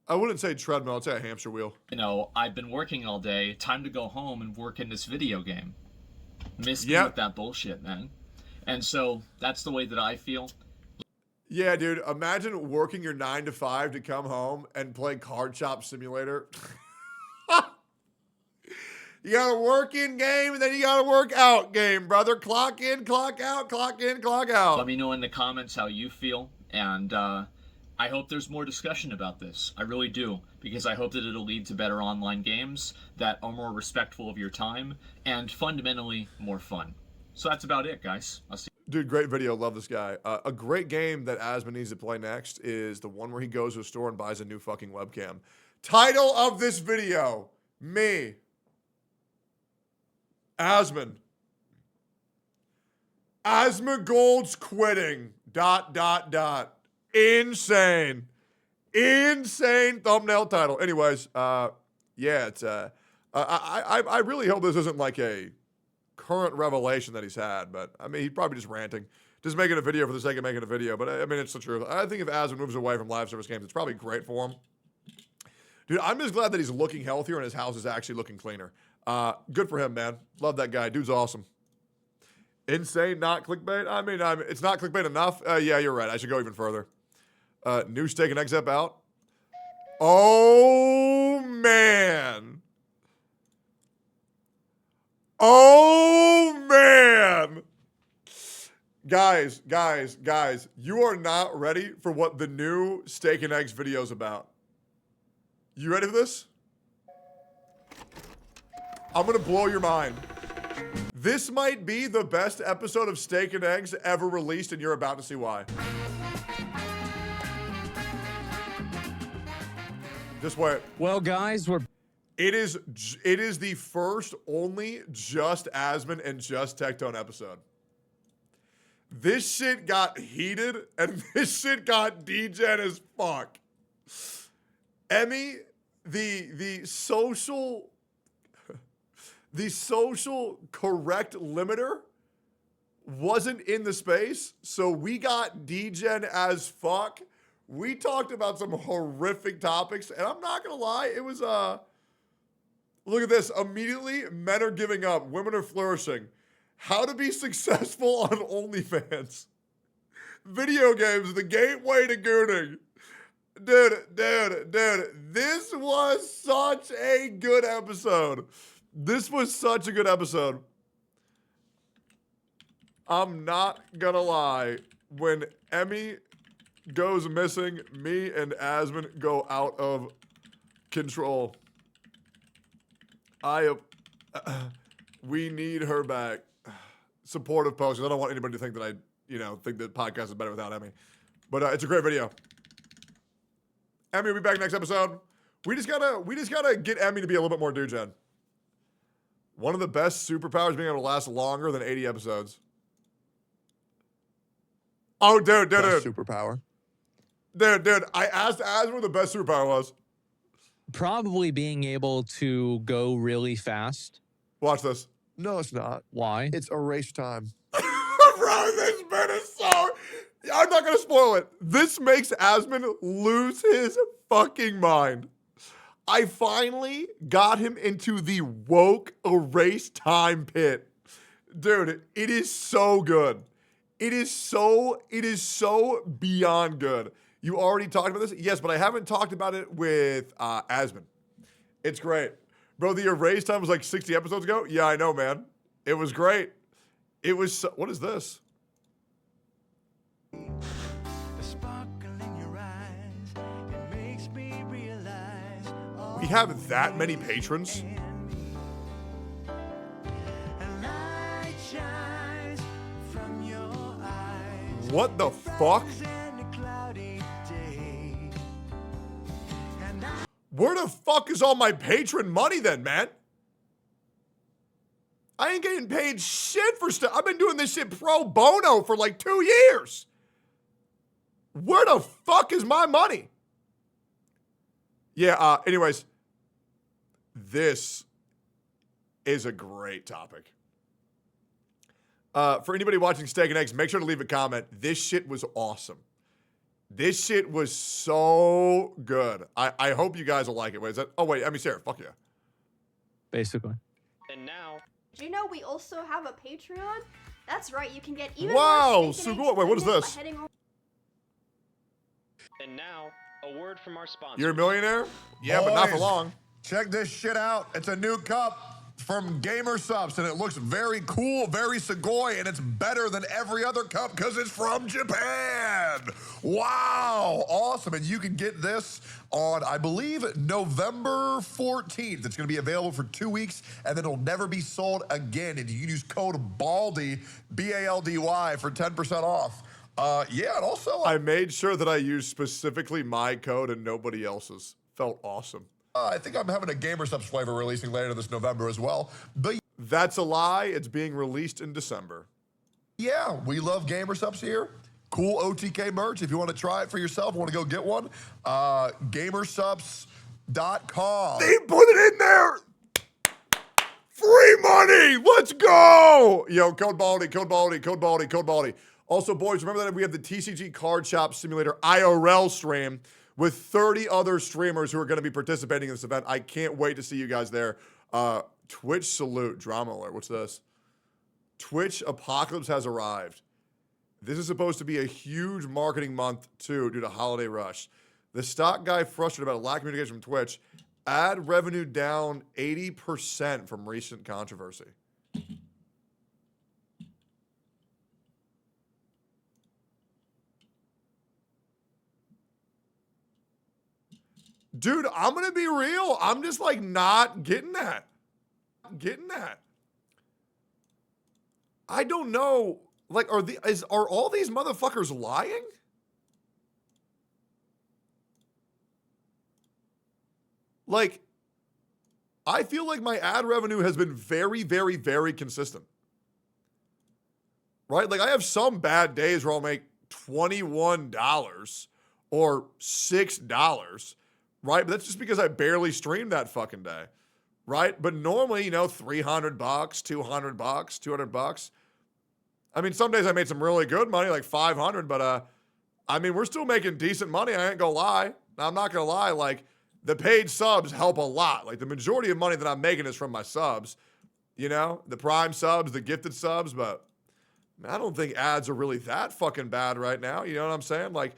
I wouldn't say treadmill, I'd say a hamster wheel. You know, I've been working all day. Time to go home and work in this video game. Miss me Yep. with that bullshit, man. And so that's the way that I feel. Yeah, dude, imagine working your 9 to 5 to come home and play Card Shop Simulator. You gotta work in game and then you gotta work out game, brother. Clock in, clock out, clock in, clock out. Let me know in the comments how you feel. And I hope there's more discussion about this. I really do. Because I hope that it'll lead to better online games that are more respectful of your time and fundamentally more fun. So that's about it, guys. I'll see. Dude, great video. Love this guy. A great game that Asmon needs to play next is the one where he goes to a store and buys a new fucking webcam. Title of this video, me. Asmon. Asmongold's quitting. ... Insane. Insane thumbnail title. Anyways, yeah, it's I really hope this isn't like a current revelation that he's had, but I mean, he's probably just ranting, just making a video for the sake of making a video. But I mean, it's the truth. I think if Asmon moves away from live service games, it's probably great for him. Dude, I'm just glad that he's looking healthier and his house is actually looking cleaner. Good for him, man. Love that guy. Dude's awesome. Insane, not clickbait. I mean, it's not clickbait enough. Yeah, you're right. I should go even further. New steak and eggs up out. Oh, man. Oh, man. Guys, you are not ready for what the new steak and eggs video is about. You ready for this? I'm going to blow your mind. This might be the best episode of Steak and Eggs ever released, and you're about to see why. Just wait. Well, guys, It is the first only just Asmon and just Tectone episode. This shit got heated, and this shit got degen as fuck. Emmy, the social correct limiter wasn't in the space, so we got degen as fuck. We talked about some horrific topics, and I'm not gonna lie, it was look at this. Immediately, men are giving up, women are flourishing. How to be successful on OnlyFans. Video games, the gateway to gooning. Dude, this was such a good episode. This was such a good episode. I'm not gonna lie. When Emmy goes missing, me and Asmon go out of control. We need her back. Supportive posts. I don't want anybody to think that I, think the podcast is better without Emmy. But it's a great video. Emmy will be back next episode. We just gotta get Emmy to be a little bit more degen. One of the best superpowers being able to last longer than 80 episodes. Oh, dude. Superpower. Dude, I asked Asmon what the best superpower was. probably being able to go really fast. Watch this. No, it's not. Why? It's erase time. bro, this bit is so... I'm not going to spoil it. This makes Asmon lose his fucking mind. I finally got him into the woke erase time pit. Dude, it is so good. It is so beyond good. You already talked about this? Yes, but I haven't talked about it with Asmon. It's great. Bro, the erase time was like 60 episodes ago? Yeah, I know, man. It was great. It was so, what is this? We have that many patrons? What the fuck? Where the fuck is all my patron money then, man? I ain't getting paid shit for stuff. I've been doing this shit pro bono for like 2 years. Where the fuck is my money? Yeah, anyways, this is a great topic. For anybody watching Steak and Eggs, make sure to leave a comment. This shit was awesome. This shit was so good. I hope you guys will like it. Wait, is that? Oh, wait, Sarah, fuck yeah. Basically. And now... Do you know we also have a Patreon? That's right, you can get even wow, more so good. Wait, what is this? And now, a word from our sponsor. You're a millionaire? Yeah, but not for long. Check this shit out. It's a new cup from Gamer Subs, and it looks very cool, very Sugoi, and it's better than every other cup because it's from Japan. Wow, awesome. And you can get this on, I believe, November 14th. It's going to be available for 2 weeks, and then it'll never be sold again. And you can use code BALDY, B-A-L-D-Y, for 10% off. Yeah, and also... I made sure that I used specifically my code and nobody else's. Felt awesome. I think I'm having a Gamer Subs flavor releasing later this November as well. But that's a lie. It's being released in December. Yeah, we love Gamer Subs here. Cool OTK merch. If you want to try it for yourself, want to go get one, gamersubs.com. They put it in there. Free money. Let's go. Yo, code Baldy, code Baldy, code Baldy, code Baldy. Also, boys, remember that we have the TCG Card Shop Simulator IRL stream with 30 other streamers who are going to be participating in this event. I can't wait to see you guys there. Twitch salute, drama alert. What's this? Twitch apocalypse has arrived. This is supposed to be a huge marketing month, too, due to holiday rush. The stock guy frustrated about a lack of communication from Twitch. Ad revenue down 80% from recent controversy. Dude, I'm going to be real. I'm just like not getting that. I don't know. Like, are all these motherfuckers lying? Like, I feel like my ad revenue has been very, very, very consistent. Right? Like, I have some bad days where I'll make $21 or $6. Right? But that's just because I barely streamed that fucking day. Right? But normally, you know, $300, $200, $200. I mean, some days I made some really good money, like $500, but I mean, we're still making decent money. I ain't gonna lie. Now, I'm not gonna lie, like, the paid subs help a lot. Like, the majority of money that I'm making is from my subs. You know? The Prime subs, the gifted subs, but man, I don't think ads are really that fucking bad right now. You know what I'm saying? Like,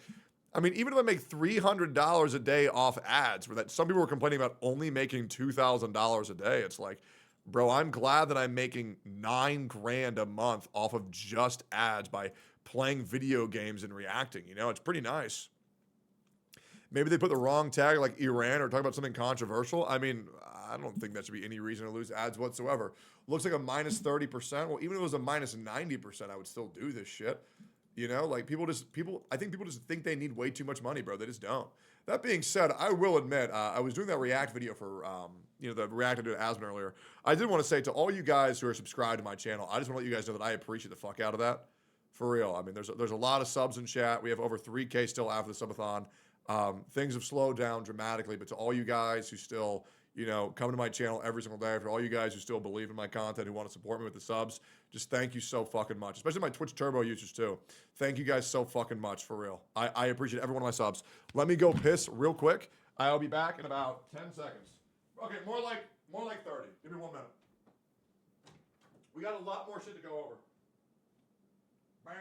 I mean, even if I make $300 a day off ads, where that some people were complaining about only making $2,000 a day, it's like, bro, I'm glad that I'm making $9 grand a month off of just ads by playing video games and reacting. You know, it's pretty nice. Maybe they put the wrong tag like Iran or talk about something controversial. I mean, I don't think that should be any reason to lose ads whatsoever. Looks like a minus 30%. Well, even if it was a minus 90%, I would still do this shit. You know, like I think people just think they need way too much money, bro. They just don't. That being said, I will admit, I was doing that React video for, you know, the React I did Asmon earlier. I did want to say to all you guys who are subscribed to my channel, I just want to let you guys know that I appreciate the fuck out of that. For real. I mean, there's a lot of subs in chat. We have over 3K still after the subathon. Things have slowed down dramatically, but to all you guys who still, you know, coming to my channel every single day. For all you guys who still believe in my content, who want to support me with the subs, just thank you so fucking much. Especially my Twitch Turbo users too. Thank you guys so fucking much, for real. I appreciate every one of my subs. Let me go piss real quick. I'll be back in about 10 seconds. Okay, more like 30. Give me 1 minute. We got a lot more shit to go over. Bang.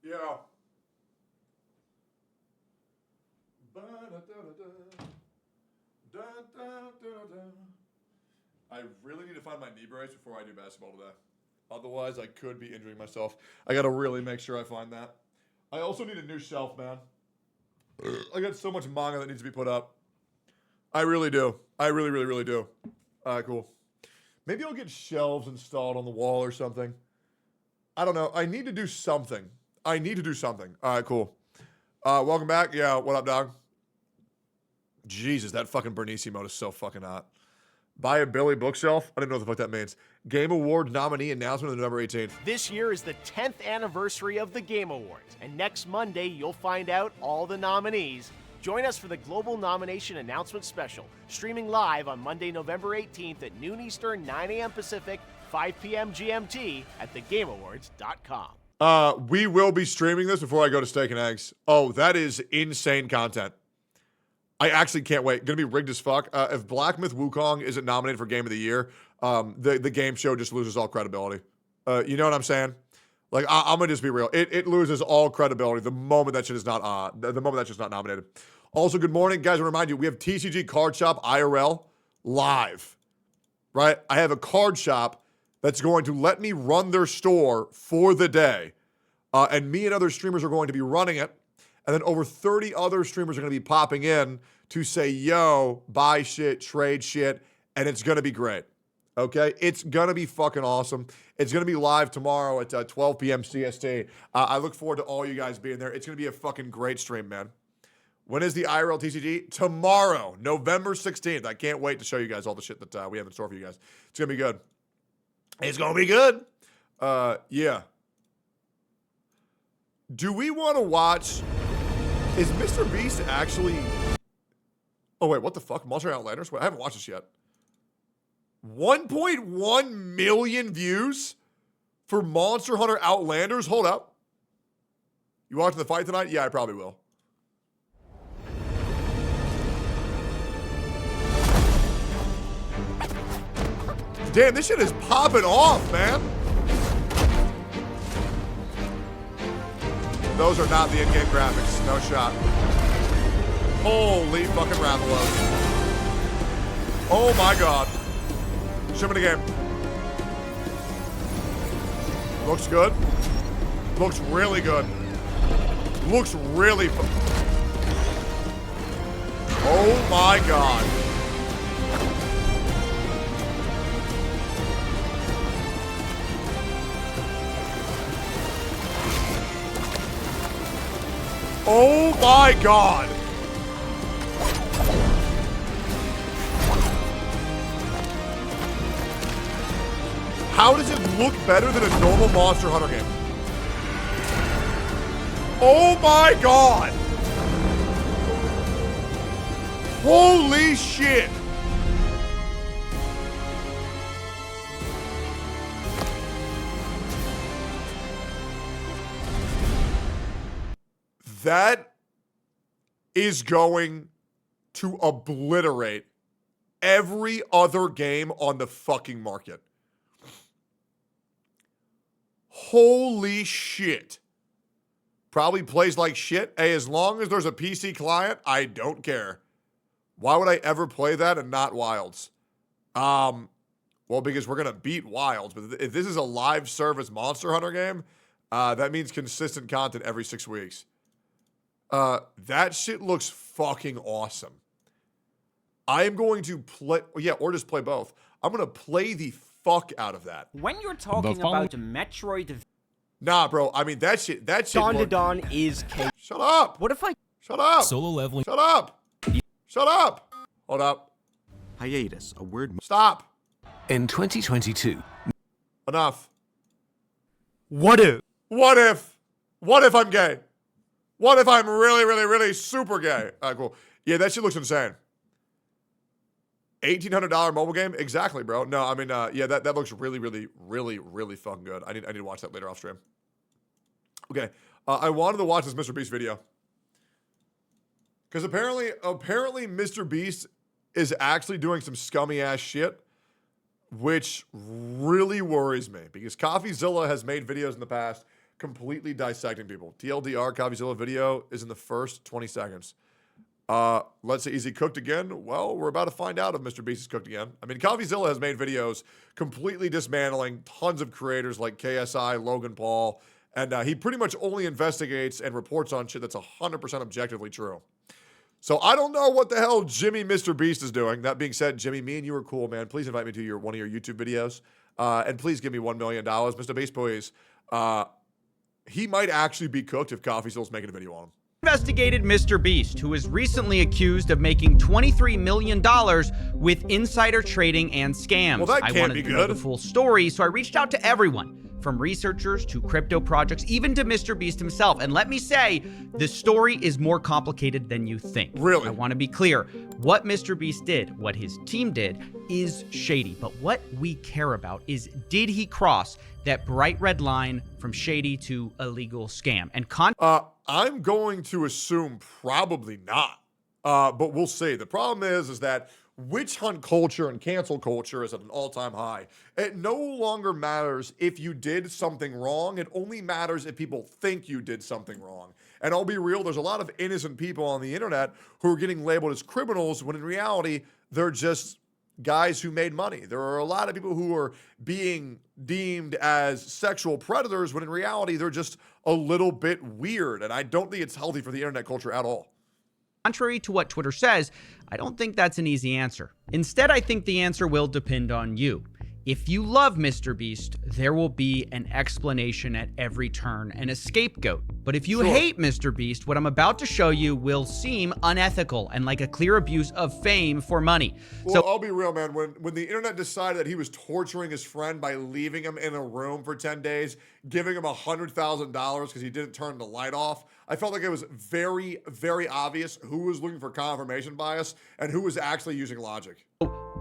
Yeah. I really need to find my knee brace before I do basketball today. Otherwise, I could be injuring myself. I gotta really make sure I find that. I also need a new shelf, man. I got so much manga that needs to be put up. I really do. I really, really, really do. Alright, cool. Maybe I'll get shelves installed on the wall or something. I don't know. I need to do something. Alright, cool. Welcome back. Yeah, what up, dog? Jesus, that fucking Bernice emote is so fucking hot. Buy a Billy bookshelf? I don't know what the fuck that means. Game Award nominee announcement on November 18th. This year is the 10th anniversary of the Game Awards, and next Monday you'll find out all the nominees. Join us for the Global Nomination Announcement Special, streaming live on Monday, November 18th at noon Eastern, 9 a.m. Pacific, 5 p.m. GMT at thegameawards.com. We will be streaming this before I go to Steak and Eggs. Oh, that is insane content. I actually can't wait. Gonna be rigged as fuck. If Black Myth Wukong isn't nominated for Game of the Year, the game show just loses all credibility. You know what I'm saying? Like, I'm gonna just be real. It loses all credibility the moment that shit is not the moment that shit's not nominated. Also, good morning, guys. I want to remind you, we have TCG Card Shop IRL live. Right? I have a card shop that's going to let me run their store for the day, and me and other streamers are going to be running it. And then over 30 other streamers are going to be popping in to say, yo, buy shit, trade shit, and it's going to be great. Okay? It's going to be fucking awesome. It's going to be live tomorrow at 12 p.m. CST. I look forward to all you guys being there. It's going to be a fucking great stream, man. When is the IRL TCG? Tomorrow, November 16th. I can't wait to show you guys all the shit that we have in store for you guys. It's going to be good. It's going to be good. Yeah. Do we want to watch... Is MrBeast actually... Oh, wait, what the fuck? Monster Outlanders? Wait, I haven't watched this yet. 1.1 million views for Monster Hunter Outlanders? Hold up. You watching the fight tonight? Yeah, I probably will. Damn, this shit is popping off, man. Those are not the in-game graphics. No shot. Holy fucking Rathalow. Oh my god. Show me the game. Looks good. Looks really good. Looks really oh my god. Oh my god! How does it look better than a normal Monster Hunter game? Oh my god! Holy shit! That is going to obliterate every other game on the fucking market. Holy shit. Probably plays like shit. Hey, as long as there's a PC client, I don't care. Why would I ever play that and not Wilds? Well, because we're going to beat Wilds. But if this is a live service Monster Hunter game, that means consistent content every 6 weeks. That shit looks fucking awesome. I am going to play, or just play both. I'm going to play the fuck out of that. When you're talking about Metroid... Nah, bro. I mean, that shit... Dawn to Dawn is... Shut up! What if I... Shut up! Solo leveling... Shut up! Shut up! Hold up. Hiatus, a word... Stop! In 2022... Enough. What if? What if? What if I'm gay? What if I'm really, really, really super gay? All right, cool. Yeah, that shit looks insane. $1,800 mobile game? Exactly, bro. No, I mean, yeah, that looks really, really, really, really fucking good. I need to watch that later off stream. Okay, I wanted to watch this MrBeast video. Because apparently MrBeast is actually doing some scummy ass shit, which really worries me. Because CoffeeZilla has made videos in the past completely dissecting people. TLDR, CoffeeZilla video is in the first 20 seconds. Let's say, is he cooked again? Well, we're about to find out if MrBeast is cooked again. I mean, CoffeeZilla has made videos completely dismantling tons of creators like KSI, Logan Paul, and he pretty much only investigates and reports on shit that's 100% objectively true. So I don't know what the hell Jimmy MrBeast is doing. That being said, Jimmy, me and you are cool, man. Please invite me to one of your YouTube videos. And please give me $1 million. MrBeast, please. He might actually be cooked if CoffeeZilla's making a video on him. Investigated MrBeast, who is recently accused of making $23 million with insider trading and scams. Well, that I can't wanted be to know good. the full story, so I reached out to everyone, from researchers to crypto projects, even to MrBeast himself. And let me say, the story is more complicated than you think. Really? I want to be clear. What MrBeast did, what his team did, is shady. But what we care about is, did he cross that bright red line from shady to illegal scam? And I'm going to assume probably not, but we'll see. The problem is that witch hunt culture and cancel culture is at an all-time high. It no longer matters if you did something wrong. It only matters if people think you did something wrong. And I'll be real, there's a lot of innocent people on the internet who are getting labeled as criminals when in reality, they're just guys who made money. There are a lot of people who are being deemed as sexual predators when in reality, they're just a little bit weird. And I don't think it's healthy for the internet culture at all. Contrary to what Twitter says, I don't think that's an easy answer. Instead, I think the answer will depend on you. If you love MrBeast, there will be an explanation at every turn and a scapegoat. But if you hate MrBeast, what I'm about to show you will seem unethical and like a clear abuse of fame for money. Well, I'll be real, man. When the internet decided that he was torturing his friend by leaving him in a room for 10 days, giving him $100,000 because he didn't turn the light off, I felt like it was very, very obvious who was looking for confirmation bias and who was actually using logic.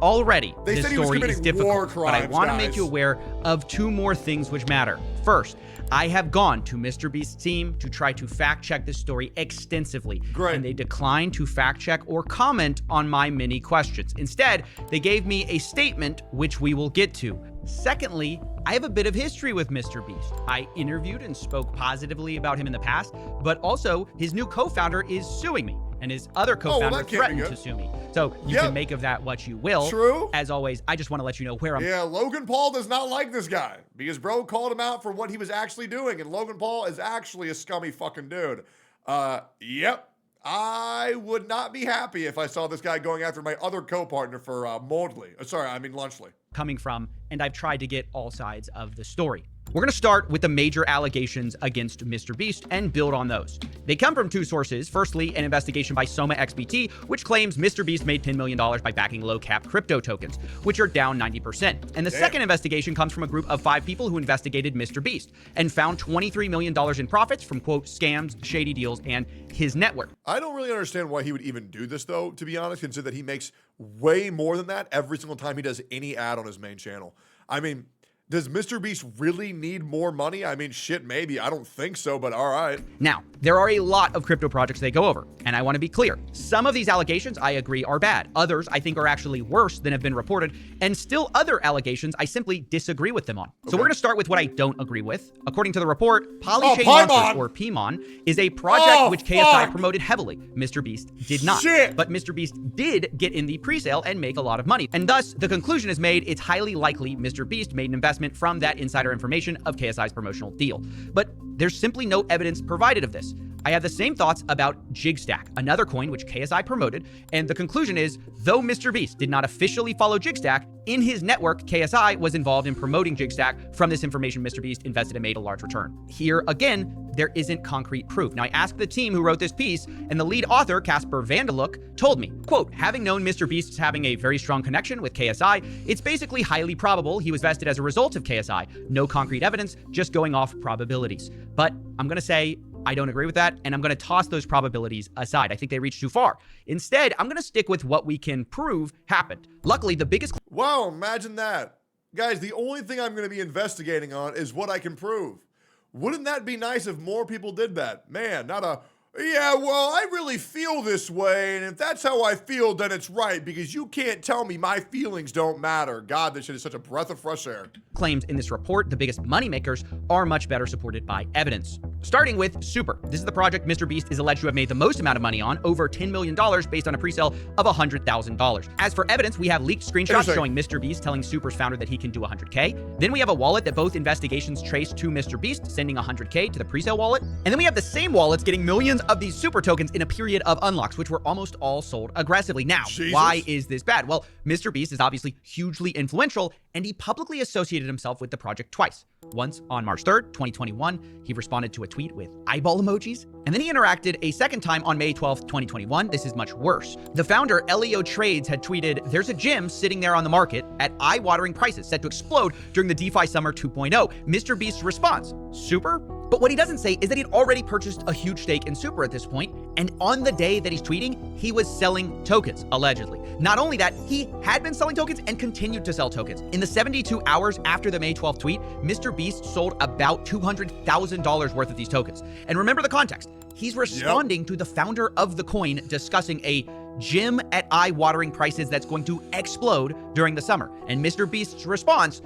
Already, They this said he was story is committing war difficult, but I crimes, want to guys. make you aware of two more things which matter. First, I have gone to MrBeast's team to try to fact check this story extensively. Great. And they declined to fact check or comment on my many questions. Instead, they gave me a statement which we will get to. Secondly, I have a bit of history with MrBeast. I interviewed and spoke positively about him in the past, but also his new co-founder is suing me, and his other co-founder that can't be threatened good. to sue me. So you can make of that what you will. True. As always, I just want to let you know where I'm. Yeah, Logan Paul does not like this guy because bro called him out for what he was actually doing, and Logan Paul is actually a scummy fucking dude. Yep. I would not be happy if I saw this guy going after my other co-partner for Lunchley. Coming from, and I've tried to get all sides of the story. We're going to start with the major allegations against MrBeast and build on those. They come from two sources. Firstly, an investigation by Soma XBT, which claims MrBeast made $10 million by backing low-cap crypto tokens, which are down 90%. And the second investigation comes from a group of 5 people who investigated MrBeast and found $23 million in profits from, quote, scams, shady deals, and his network. I don't really understand why he would even do this, though, to be honest, considering that he makes way more than that every single time he does any ad on his main channel. I mean, Does MrBeast really need more money? I mean, shit, maybe. I don't think so, but all right. Now, there are a lot of crypto projects they go over, and I want to be clear. Some of these allegations I agree are bad. Others I think are actually worse than have been reported, and still other allegations I simply disagree with them on. So we're going to start with what I don't agree with. According to the report, Polychain Monsters, or PMON, is a project which KSI promoted heavily. MrBeast did not. But MrBeast did get in the pre-sale and make a lot of money. And thus, the conclusion is made, it's highly likely MrBeast made an investment from that insider information of KSI's promotional deal. But there's simply no evidence provided of this. I have the same thoughts about Jigstack, another coin which KSI promoted, and the conclusion is, though MrBeast did not officially follow Jigstack, in his network, KSI was involved in promoting Jigstack. From this information, MrBeast invested and made a large return. Here, again, there isn't concrete proof. Now, I asked the team who wrote this piece, and the lead author, Casper Vanderlook, told me, quote, having known MrBeast having a very strong connection with KSI, it's basically highly probable he was vested as a result of KSI. No concrete evidence, just going off probabilities. But I'm going to say, I don't agree with that, and I'm going to toss those probabilities aside. I think they reach too far. Instead, I'm going to stick with what we can prove happened. Luckily, the biggest... Wow, imagine that. Guys, the only thing I'm going to be investigating on is what I can prove. Wouldn't that be nice if more people did that? Man, not a, yeah, well, I really feel this way, and if that's how I feel, then it's right, because you can't tell me my feelings don't matter. God, this shit is such a breath of fresh air. Claims in this report, the biggest moneymakers are much better supported by evidence. Starting with Super. This is the project MrBeast is alleged to have made the most amount of money on, over $10 million based on a pre-sale of $100,000. As for evidence, we have leaked screenshots showing MrBeast telling Super's founder that he can do 100K. Then we have a wallet that both investigations trace to MrBeast, sending 100K to the pre-sale wallet. And then we have the same wallets getting millions of these Super tokens in a period of unlocks, which were almost all sold aggressively. Now, why is this bad? Well, MrBeast is obviously hugely influential, and he publicly associated himself with the project twice. Once on March 3rd, 2021, he responded to a tweet with eyeball emojis, and then he interacted a second time on May 12th, 2021. This is much worse. The founder, Leo Trades, had tweeted, there's a gym sitting there on the market at eye-watering prices set to explode during the DeFi Summer 2.0. MrBeast's response, Super? But what he doesn't say is that he'd already purchased a huge stake in Super at this point, and on the day that he's tweeting, he was selling tokens, allegedly. Not only that, he had been selling tokens and continued to sell tokens. In the 72 hours after the May 12th tweet, MrBeast sold about $200,000 worth of these tokens. And remember the context. He's responding to the founder of the coin discussing a gym at eye-watering prices that's going to explode during the summer. And MrBeast's response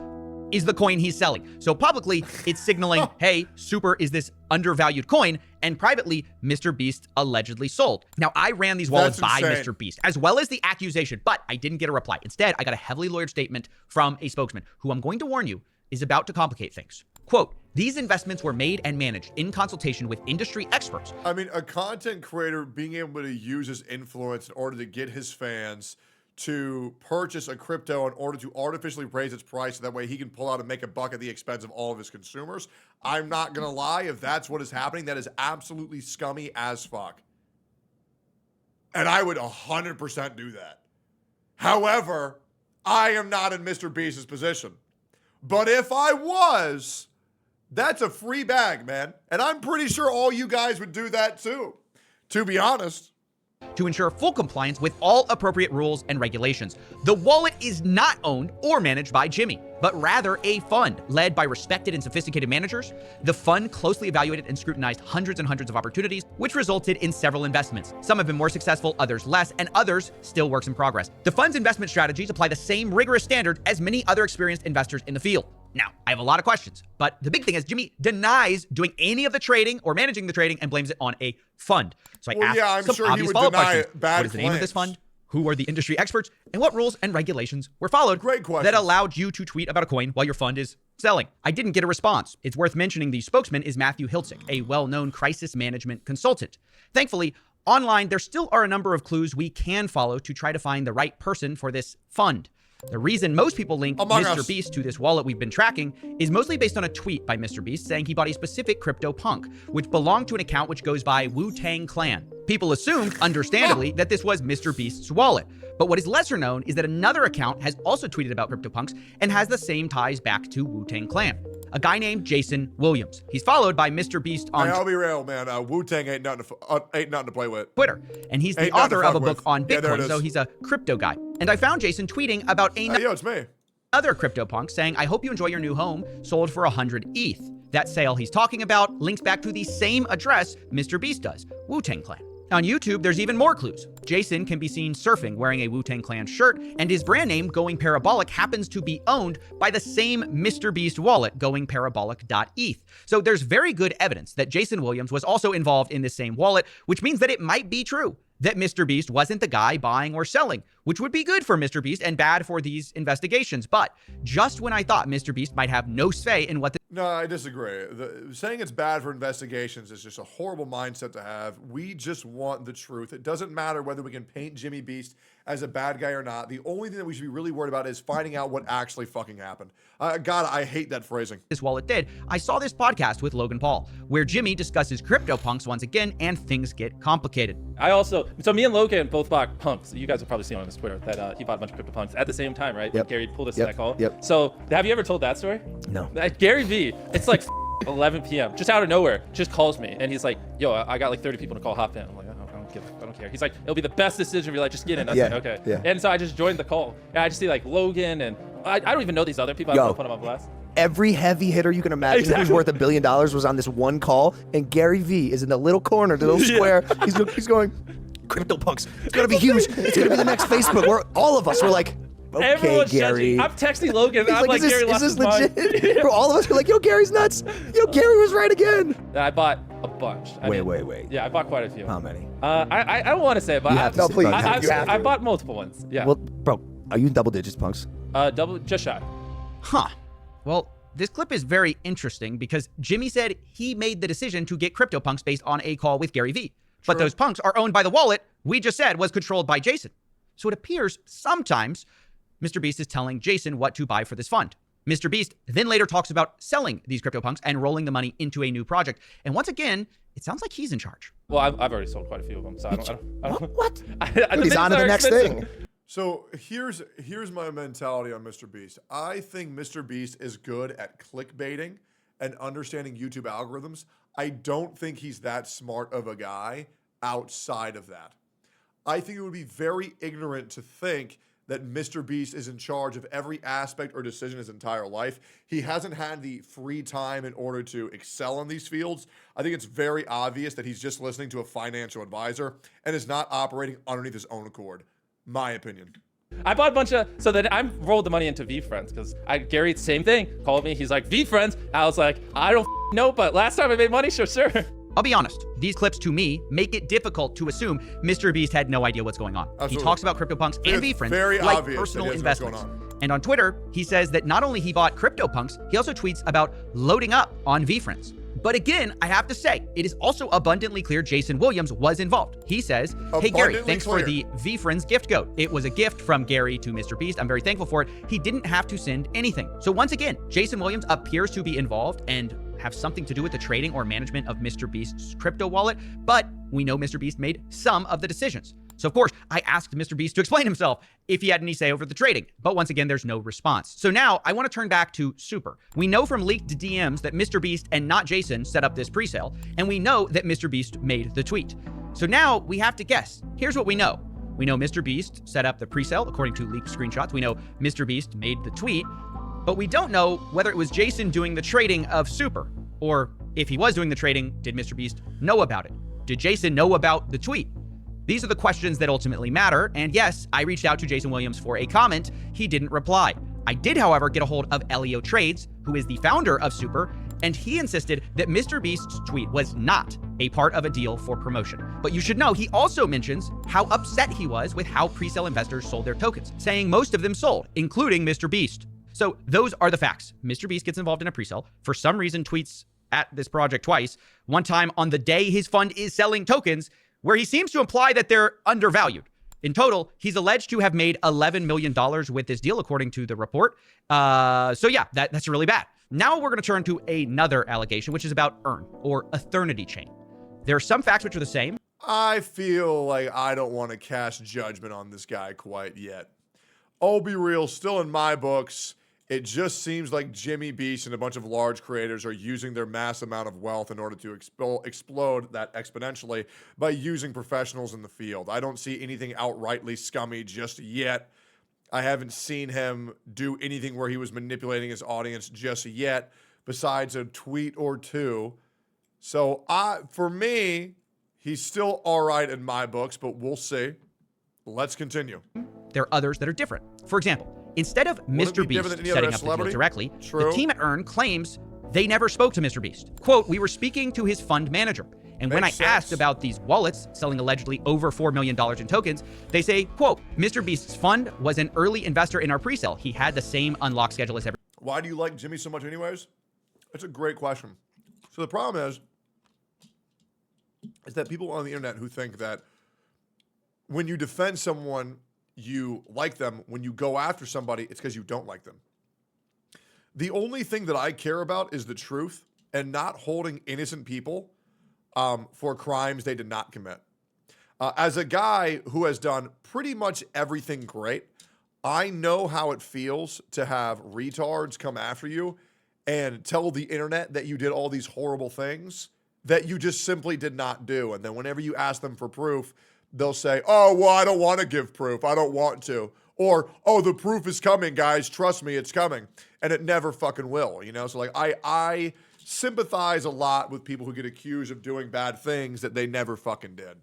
is the coin he's selling. So publicly, it's signaling, hey, Super is this undervalued coin, and privately, MrBeast allegedly sold. Now, I ran these wallets by MrBeast, as well as the accusation, but I didn't get a reply. Instead, I got a heavily lawyered statement from a spokesman, who I'm going to warn you is about to complicate things. Quote, these investments were made and managed in consultation with industry experts. I mean, a content creator being able to use his influence in order to get his fans to purchase a crypto in order to artificially raise its price so that way he can pull out and make a buck at the expense of all of his consumers. I'm not going to lie, if that's what is happening, that is absolutely scummy as fuck. And I would 100% do that. However, I am not in MrBeast's position. But if I was, that's a free bag, man. And I'm pretty sure all you guys would do that too, to be honest. To ensure full compliance with all appropriate rules and regulations. The wallet is not owned or managed by Jimmy, but rather a fund led by respected and sophisticated managers. The fund closely evaluated and scrutinized hundreds and hundreds of opportunities, which resulted in several investments. Some have been more successful, others less, and others still works in progress. The fund's investment strategies apply the same rigorous standard as many other experienced investors in the field. Now, I have a lot of questions, but the big thing is Jimmy denies doing any of the trading or managing the trading and blames it on a fund. So I asked some obvious follow-up questions. What is the name of this fund? Who are the industry experts? And what rules and regulations were followed that allowed you to tweet about a coin while your fund is selling? I didn't get a response. It's worth mentioning the spokesman is Matthew Hiltzik, a well-known crisis management consultant. Thankfully, online, there still are a number of clues we can follow to try to find the right person for this fund. The reason most people link MrBeast to this wallet we've been tracking is mostly based on a tweet by MrBeast saying he bought a specific crypto punk, which belonged to an account which goes by Wu-Tang Clan. People assumed, understandably, that this was MrBeast's wallet. But what is lesser known is that another account has also tweeted about CryptoPunks and has the same ties back to Wu-Tang Clan. A guy named Jason Williams. He's followed by MrBeast on I'll be real, man. Wu-Tang ain't nothing to play with. Twitter. And he's the author of a book on Bitcoin, so he's a crypto guy. And I found Jason tweeting about Hey, yo, it's me. other CryptoPunks saying, I hope you enjoy your new home, sold for 100 ETH. That sale he's talking about links back to the same address MrBeast does, Wu-Tang Clan. On YouTube, there's even more clues. Jason can be seen surfing wearing a Wu-Tang Clan shirt, and his brand name, Going Parabolic, happens to be owned by the same MrBeast wallet, goingparabolic.eth. So there's very good evidence that Jason Williams was also involved in this same wallet, which means that it might be true that MrBeast wasn't the guy buying or selling, which would be good for MrBeast and bad for these investigations. But just when I thought MrBeast might have no say in what the No, I disagree. Saying it's bad for investigations is just a horrible mindset to have. We just want the truth. It doesn't matter whether we can paint Jimmy Beast as a bad guy or not. The only thing that we should be really worried about is finding out what actually fucking happened. God, I hate that phrasing. This wallet did. I saw this podcast with Logan Paul, where Jimmy discusses CryptoPunks once again, and things get complicated. So me and Logan both bought punks. You guys have probably seen on his Twitter that he bought a bunch of CryptoPunks at the same time, right? Yep. Gary pulled us Yep. in that call. Yep. So have you ever told that story? No. Gary V, it's like 11 p.m. just out of nowhere, just calls me and he's like, "Yo, I got like 30 people to call. Hop in." I'm like, I don't care. He's like, "It'll be the best decision of your life. Just get in." I was Yeah, like, "Okay." yeah. And so I just joined the call, and I just see like Logan, and I don't even know these other people. I don't know, put them on blast. Every heavy hitter you can imagine who's Exactly. worth $1 billion was on this one call, and Gary V is in the little corner, the little square. He's going, CryptoPunks. It's gonna be huge. It's gonna be the next Facebook. We're all of us. We're like, okay, Everyone's Gary. judging. I'm texting Logan. He's I'm like, is Gary this, lost is his this mind. legit? Bro, all of us are like, yo, Gary's nuts. Yo, Gary was right again. And I bought a bunch. Wait. Yeah, I bought quite a few. How many? I don't want to say it, but You have to say it. I bought multiple ones. Yeah. Well, bro, are you in double digits, punks? Double, just shy. Huh. Well, this clip is very interesting because Jimmy said he made the decision to get CryptoPunks based on a call with Gary V. But those punks are owned by the wallet we just said was controlled by Jason. So it appears sometimes MrBeast is telling Jason what to buy for this fund. MrBeast then later talks about selling these CryptoPunks and rolling the money into a new project. And once again, it sounds like he's in charge. Well, I've already sold quite a few of them, so I don't. What? He's on to the next thing. So here's my mentality on MrBeast. I think MrBeast is good at clickbaiting and understanding YouTube algorithms. I don't think he's that smart of a guy outside of that. I think it would be very ignorant to think that MrBeast is in charge of every aspect or decision his entire life. He hasn't had the free time in order to excel in these fields. I think it's very obvious that he's just listening to a financial advisor and is not operating underneath his own accord. My opinion. I bought a bunch of, so then I rolled the money into VFriends because Gary, same thing, called me. He's like, VFriends. I was like, I don't know, but last time I made money, sure. I'll be honest, these clips to me make it difficult to assume MrBeast had no idea what's going on. Absolutely. He talks about CryptoPunks and VFriends very like obvious personal that he doesn't know investments. what's going And on Twitter, he says that not only he bought CryptoPunks, he also tweets about loading up on VFriends. But again, I have to say, it is also abundantly clear Jason Williams was involved. He says, hey Gary, thanks for the VFriends gift code. It was a gift from Gary to MrBeast. I'm very thankful for it. He didn't have to send anything. So once again, Jason Williams appears to be involved and have something to do with the trading or management of MrBeast's crypto wallet, but we know MrBeast made some of the decisions. So of course, I asked MrBeast to explain himself if he had any say over the trading, but once again, there's no response. So now I want to turn back to Super. We know from leaked DMs that MrBeast and not Jason set up this presale, and we know that MrBeast made the tweet. So now we have to guess. Here's what we know. We know MrBeast set up the presale according to leaked screenshots. We know MrBeast made the tweet, but we don't know whether it was Jason doing the trading of Super, or if he was doing the trading, did MrBeast know about it? Did Jason know about the tweet? These are the questions that ultimately matter, and yes, I reached out to Jason Williams for a comment. He didn't reply. I did, however, get a hold of Elio Trades, who is the founder of Super, and he insisted that MrBeast's tweet was not a part of a deal for promotion. But you should know, he also mentions how upset he was with how presale investors sold their tokens, saying most of them sold, including MrBeast. So those are the facts. MrBeast gets involved in a presale, for some reason tweets at this project twice, one time on the day his fund is selling tokens, where he seems to imply that they're undervalued. In total, he's alleged to have made $11 million with this deal, according to the report. So yeah, that's really bad. Now we're going to turn to another allegation, which is about Earn, or Eternity Chain. There are some facts which are the same. I feel like I don't want to cast judgment on this guy quite yet. I'll be real, still in my books, it just seems like Jimmy Beast and a bunch of large creators are using their mass amount of wealth in order to explode that exponentially by using professionals in the field. I don't see anything outrightly scummy just yet. I haven't seen him do anything where he was manipulating his audience just yet, besides a tweet or two. So for me, he's still all right in my books, but we'll see. Let's continue. There are others that are different. For example, instead of MrBeast setting up the deal directly, the team at Earn claims they never spoke to MrBeast. Quote, "We were speaking to his fund manager. And when I asked about these wallets selling allegedly over $4 million in tokens, they say, quote, MrBeast's fund was an early investor in our pre-sale. He had the same unlock schedule as every." Why do you like Jimmy so much anyways? That's a great question. So the problem is that people on the internet who think that when you defend someone, you like them. When you go after somebody, it's because you don't like them. The only thing that I care about is the truth and not holding innocent people for crimes they did not commit. As a guy who has done pretty much everything great, I know how it feels to have retards come after you and tell the internet that you did all these horrible things that you just simply did not do. And then whenever you ask them for proof, they'll say, oh, well, I don't want to give proof. I don't want to. Or, oh, the proof is coming, guys. Trust me, it's coming. And it never fucking will, you know? So, like, I sympathize a lot with people who get accused of doing bad things that they never fucking did.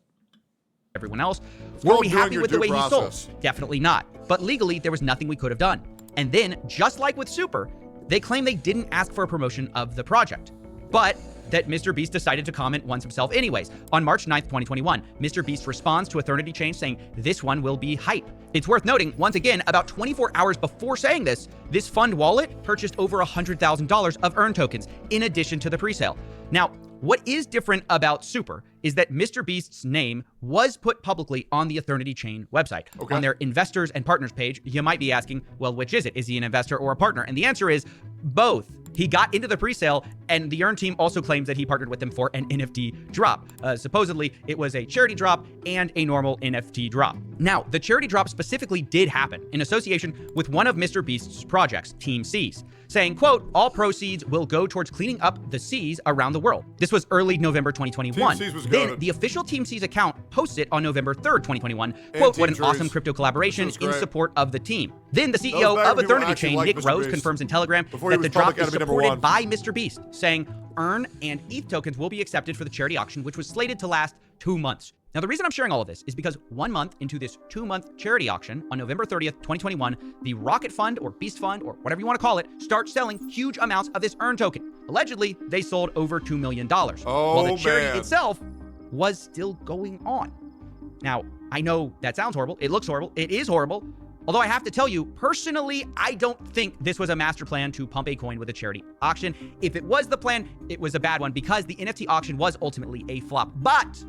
Everyone else. Were we happy with the way he sold? Definitely not. But legally, there was nothing we could have done. And then, just like with Super, they claim they didn't ask for a promotion of the project, but that MrBeast decided to comment once himself anyways. On March 9th, 2021, MrBeast responds to Eternity Change saying, this one will be hype. It's worth noting, once again, about 24 hours before saying this fund wallet purchased over $100,000 of Earn tokens, in addition to the presale. Now, what is different about Super is that MrBeast's name was put publicly on the Eternity Chain website. On their investors and partners page, you might be asking, well, which is it? Is he an investor or a partner? And the answer is both. He got into the presale, and the Earn team also claims that he partnered with them for an NFT drop. Supposedly, it was a charity drop and a normal NFT drop. Now, the charity drop specifically did happen in association with one of MrBeast's projects, Team Seas, saying, quote, all proceeds will go towards cleaning up the seas around the world. This was early November 2021. Then the official Team Seas account posted on November 3rd, 2021, quote, what an awesome crypto collaboration in support of the team. Then the CEO of Eternity Chain, Nick Rose, confirms in Telegram that the drop is supported by MrBeast, saying Earn and ETH tokens will be accepted for the charity auction, which was slated to last 2 months. Now, the reason I'm sharing all of this is because 1 month into this 2-month charity auction on November 30th, 2021, the Rocket Fund or Beast Fund or whatever you want to call it starts selling huge amounts of this Earn token. Allegedly, they sold over $2 million, while the charity itself was still going on. Now, I know that sounds horrible. It looks horrible. It is horrible. Although I have to tell you, personally, I don't think this was a master plan to pump a coin with a charity auction. If it was the plan, it was a bad one because the NFT auction was ultimately a flop. But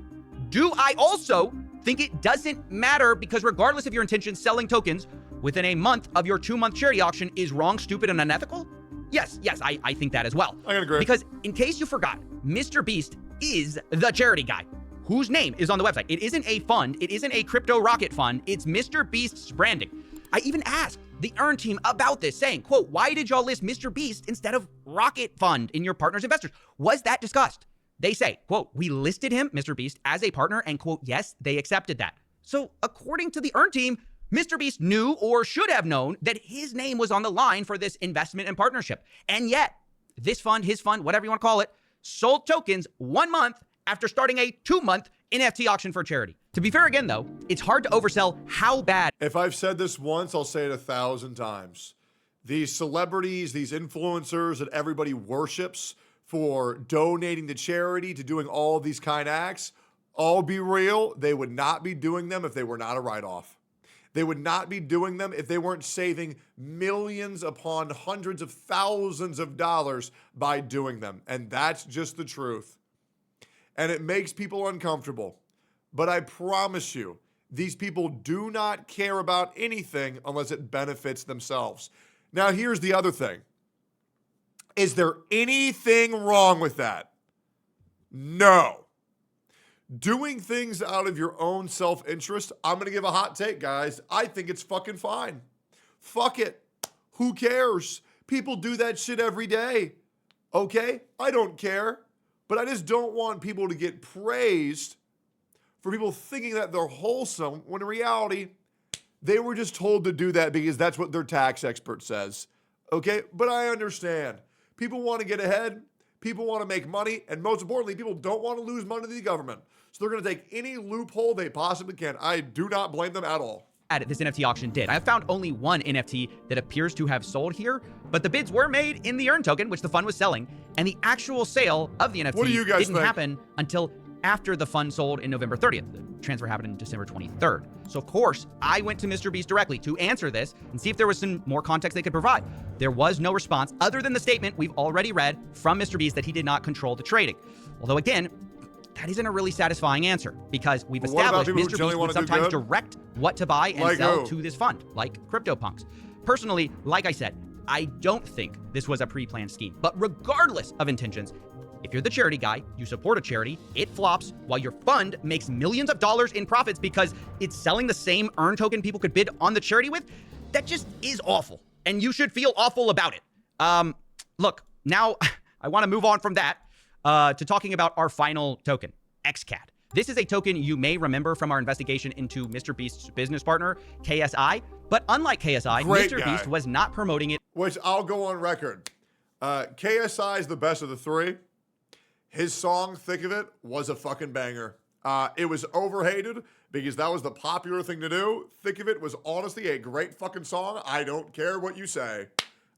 do I also think it doesn't matter because regardless of your intention, selling tokens within a month of your 2-month charity auction is wrong, stupid, and unethical? Yes, I think that as well. I agree. Because in case you forgot, MrBeast is the charity guy whose name is on the website. It isn't a fund. It isn't a crypto rocket fund. It's MrBeast's branding. I even asked the Earn team about this, saying, quote, why did y'all list MrBeast instead of Rocket Fund in your partners investors? Was that discussed? They say, quote, we listed him, MrBeast, as a partner, and quote, yes, they accepted that. So according to the Earn team, MrBeast knew or should have known that his name was on the line for this investment and partnership. And yet, this fund, his fund, whatever you want to call it, sold tokens 1 month after starting a 2-month NFT auction for charity. To be fair again, though, it's hard to oversell how bad. If I've said this once, I'll say it 1,000 times. These celebrities, these influencers that everybody worships for donating to charity, to doing all of these kind of acts, I'll be real, they would not be doing them if they were not a write-off. They would not be doing them if they weren't saving millions upon hundreds of thousands of dollars by doing them. And that's just the truth. And it makes people uncomfortable. But I promise you, these people do not care about anything unless it benefits themselves. Now, here's the other thing. Is there anything wrong with that? No. Doing things out of your own self-interest, I'm going to give a hot take, guys. I think it's fucking fine. Fuck it. Who cares? People do that shit every day. Okay? I don't care. But I just don't want people to get praised for people thinking that they're wholesome when in reality, They were just told to do that because that's what their tax expert says. Okay, but I understand. People want to get ahead. People want to make money. And most importantly, people don't want to lose money to the government. So they're going to take any loophole they possibly can. I do not blame them at all. This NFT auction did. I have found only one NFT that appears to have sold here, but the bids were made in the earn token, which the fund was selling, and the actual sale of the NFT didn't happen until after the fund sold in November 30th. The transfer happened in December 23rd. So of course, I went to MrBeast directly to answer this and see if there was some more context they could provide. There was no response other than the statement we've already read from MrBeast that he did not control the trading. Although again, that isn't a really satisfying answer because we've established MrBeast would sometimes direct what to buy and sell to this fund, like CryptoPunks. Personally, like I said, I don't think this was a pre-planned scheme. But regardless of intentions, if you're the charity guy, you support a charity, it flops while your fund makes millions of dollars in profits because it's selling the same earn token people could bid on the charity with, that just is awful. And you should feel awful about it. Look, now I want to move on from that to talking about our final token, XCAD. This is a token you may remember from our investigation into MrBeast's business partner, KSI. But unlike KSI, MrBeast was not promoting it. Which I'll go on record. KSI is the best of the three. His song, Thick of It, was a fucking banger. It was overhated because that was the popular thing to do. Thick of It was honestly a great fucking song. I don't care what you say.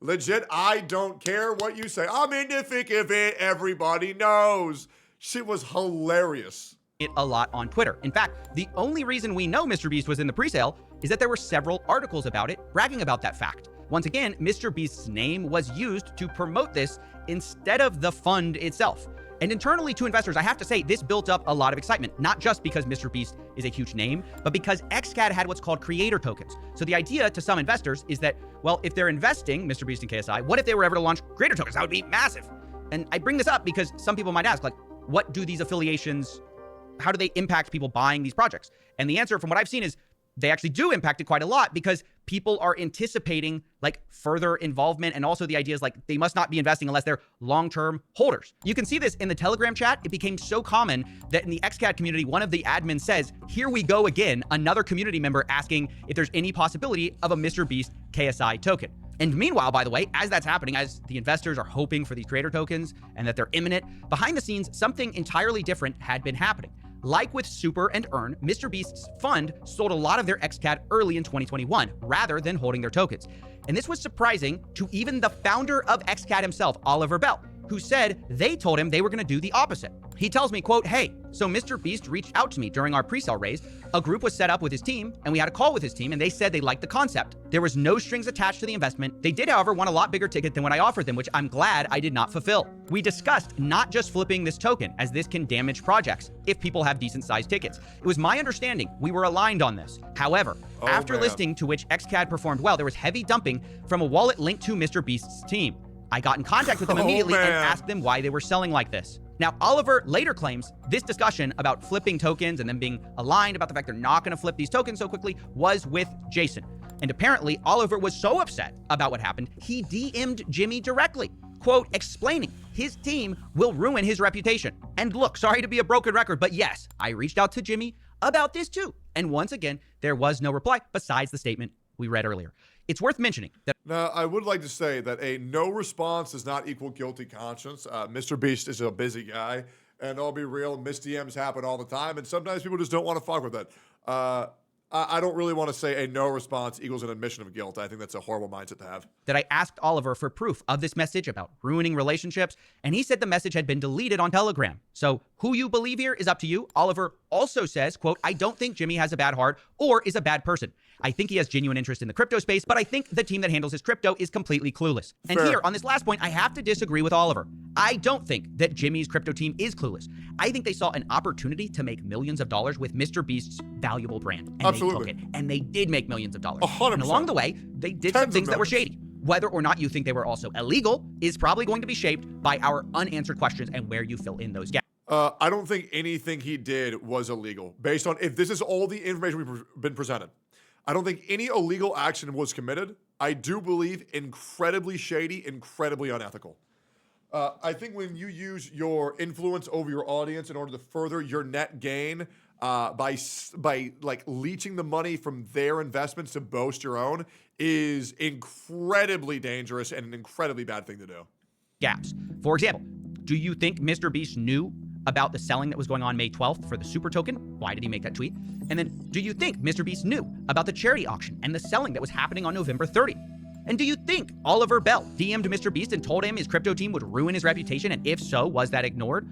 Legit, I don't care what you say. I'm in the thick of it, everybody knows. Shit was hilarious. It a lot on Twitter. In fact, the only reason we know MrBeast was in the presale is that there were several articles about it, bragging about that fact. Once again, MrBeast's name was used to promote this instead of the fund itself. And internally to investors, I have to say, this built up a lot of excitement, not just because MrBeast is a huge name, but because XCAD had what's called creator tokens. So the idea to some investors is that, well, if they're investing MrBeast and KSI, what if they were ever to launch creator tokens? That would be massive. And I bring this up because some people might ask, like, what do these affiliations, how do they impact people buying these projects? And the answer from what I've seen is they actually do impact it quite a lot because people are anticipating like further involvement, and also the idea is like they must not be investing unless they're long-term holders. You can see this in the Telegram chat. It became so common that in the XCAD community, one of the admins says, "Here we go again," another community member asking if there's any possibility of a MrBeast KSI token. And meanwhile, by the way, as that's happening, as the investors are hoping for these creator tokens and that they're imminent, behind the scenes, something entirely different had been happening. Like with Super and Earn, MrBeast's fund sold a lot of their XCAD early in 2021, rather than holding their tokens. And this was surprising to even the founder of XCAD himself, Oliver Bell, who said they told him they were going to do the opposite. He tells me, quote, "Hey, so MrBeast reached out to me during our pre-sale raise. A group was set up with his team, and we had a call with his team, and they said they liked the concept. There was no strings attached to the investment. They did, however, want a lot bigger ticket than what I offered them, which I'm glad I did not fulfill. We discussed not just flipping this token, as this can damage projects if people have decent-sized tickets. It was my understanding we were aligned on this. However, after listing to which XCAD performed well, there was heavy dumping from a wallet linked to MrBeast's team. I got in contact with them immediately and asked them why they were selling like this." Now, Oliver later claims this discussion about flipping tokens and them being aligned about the fact they're not going to flip these tokens so quickly was with Jason. And apparently, Oliver was so upset about what happened, he DM'd Jimmy directly, quote, explaining his team will ruin his reputation. And look, sorry to be a broken record, but yes, I reached out to Jimmy about this too. And once again, there was no reply besides the statement we read earlier. It's worth mentioning that. Now, I would like to say that a no response does not equal guilty conscience. MrBeast is a busy guy, and I'll be real, mis DMs happen all the time, and sometimes people just don't want to fuck with it. I don't really want to say a no response equals an admission of guilt. I think that's a horrible mindset to have. That I asked Oliver for proof of this message about ruining relationships, and he said the message had been deleted on Telegram. So who you believe here is up to you. Oliver also says, quote, "I don't think Jimmy has a bad heart or is a bad person. I think he has genuine interest in the crypto space, but I think the team that handles his crypto is completely clueless." And here, on this last point, I have to disagree with Oliver. I don't think that Jimmy's crypto team is clueless. I think they saw an opportunity to make millions of dollars with MrBeast's valuable brand. And they took it. And they did make millions of dollars. 100%. And along the way, they did some things that were shady. Whether or not you think they were also illegal is probably going to be shaped by our unanswered questions and where you fill in those gaps. I don't think anything he did was illegal, based on if this is all the information we've been presented. I don't think any illegal action was committed. I do believe incredibly shady, incredibly unethical. I think when you use your influence over your audience in order to further your net gain, by like leeching the money from their investments to boast your own is incredibly dangerous and an incredibly bad thing to do. Gaps. For example, do you think MrBeast knew about the selling that was going on May 12th for the super token? Why did he make that tweet? And then, do you think MrBeast knew about the charity auction and the selling that was happening on November 30th? And do you think Oliver Bell DM'd MrBeast and told him his crypto team would ruin his reputation? And if so, was that ignored?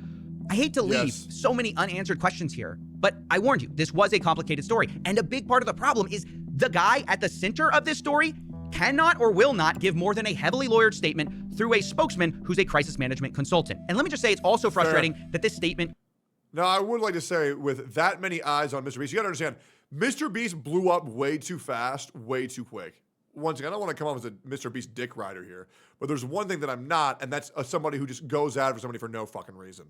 I hate to leave so many unanswered questions here, but I warned you, this was a complicated story. And a big part of the problem is the guy at the center of this story cannot or will not give more than a heavily lawyered statement through a spokesman who's a crisis management consultant. And let me just say, it's also frustrating that this statement... Now, I would like to say, with that many eyes on MrBeast, you gotta understand, MrBeast blew up way too fast, way too quick. Once again, I don't want to come off as a MrBeast dick rider here, but there's one thing that I'm not, and that's somebody who just goes out for somebody for no fucking reason.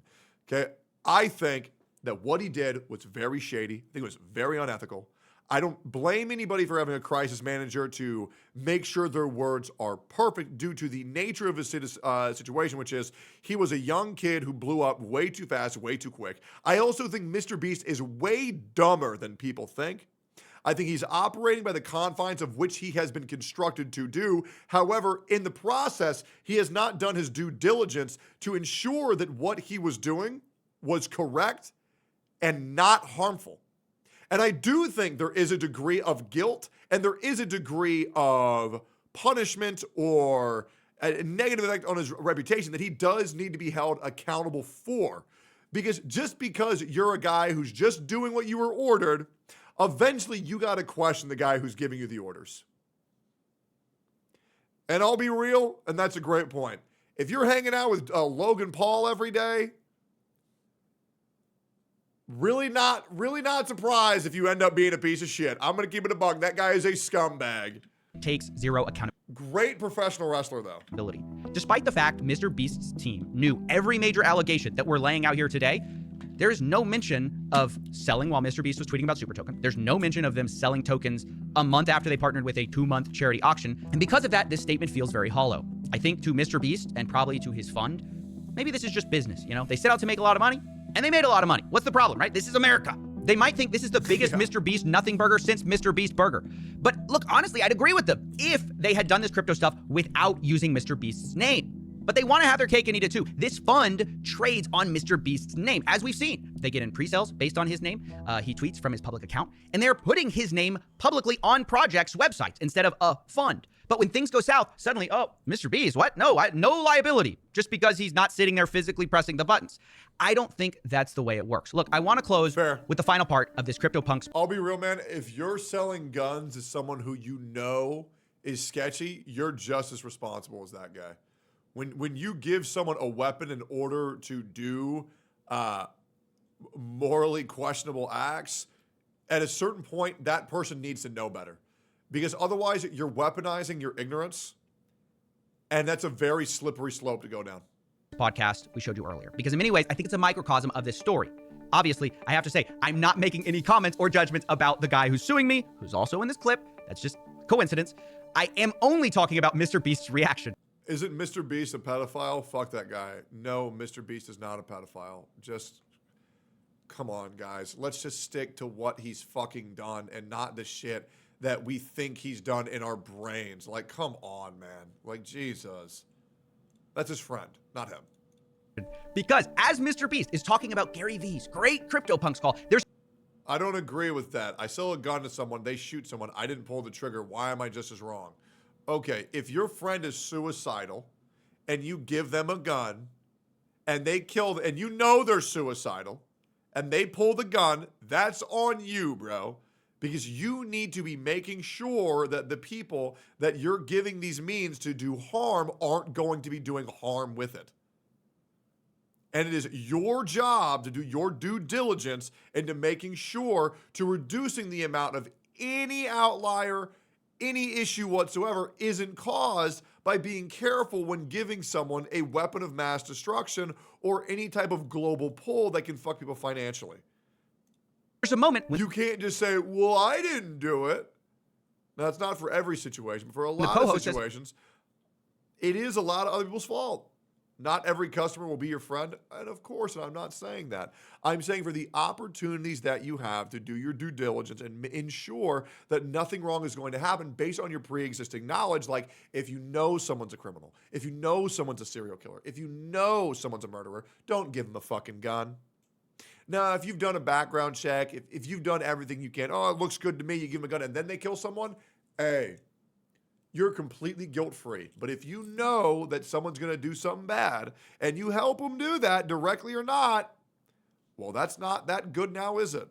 Okay? I think that what he did was very shady. I think it was very unethical. I don't blame anybody for having a crisis manager to make sure their words are perfect due to the nature of his situation, which is he was a young kid who blew up way too fast, way too quick. I also think MrBeast is way dumber than people think. I think he's operating by the confines of which he has been constructed to do. However, in the process, he has not done his due diligence to ensure that what he was doing was correct and not harmful. And I do think there is a degree of guilt and there is a degree of punishment or a negative effect on his reputation that he does need to be held accountable for. Because just because you're a guy who's just doing what you were ordered, eventually you got to question the guy who's giving you the orders. And I'll be real, and that's a great point. If you're hanging out with Logan Paul every day, really not surprised if you end up being a piece of shit. I'm going to keep it a buck. That guy is a scumbag. Takes zero accountability. Great professional wrestler, though. Despite the fact MrBeast's team knew every major allegation that we're laying out here today, there is no mention of selling while MrBeast was tweeting about Super Token. There's no mention of them selling tokens a month after they partnered with a 2-month charity auction. And because of that, this statement feels very hollow. I think to MrBeast and probably to his fund, maybe this is just business. You know, they set out to make a lot of money and they made a lot of money. What's the problem, right? This is America. They might think this is the biggest MrBeast nothing burger since MrBeast Burger. But look, honestly, I'd agree with them if they had done this crypto stuff without using MrBeast's name. But they want to have their cake and eat it too. This fund trades on MrBeast's name, as we've seen. They get in pre-sales based on his name. He tweets from his public account, and they're putting his name publicly on projects' websites instead of a fund. But when things go south, suddenly, oh, MrBeast, what? No, no liability, just because he's not sitting there physically pressing the buttons. I don't think that's the way it works. Look, I want to close with the final part of this CryptoPunks. I'll be real, man. If you're selling guns to someone who you know is sketchy, you're just as responsible as that guy. When you give someone a weapon in order to do morally questionable acts, at a certain point, that person needs to know better. Because otherwise, you're weaponizing your ignorance, and that's a very slippery slope to go down. Podcast we showed you earlier. Because in many ways, I think it's a microcosm of this story. Obviously, I have to say, I'm not making any comments or judgments about the guy who's suing me, who's also in this clip. That's just coincidence. I am only talking about MrBeast's reaction. Isn't MrBeast a pedophile? Fuck that guy. No, MrBeast is not a pedophile. Just, come on, guys. Let's just stick to what he's fucking done and not the shit that we think he's done in our brains. Like, come on, man. Like, Jesus. That's his friend, not him. Because as MrBeast is talking about Gary V's great CryptoPunks call, I don't agree with that. I sell a gun to someone, they shoot someone, I didn't pull the trigger. Why am I just as wrong? Okay, if your friend is suicidal and you give them a gun and they kill, and you know they're suicidal and they pull the gun, that's on you, bro. Because you need to be making sure that the people that you're giving these means to do harm aren't going to be doing harm with it. And it is your job to do your due diligence into making sure to reducing the amount of any outlier, any issue whatsoever isn't caused by being careful when giving someone a weapon of mass destruction or any type of global pull that can fuck people financially. There's a moment when you can't just say, well, I didn't do it. Now, it's not for every situation, but for a lot of situations, it is a lot of other people's fault. Not every customer will be your friend. And of course, I'm not saying that. I'm saying for the opportunities that you have to do your due diligence and ensure that nothing wrong is going to happen based on your pre-existing knowledge. Like if you know someone's a criminal, if you know someone's a serial killer, if you know someone's a murderer, don't give them a fucking gun. Now, if you've done a background check, if you've done everything you can, oh, it looks good to me, you give them a gun and then they kill someone, hey, you're completely guilt-free. But if you know that someone's going to do something bad and you help them do that directly or not, well, that's not that good now, is it?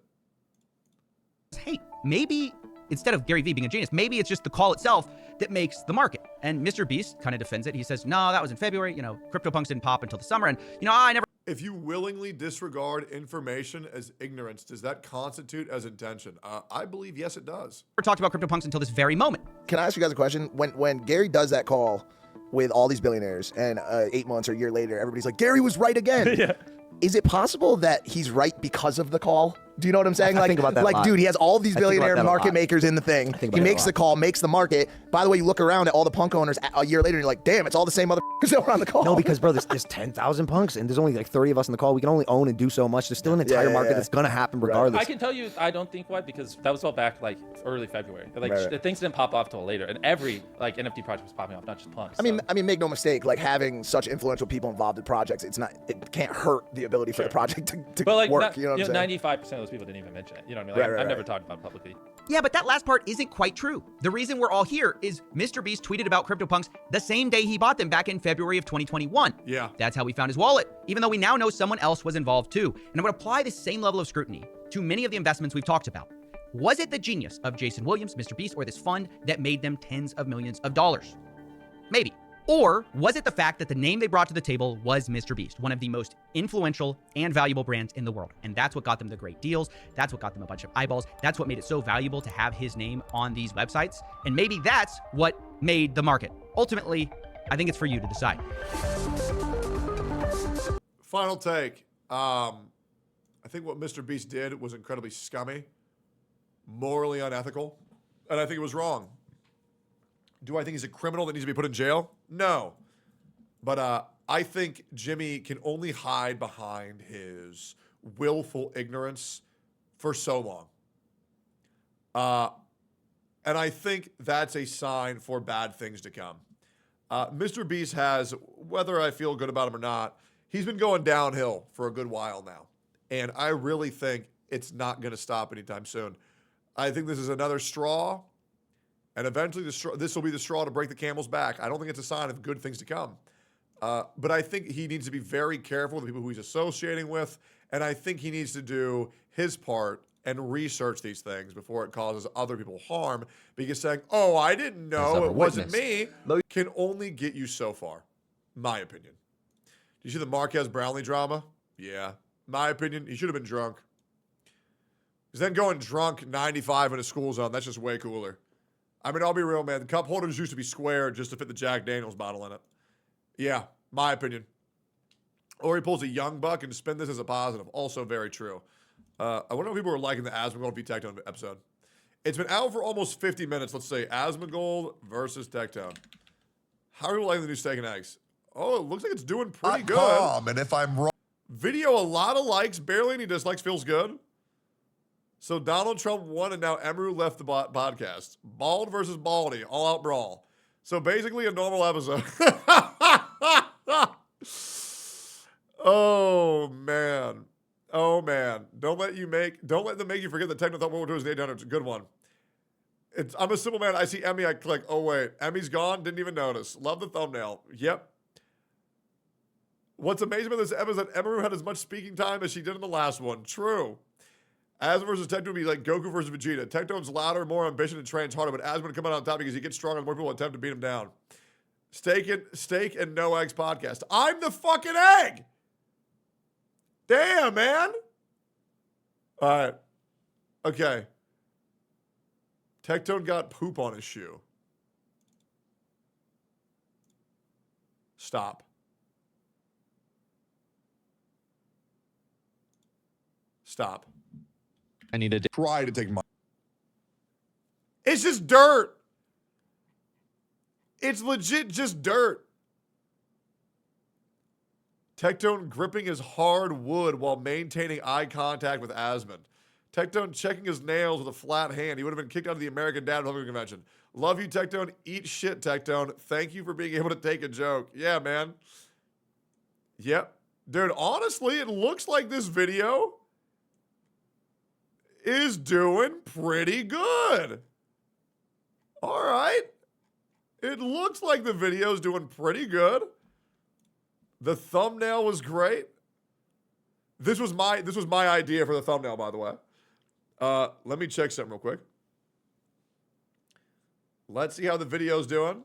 Hey, maybe instead of Gary Vee being a genius, maybe it's just the call itself that makes the market. And MrBeast kind of defends it. He says, no, that was in February. You know, CryptoPunks didn't pop until the summer. And, you know, I never... If you willingly disregard information as ignorance, does that constitute as intention? I believe yes, it does. Never talked about CryptoPunks until this very moment. Can I ask you guys a question? When Gary does that call with all these billionaires and 8 months or a year later, everybody's like, Gary was right again. Yeah. Is it possible that he's right because of the call? Do you know what I'm saying? I think about that a lot. Dude, he has all these I think about billionaire that a market lot. makers in the thing. think He about it a makes the lot. call, makes the market. By the way, you look around at all the punk owners a year later and you're like, damn, it's all the same motherfuckers that were on the call. No, because bro, there's 10,000 punks and there's only like 30 of us in the call. We can only own and do so much. There's still an entire market that's gonna happen regardless. I can tell you, I don't think why, because that was all back like early February. Like Right. things didn't pop off till later, and every like NFT project was popping off, not just punks. I mean, make no mistake. Like having such influential people involved in projects, it can't hurt the ability for the project to but like, work. You know what I'm saying? 95% of those people didn't even mention it. You know what I mean? Like, I've never talked about it publicly. Yeah, but that last part isn't quite true. The reason we're all here is MrBeast tweeted about CryptoPunks the same day he bought them back in February of 2021. Yeah. That's how we found his wallet, even though we now know someone else was involved too. And I would apply the same level of scrutiny to many of the investments we've talked about. Was it the genius of Jason Williams, MrBeast, or this fund that made them tens of millions of dollars? Maybe. Or was it the fact that the name they brought to the table was MrBeast, one of the most influential and valuable brands in the world? And that's what got them the great deals. That's what got them a bunch of eyeballs. That's what made it so valuable to have his name on these websites. And maybe that's what made the market. Ultimately, I think it's for you to decide. Final take. I think what MrBeast did was incredibly scummy, morally unethical, and I think it was wrong. Do I think he's a criminal that needs to be put in jail? No. But I think Jimmy can only hide behind his willful ignorance for so long. And I think that's a sign for bad things to come. MrBeast has, whether I feel good about him or not, he's been going downhill for a good while now. And I really think it's not going to stop anytime soon. I think this is another straw. And eventually, this will be the straw to break the camel's back. I don't think it's a sign of good things to come. But I think he needs to be very careful with the people who he's associating with. And I think he needs to do his part and research these things before it causes other people harm. Because saying, oh, I didn't know, it wasn't me, can only get you so far. My opinion. Did you see the Marquez Brownlee drama? Yeah. My opinion, he should have been drunk. Because then going drunk 95 in a school zone, that's just way cooler. I mean, I'll be real, man. The cup holders used to be square just to fit the Jack Daniels bottle in it. Yeah, my opinion. Or he pulls a young buck and spin this as a positive. Also very true. I wonder if people are liking the Asmongold v Tectone episode. It's been out for almost 50 minutes. Let's say Asmongold versus Tectone. How are you liking the new steak and eggs? Oh, it looks like it's doing pretty good. And if I'm wrong. Video, a lot of likes. Barely any dislikes. Feels good. So Donald Trump won, and now Emru left the podcast. Bald versus Baldy, all-out brawl. So basically a normal episode. Oh man, oh man! Don't let them make you forget that Tectone thought World War II was 800. It's a good one. I'm a simple man. I see Emmy, I click. Oh wait, Emmy's gone. Didn't even notice. Love the thumbnail. Yep. What's amazing about this episode is that Emru had as much speaking time as she did in the last one. True. Asmon versus Tectone would be like Goku versus Vegeta. Tectone's louder, more ambition, and trains harder, but Asmon would come out on top because he gets stronger and more people attempt to beat him down. Steak and No Eggs podcast. I'm the fucking egg! Damn, man! Alright. Okay. Tectone got poop on his shoe. Stop. Stop. I need to try to take my. It's just dirt. It's legit just dirt. Tectone gripping his hard wood while maintaining eye contact with Asmon. Tectone checking his nails with a flat hand. He would have been kicked out of the American Dad Republican Convention. Love you, Tectone. Eat shit, Tectone. Thank you for being able to take a joke. Yeah, man. Yep. Dude, honestly, it looks like this video is doing pretty good. All right. It looks like the video's doing pretty good. The thumbnail was great. This was my idea for the thumbnail, by the way. Let me check something real quick. Let's see how the video's doing.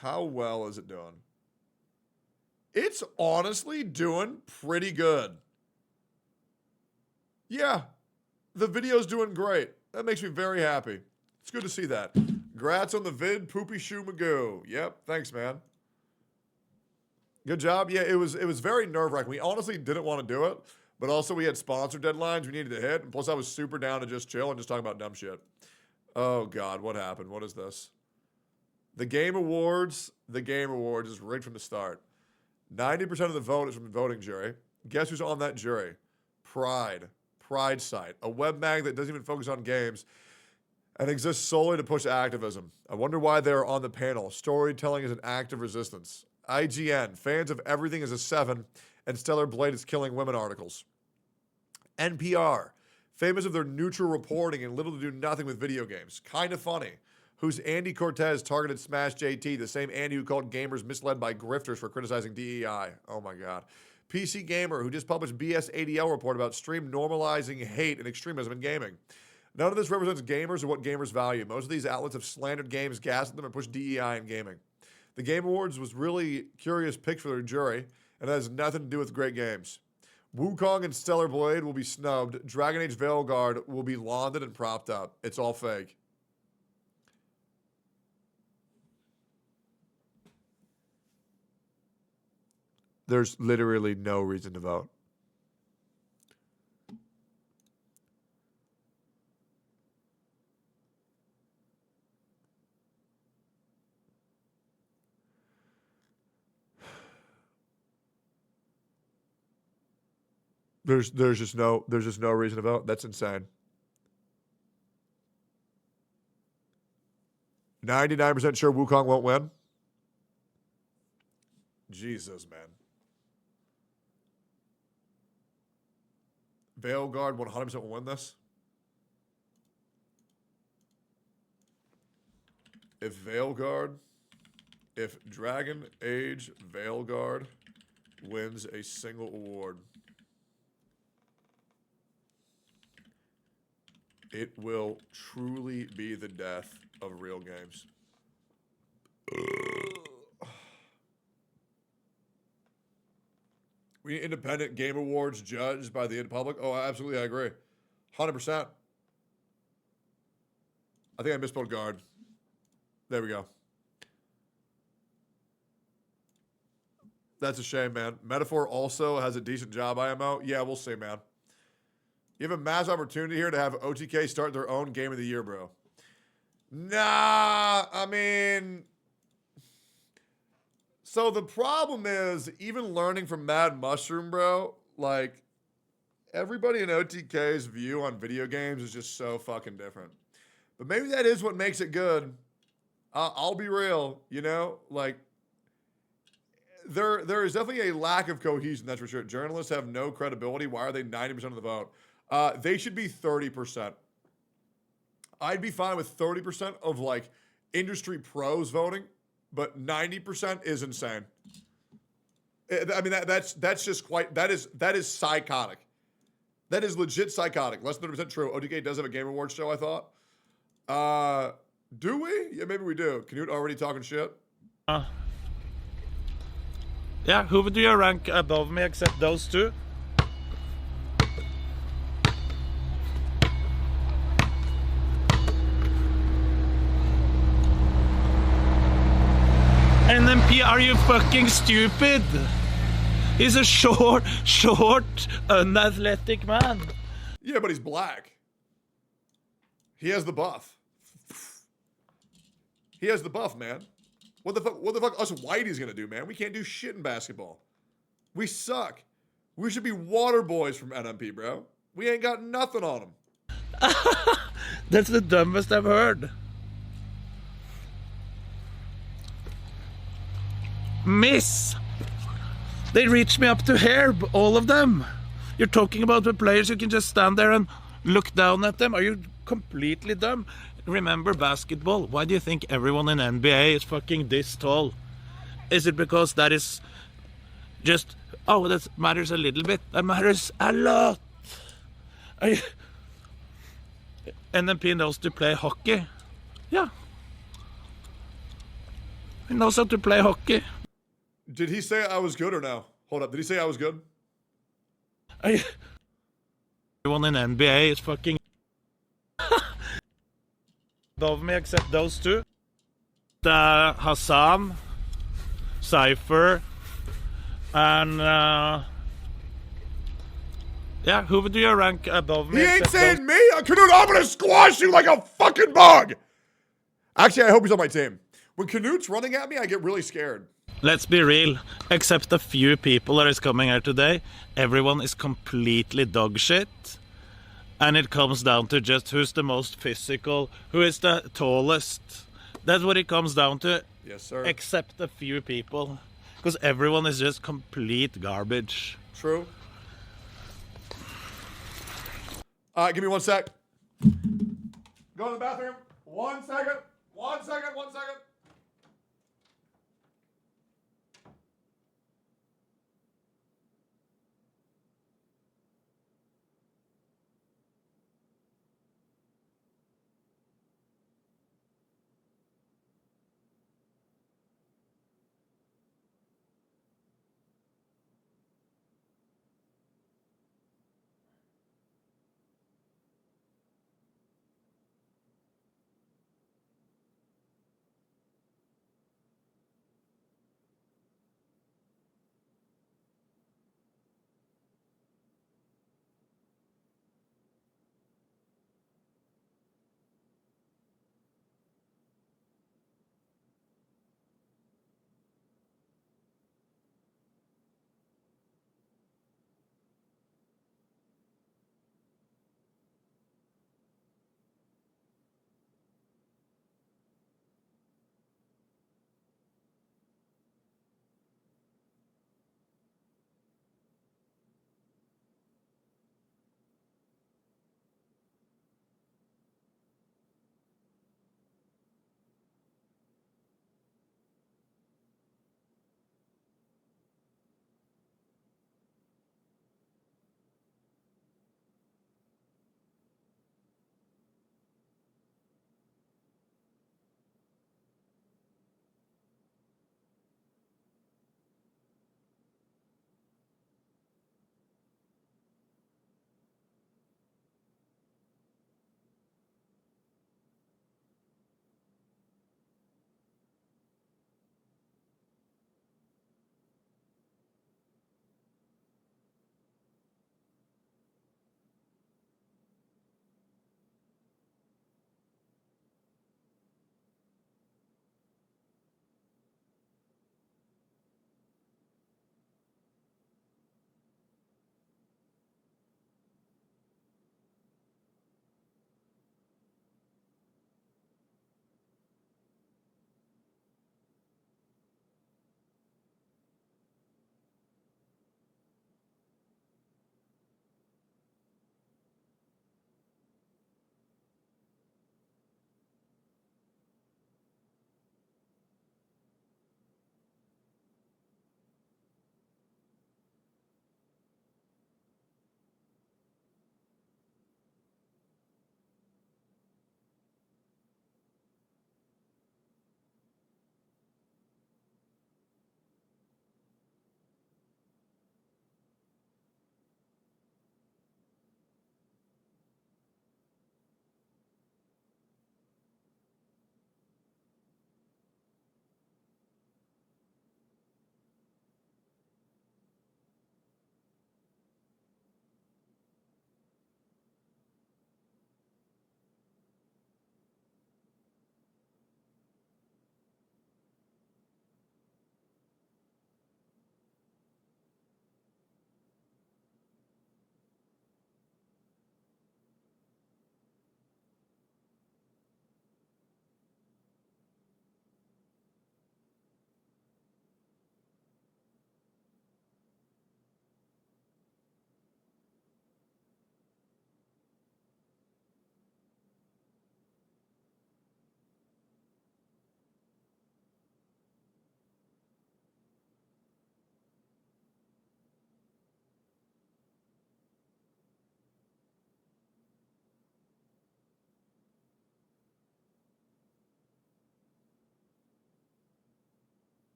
How well is it doing? It's honestly doing pretty good. Yeah, the video's doing great. That makes me very happy. It's good to see that. Grats on the vid, Poopy Shoe Magoo. Yep, thanks, man. Good job. Yeah, it was very nerve-wracking. We honestly didn't want to do it, but also we had sponsor deadlines we needed to hit, and plus I was super down to just chill and just talk about dumb shit. Oh, God, what happened? What is this? The Game Awards is rigged from the start. 90% of the vote is from the voting jury. Guess who's on that jury? Pride site, a web mag that doesn't even focus on games and exists solely to push activism. I wonder why they're on the panel. Storytelling is an act of resistance. IGN, fans of everything is a 7, and Stellar Blade is killing women articles. NPR, famous of their neutral reporting and little to do nothing with video games. Kind of funny. Who's Andy Cortez targeted Smash JT, the same Andy who called gamers misled by grifters for criticizing DEI. Oh my God. PC Gamer, who just published BS ADL report about stream normalizing hate and extremism in gaming. None of this represents gamers or what gamers value. Most of these outlets have slandered games, gassed them, and pushed DEI in gaming. The Game Awards was really curious pick for their jury, and it has nothing to do with great games. Wukong and Stellar Blade will be snubbed. Dragon Age Veilguard will be lauded and propped up. It's all fake. There's literally no reason to vote. There's just no reason to vote. That's insane. 99% sure Wukong won't win. Jesus, man. Veilguard 100% will win this. If Dragon Age Veilguard wins a single award, it will truly be the death of real games. We need independent Game Awards judged by the public. Oh, absolutely, I agree. 100%. I think I misspelled guard. There we go. That's a shame, man. Metaphor also has a decent job, IMO. Yeah, we'll see, man. You have a mass opportunity here to have OTK start their own game of the year, bro. Nah, I mean... So the problem is, even learning from Mad Mushroom, bro, like, everybody in OTK's view on video games is just so fucking different. But maybe that is what makes it good. I'll be real, you know? Like, there is definitely a lack of cohesion, that's for sure. Journalists have no credibility. Why are they 90% of the vote? They should be 30%. I'd be fine with 30% of, like, industry pros voting. But 90% is insane. I mean, that's just quite, that is psychotic. That is legit psychotic. Less than 30% true. OTK does have a Game Awards show, I thought. Do we? Yeah, maybe we do. Canute already talking shit? Yeah, who do you rank above me except those two? NMP, are you fucking stupid? He's a short, unathletic man. Yeah, but he's black. He has the buff. He has the buff, man. What the fuck us whitey's gonna do, man? We can't do shit in basketball. We suck. We should be water boys from NMP, bro. We ain't got nothing on them. That's the dumbest I've heard. Miss! They reached me up to here, all of them. You're talking about the players who can just stand there and look down at them. Are you completely dumb? Remember basketball. Why do you think everyone in NBA is fucking this tall? Is it because that is just, oh, that matters a little bit? That matters a lot. NMP knows to play hockey. Yeah. He knows how to play hockey. Did he say I was good or no? Hold up. Did he say I was good? Everyone in NBA is fucking above me except those two. Hassan, Cypher, and yeah, who do you rank above me? He ain't saying me. Canute, I'm gonna squash you like a fucking bug. Actually, I hope he's on my team. When Canute's running at me, I get really scared. Let's be real, except a few people that is coming here today, everyone is completely dog shit. And it comes down to just who's the most physical, who is the tallest. That's what it comes down to. Yes, sir. Except a few people. Because everyone is just complete garbage. True. Give me 1 sec. Go to the bathroom. 1 second. 1 second. 1 second.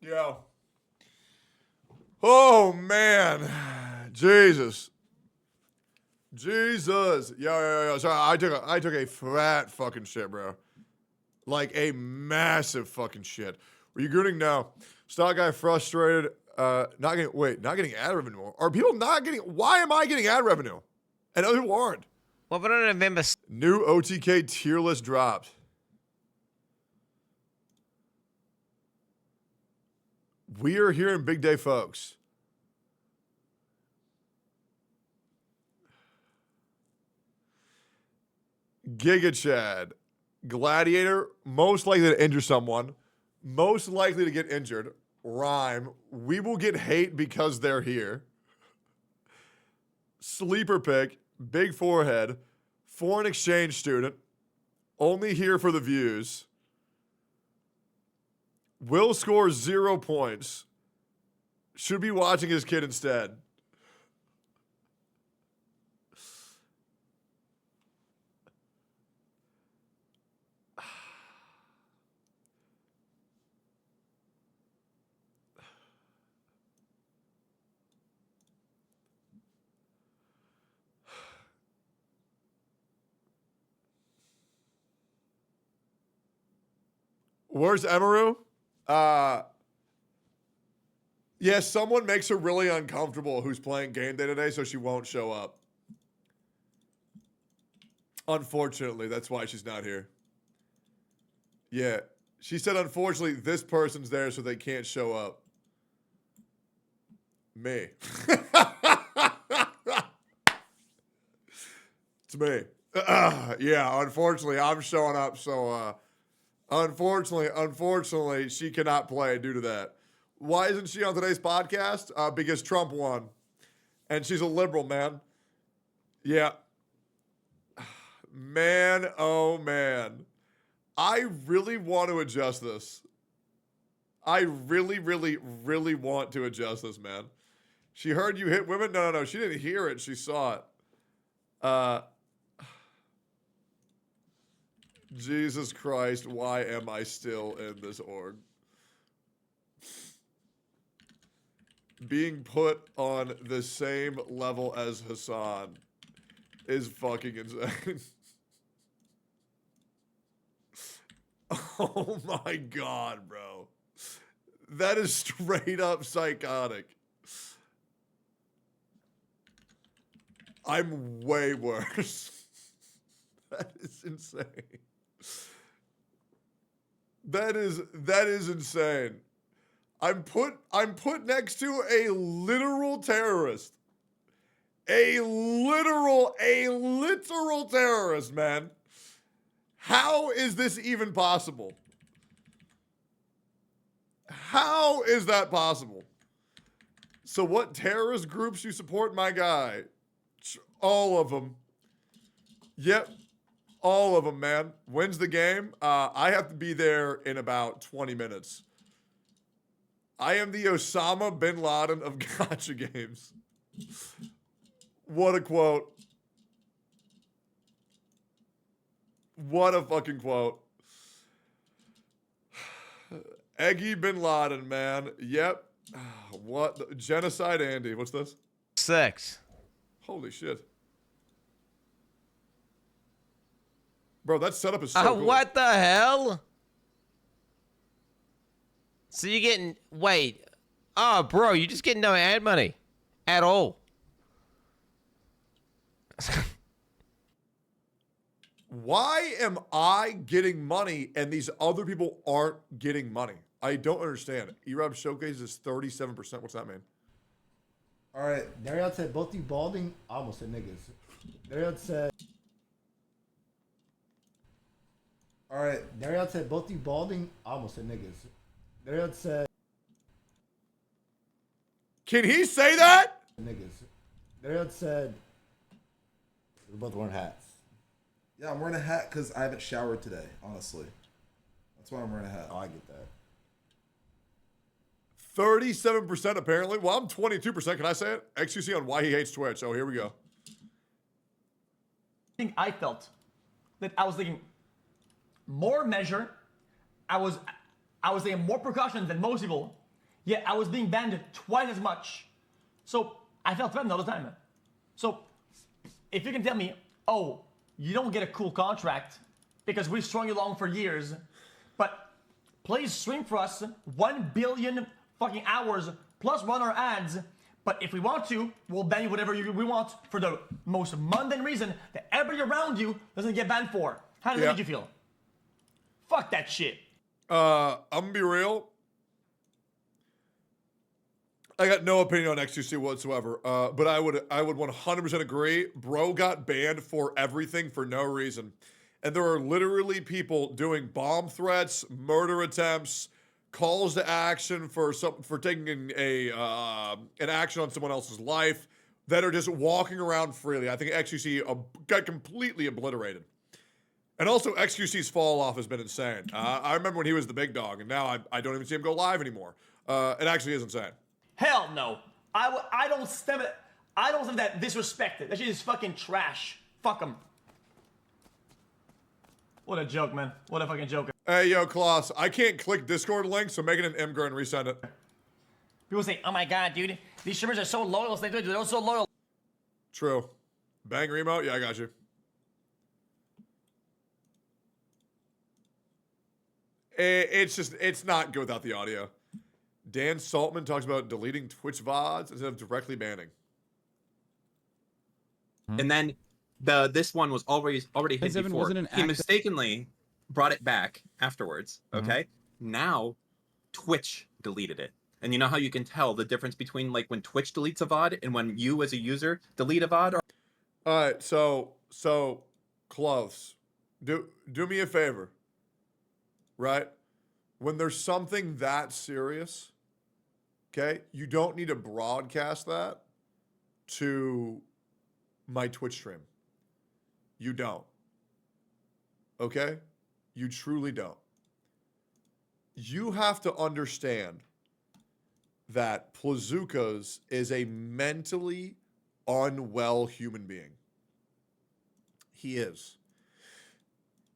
Yo. Oh, man. Jesus. Jesus. Yo. Sorry, I took a fat fucking shit, bro. Like a massive fucking shit. Were you gooning? No. Stock guy frustrated. Not getting ad revenue. Are people not getting? Why am I getting ad revenue? And other people aren't. Well, but I don't remember. New OTK tier list dropped. We are here in Big Day, folks. Giga Chad. Gladiator, most likely to injure someone. Most likely to get injured. Rhyme. We will get hate because they're here. Sleeper pick. Big forehead. Foreign exchange student. Only here for the views. Will score 0 points. Should be watching his kid instead. Where's Emaru? Yeah, someone makes her really uncomfortable who's playing game day today, so she won't show up. Unfortunately, that's why she's not here. Yeah, she said, unfortunately, this person's there, so they can't show up. Me. It's me. Yeah, unfortunately, I'm showing up, so unfortunately, she cannot play due to that. Why isn't she on today's podcast? Because Trump won. And she's a liberal, man. Yeah. Man, oh man. I really want to adjust this. I really want to adjust this, man. She heard you hit women? No. She didn't hear it. She saw it. Jesus Christ, why am I still in this org? Being put on the same level as Hassan is fucking insane. Oh my God, bro. That is straight up psychotic. I'm way worse. That is insane. That is insane. I'm put next to a literal terrorist. A literal terrorist, man. How is this even possible? How is that possible? So what terrorist groups you support, my guy? All of them. Yep. All of them, man. When's the game? I have to be there in about 20 minutes. I am the Osama bin Laden of gacha games. What a quote. What a fucking quote. Eggy bin Laden, man. Yep. What? Genocide Andy. What's this? 6. Holy shit. Bro, that setup is so cool. What the hell? So you're getting, wait. Oh, bro, you're just getting no ad money at all. Why am I getting money and these other people aren't getting money? I don't understand. ERAB Showcase is 37%. What's that mean? All right, Darius said both you balding. I almost said niggas. Darius said. All right, Darius said both you balding. I almost said niggas. Darius said. Can he say that? Niggas. Darius said. We're both wearing hats. Yeah, I'm wearing a hat because I haven't showered today, honestly. That's why I'm wearing a hat. Oh, I get that. 37% apparently. Well, I'm 22%. Can I say it? XQC on why he hates Twitch. Oh, here we go. I think I felt that I was thinking, more measure. I was taking more precautions than most people, yet I was being banned twice as much. So I felt threatened all the time. So if you can tell me, oh, you don't get a cool contract because we strung you along for years, but please stream for us 1 billion fucking hours plus run our ads. But if we want to, we'll ban you whatever we want for the most mundane reason that everybody around you doesn't get banned for. How does that make you feel? Fuck that shit. I'm gonna be real. I got no opinion on X2C whatsoever, but I would 100% agree. Bro got banned for everything for no reason. And there are literally people doing bomb threats, murder attempts, calls to action for taking an action on someone else's life that are just walking around freely. I think XQC got completely obliterated. And also, XQC's fall off has been insane. I remember when he was the big dog, and now I don't even see him go live anymore. It actually is insane. Hell no. I don't stem it. I don't stem that disrespected. That shit is fucking trash. Fuck him. What a joke, man. What a fucking joke. Hey, yo, Klaus, I can't click Discord link, so make it an Imgur and resend it. People say, oh my god, dude, these streamers are so loyal. They're so loyal. True. Bang remote? Yeah, I got you. It's not good without the audio. Dan Saltman talks about deleting Twitch VODs instead of directly banning. And then this one was already hit before. He mistakenly brought it back afterwards. Okay. Now Twitch deleted it. And you know how you can tell the difference between like when Twitch deletes a VOD and when you as a user delete a VOD? All right, so Close. Do me a favor. Right? When there's something that serious, okay, you don't need to broadcast that to my Twitch stream. You don't. Okay? You truly don't. You have to understand that Plazukas is a mentally unwell human being. He is.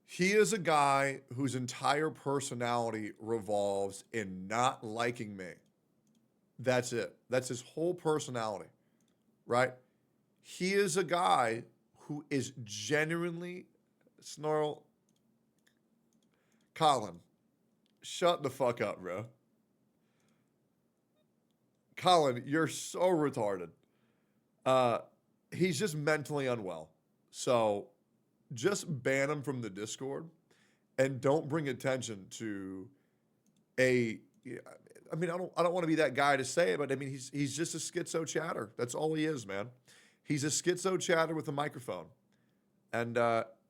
He is a guy whose entire personality revolves in not liking me. That's it. That's his whole personality, right? He is a guy who is genuinely, Snarl, Colin, shut the fuck up, bro. Colin, you're so retarded. He's just mentally unwell. So just ban him from the Discord and don't bring attention to I don't want to be that guy to say it, but I mean, he's just a schizo chatter. That's all he is, man. He's a schizo chatter with a microphone. And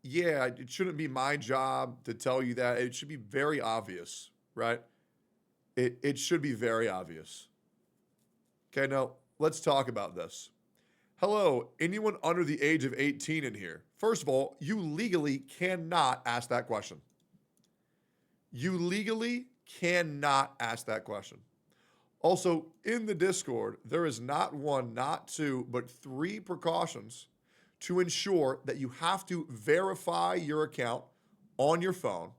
yeah, it shouldn't be my job to tell you that. It should be very obvious, right? It should be very obvious. Okay, now let's talk about this. Hello, anyone under the age of 18 in here? First of all, you legally cannot ask that question. You legally cannot ask that question. Also, in the Discord, there is not one, not two, but 3 precautions to ensure that you have to verify your account on your phone,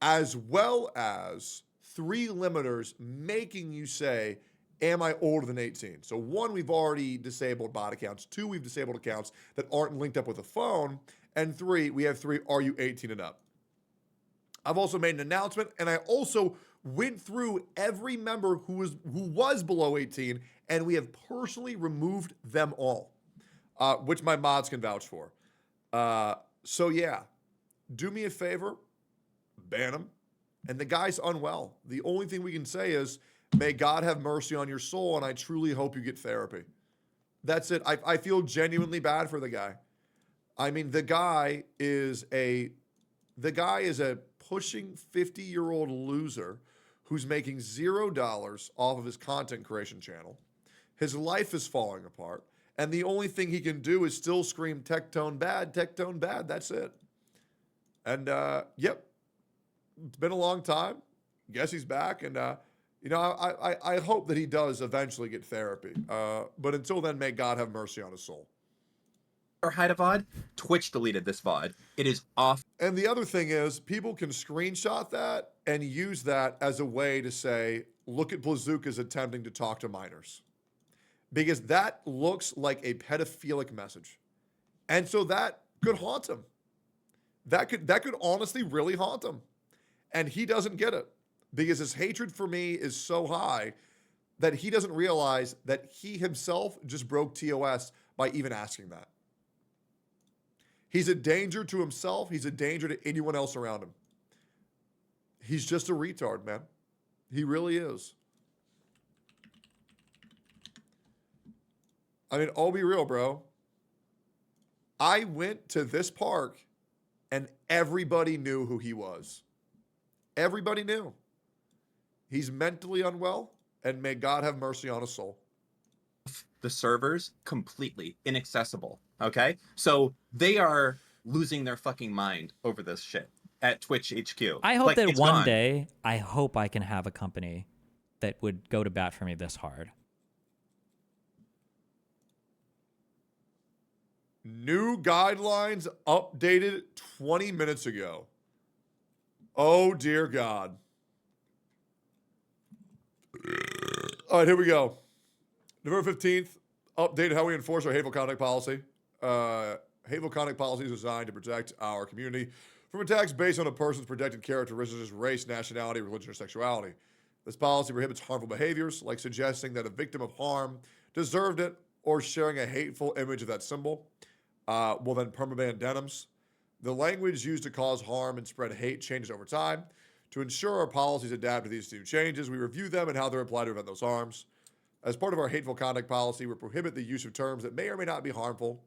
as well as 3 limiters making you say, am I older than 18? So 1, we've already disabled bot accounts. 2, we've disabled accounts that aren't linked up with a phone. And 3, we have 3, are you 18 and up? I've also made an announcement, and I also went through every member who was below 18, and we have personally removed them all, which my mods can vouch for. So yeah, do me a favor, ban him. And the guy's unwell. The only thing we can say is, may God have mercy on your soul, and I truly hope you get therapy. That's it. I feel genuinely bad for the guy. I mean, the guy is a pushing 50-year-old loser who's making $0 off of his content creation channel. His life is falling apart, and the only thing he can do is still scream Tectone bad, Tectone bad. That's it. And yep, it's been a long time. Guess he's back, and you know, I hope that he does eventually get therapy. But until then, may God have mercy on his soul. or hide a VOD. Twitch deleted this VOD. It is off. And the other thing is, people can screenshot that and use that as a way to say, look at Blazooka's attempting to talk to minors. Because that looks like a pedophilic message. And so that could haunt him. That could honestly really haunt him. And he doesn't get it. Because his hatred for me is so high that he doesn't realize that he himself just broke TOS by even asking that. He's a danger to himself. He's a danger to anyone else around him. He's just a retard, man. He really is. I mean, I'll be real, bro. I went to this park and everybody knew who he was. Everybody knew. He's mentally unwell, and may God have mercy on his soul. The servers completely inaccessible. Okay, so they are losing their fucking mind over this shit at Twitch HQ. I hope like, that one gone. day, I hope I can have a company that would go to bat for me this hard. New guidelines updated 20 minutes ago. Oh, dear God. All right, here we go. November 15th, updated how we enforce our hateful conduct policy. Hateful conduct policy is designed to protect our community from attacks based on a person's protected characteristics, race, nationality, religion, or sexuality. This policy prohibits harmful behaviors, like suggesting that a victim of harm deserved it or sharing a hateful image of that symbol. Will then permaban denims. The language used to cause harm and spread hate changes over time. To ensure our policies adapt to these new changes, we review them and how they're applied to prevent those harms. As part of our hateful conduct policy, we prohibit the use of terms that may or may not be harmful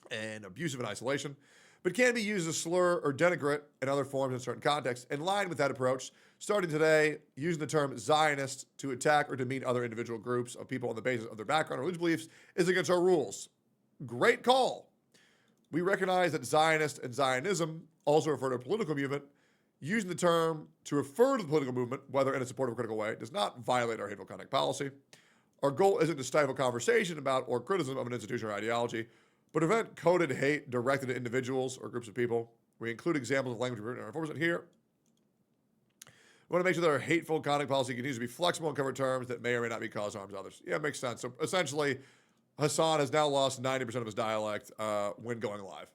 and abusive in isolation, but can be used as slur or denigrate in other forms in certain contexts. In line with that approach, starting today, using the term Zionist to attack or demean other individual groups of people on the basis of their background or religious beliefs is against our rules. Great call. We recognize that Zionist and Zionism also refer to a political movement. Using the term to refer to the political movement, whether in a supportive or critical way, does not violate our hateful conduct policy. Our goal isn't to stifle conversation about or criticism of an institution or ideology, but prevent coded hate directed to individuals or groups of people. We include examples of language written in our enforcement here. We want to make sure that our hateful conduct policy continues to be flexible and cover terms that may or may not be cause harm to others. Yeah, it makes sense. So essentially, Hassan has now lost 90% of his dialect when going live.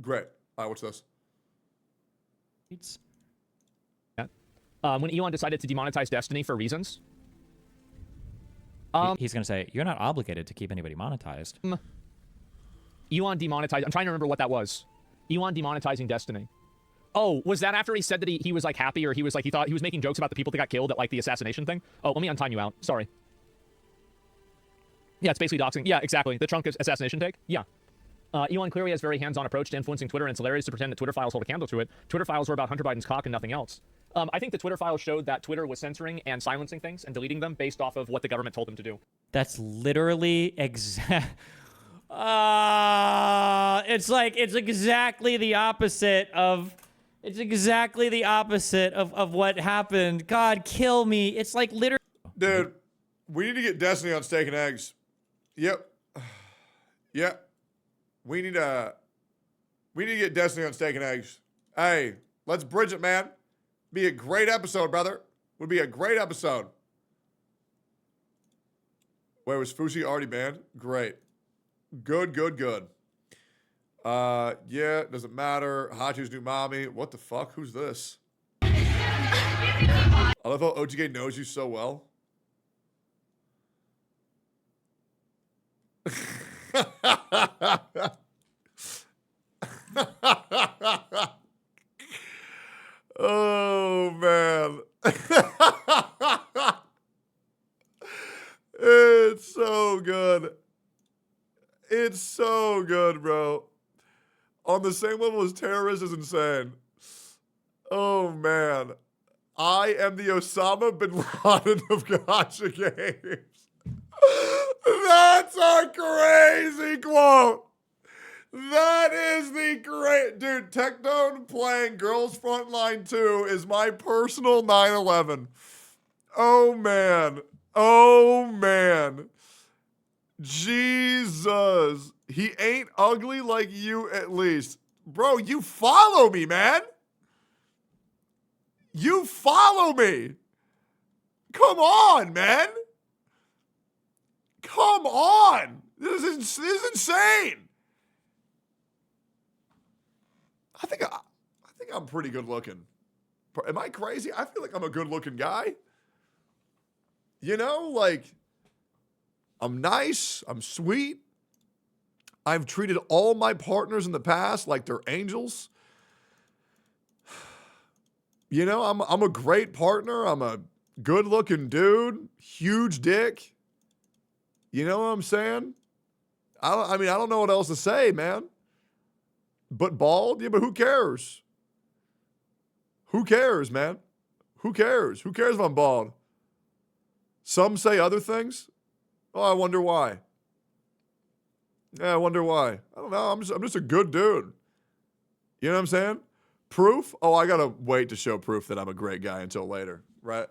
Great. All right, what's this? When Elon decided to demonetize Destiny for reasons. He's going to say, you're not obligated to keep anybody monetized. Elon demonetized. I'm trying to remember what that was. Elon demonetizing Destiny. Oh, was that after he said that he was like happy, or he was like, he thought he was making jokes about the people that got killed at like the assassination thing? Oh, let me untime you out. Sorry. Yeah, it's basically doxing. Yeah, exactly. The Trump assassination take. Yeah. Elon clearly has a very hands-on approach to influencing Twitter, and it's hilarious to pretend that Twitter files hold a candle to it. Twitter files were about Hunter Biden's cock and nothing else. I think the Twitter files showed that Twitter was censoring and silencing things and deleting them based off of what the government told them to do. That's literally it's like, it's exactly the opposite of what happened. God, kill me. It's like literally. Dude, we need to get Destiny on steak and eggs. Yep. Yep. We need to get Destiny on steak and eggs. Hey, let's bridge it, man. Be a great episode, brother. Would be a great episode. Wait, was Fushi already banned? Great. Good, good, good. Yeah, doesn't matter. Hachu's new mommy. What the fuck? Who's this? I love how OTK knows you so well. Oh, man. It's so good. It's so good, bro. On the same level as terrorist is insane. Oh, man. I am the Osama bin Laden of gacha games. That's a crazy quote. That is the great... Dude, Tectone playing Girls Frontline 2 is my personal 9/11. Oh, man. Oh, man. Jesus. He ain't ugly like you, at least. Bro, you follow me, man. You follow me. Come on, man. Come on. This is insane. I think I'm pretty good looking. Am I crazy? I feel like I'm a good looking guy. You know, like, I'm nice. I'm sweet. I've treated all my partners in the past like they're angels. You know, I'm a great partner. I'm a good looking dude. Huge dick. You know what I'm saying? I don't know what else to say, man. But bald? Yeah, but who cares? Who cares, man? Who cares? Who cares if I'm bald? Some say other things. Oh, I wonder why. Yeah, I wonder why. I don't know. I'm just a good dude. You know what I'm saying? Proof? Oh, I gotta wait to show proof that I'm a great guy until later, right?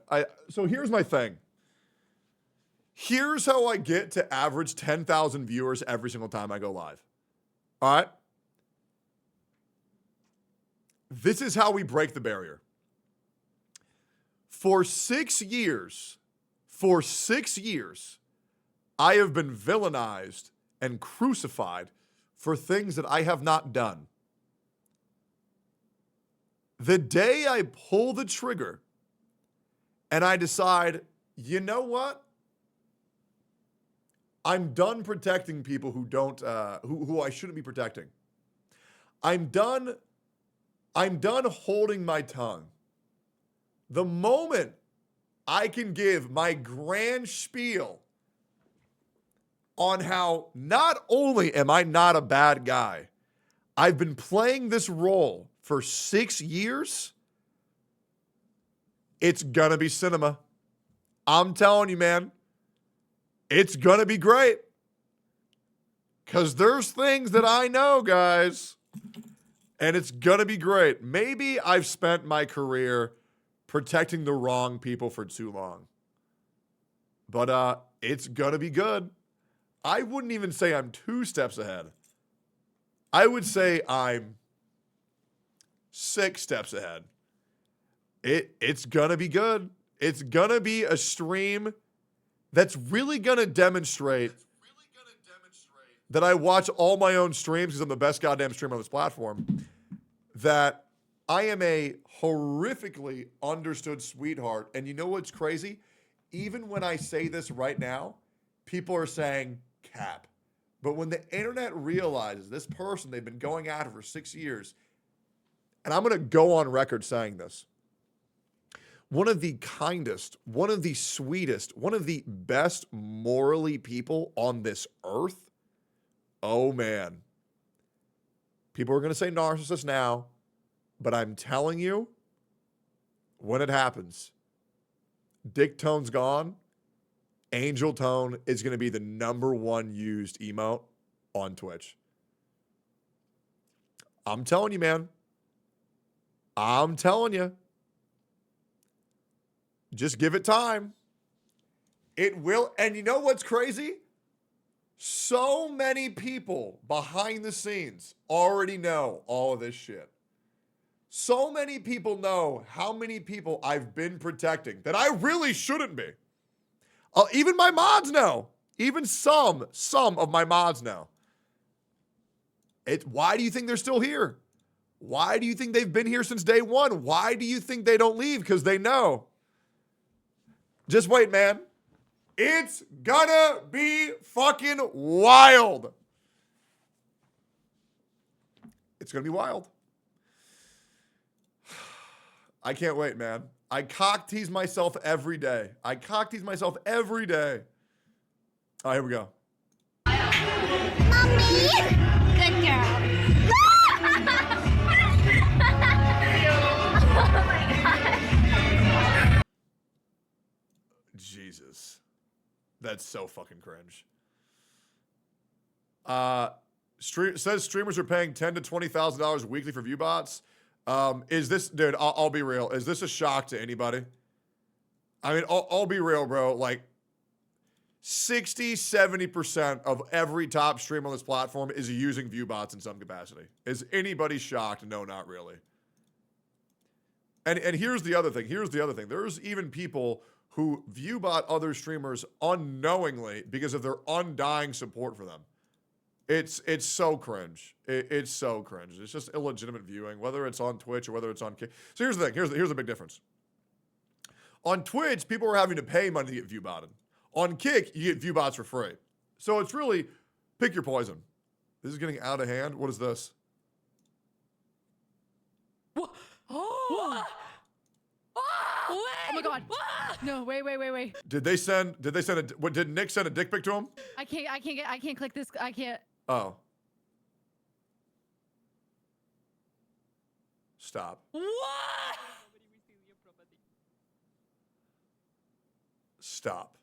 So here's my thing. Here's how I get to average 10,000 viewers every single time I go live. All right? This is how we break the barrier. For 6 years, I have been villainized and crucified for things that I have not done. The day I pull the trigger and I decide, you know what? I'm done protecting people who don't, who I shouldn't be protecting. I'm done holding my tongue. The moment I can give my grand spiel on how not only am I not a bad guy, I've been playing this role for 6 years, it's gonna be cinema. I'm telling you, man, it's gonna be great. Because there's things that I know, guys, and it's gonna be great. Maybe I've spent my career protecting the wrong people for too long. But it's gonna be good. I wouldn't even say I'm 2 steps ahead. I would say I'm 6 steps ahead. It's gonna be good. It's gonna be a stream that's really gonna demonstrate that I watch all my own streams because I'm the best goddamn streamer on this platform. That I am a horrifically understood sweetheart. And you know what's crazy? Even when I say this right now, people are saying cap. But when the internet realizes this person they've been going after for 6 years, and I'm going to go on record saying this, one of the kindest, one of the sweetest, one of the best morally people on this earth, oh man. People are going to say narcissist now, but I'm telling you, when it happens, Dick Tone's gone, Angel Tone is going to be the #1 used emote on Twitch. I'm telling you, man. I'm telling you. Just give it time. It will. And you know what's crazy? So many people behind the scenes already know all of this shit. So many people know how many people I've been protecting that I really shouldn't be. Even my mods know. Even some of my mods know. Why do you think they're still here? Why do you think they've been here since day one? Why do you think they don't leave? Because they know. Just wait, man. It's gonna be fucking wild. It's gonna be wild. I can't wait, man. I cock tease myself every day. All right, here we go. Mommy! Good girl. Oh my god. Jesus. That's so fucking cringe. Says streamers are paying $10,000 to $20,000 weekly for view bots. Is this, dude, I'll be real. Is this a shock to anybody? I mean, I'll be real, bro. Like, 60-70% of every top streamer on this platform is using view bots in some capacity. Is anybody shocked? No, not really. And here's the other thing. There's even people who view bot other streamers unknowingly because of their undying support for them. It's so cringe. It's so cringe. It's just illegitimate viewing, whether it's on Twitch or whether it's on Kick. So here's the thing. Here's the big difference. On Twitch, people are having to pay money to get view botted. On Kick, you get view bots for free. So it's really pick your poison. This is getting out of hand. What is this? Oh. Oh my god. No, wait. Did they send did Nick send a dick pic to him? I can't click this. I can't. Oh. Stop. What? Stop.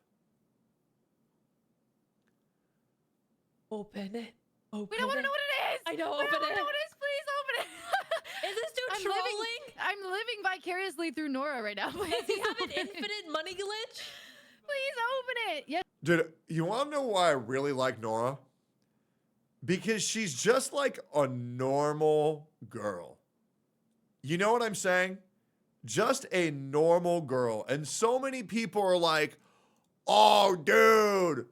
Open it. Open We don't want to know what it is. I know. We Open don't want to it. know what it is. Please open it. Is this dude trolling? I'm living vicariously through Nora right now. Please Does he have an infinite money glitch? Please open it. Yes. Dude, you want to know why I really like Nora? Because she's just like a normal girl. You know what I'm saying? Just a normal girl. And so many people are like, oh, dude,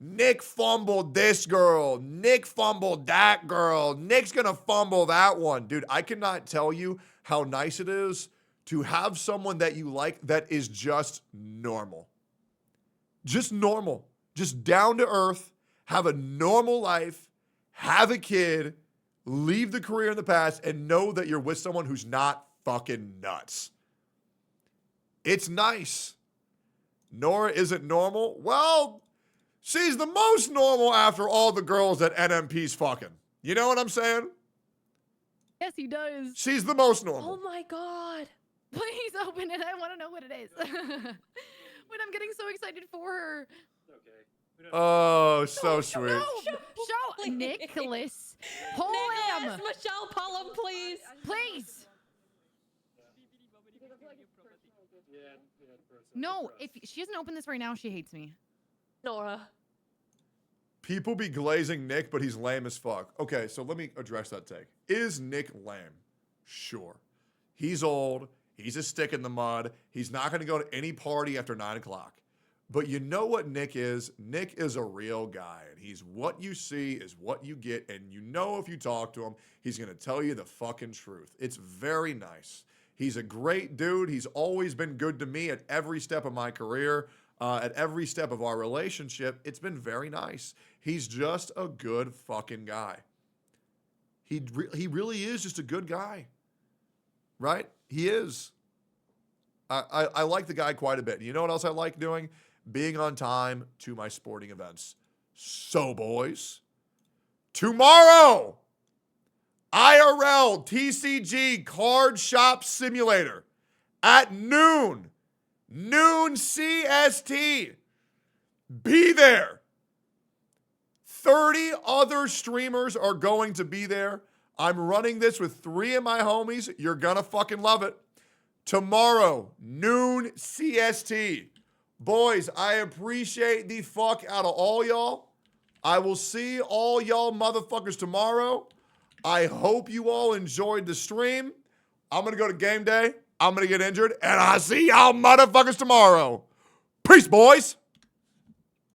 Nick fumbled this girl. Nick fumbled that girl. Nick's going to fumble that one. Dude, I cannot tell you how nice it is to have someone that you like that is just normal. Just normal. Just down to earth. Have a normal life. Have a kid. Leave the career in the past and know that you're with someone who's not fucking nuts. It's nice. Nora isn't normal. Well, she's the most normal after all the girls that NMP's fucking. You know what I'm saying? Yes, he does. She's the most normal. Oh my god. Please open it. I want to know what it is. When I'm getting so excited for her. Oh, so sweet. No, show Nicholas. Pull him. Michelle, pull him, please. Please. No, if she doesn't open this right now, she hates me. Nora. People be glazing Nick, but he's lame as fuck. Okay, so let me address that take. Is Nick lame? Sure. He's old. He's a stick in the mud. He's not going to go to any party after 9 o'clock. But you know what Nick is? Nick is a real guy, and he's what you see is what you get, and you know if you talk to him, he's going to tell you the fucking truth. It's very nice. He's a great dude. He's always been good to me at every step of my career, at every step of our relationship. It's been very nice. He's just a good fucking guy. He really is just a good guy, right? He is. I like the guy quite a bit. You know what else I like doing? Being on time to my sporting events. So, boys, tomorrow, IRL TCG Card Shop Simulator at noon CST. Be there. 30 other streamers are going to be there. I'm running this with 3 of my homies. You're going to fucking love it. Tomorrow, noon CST. Boys, I appreciate the fuck out of all y'all. I will see all y'all motherfuckers tomorrow. I hope you all enjoyed the stream. I'm going to go to game day. I'm going to get injured. And I'll see y'all motherfuckers tomorrow. Peace, boys.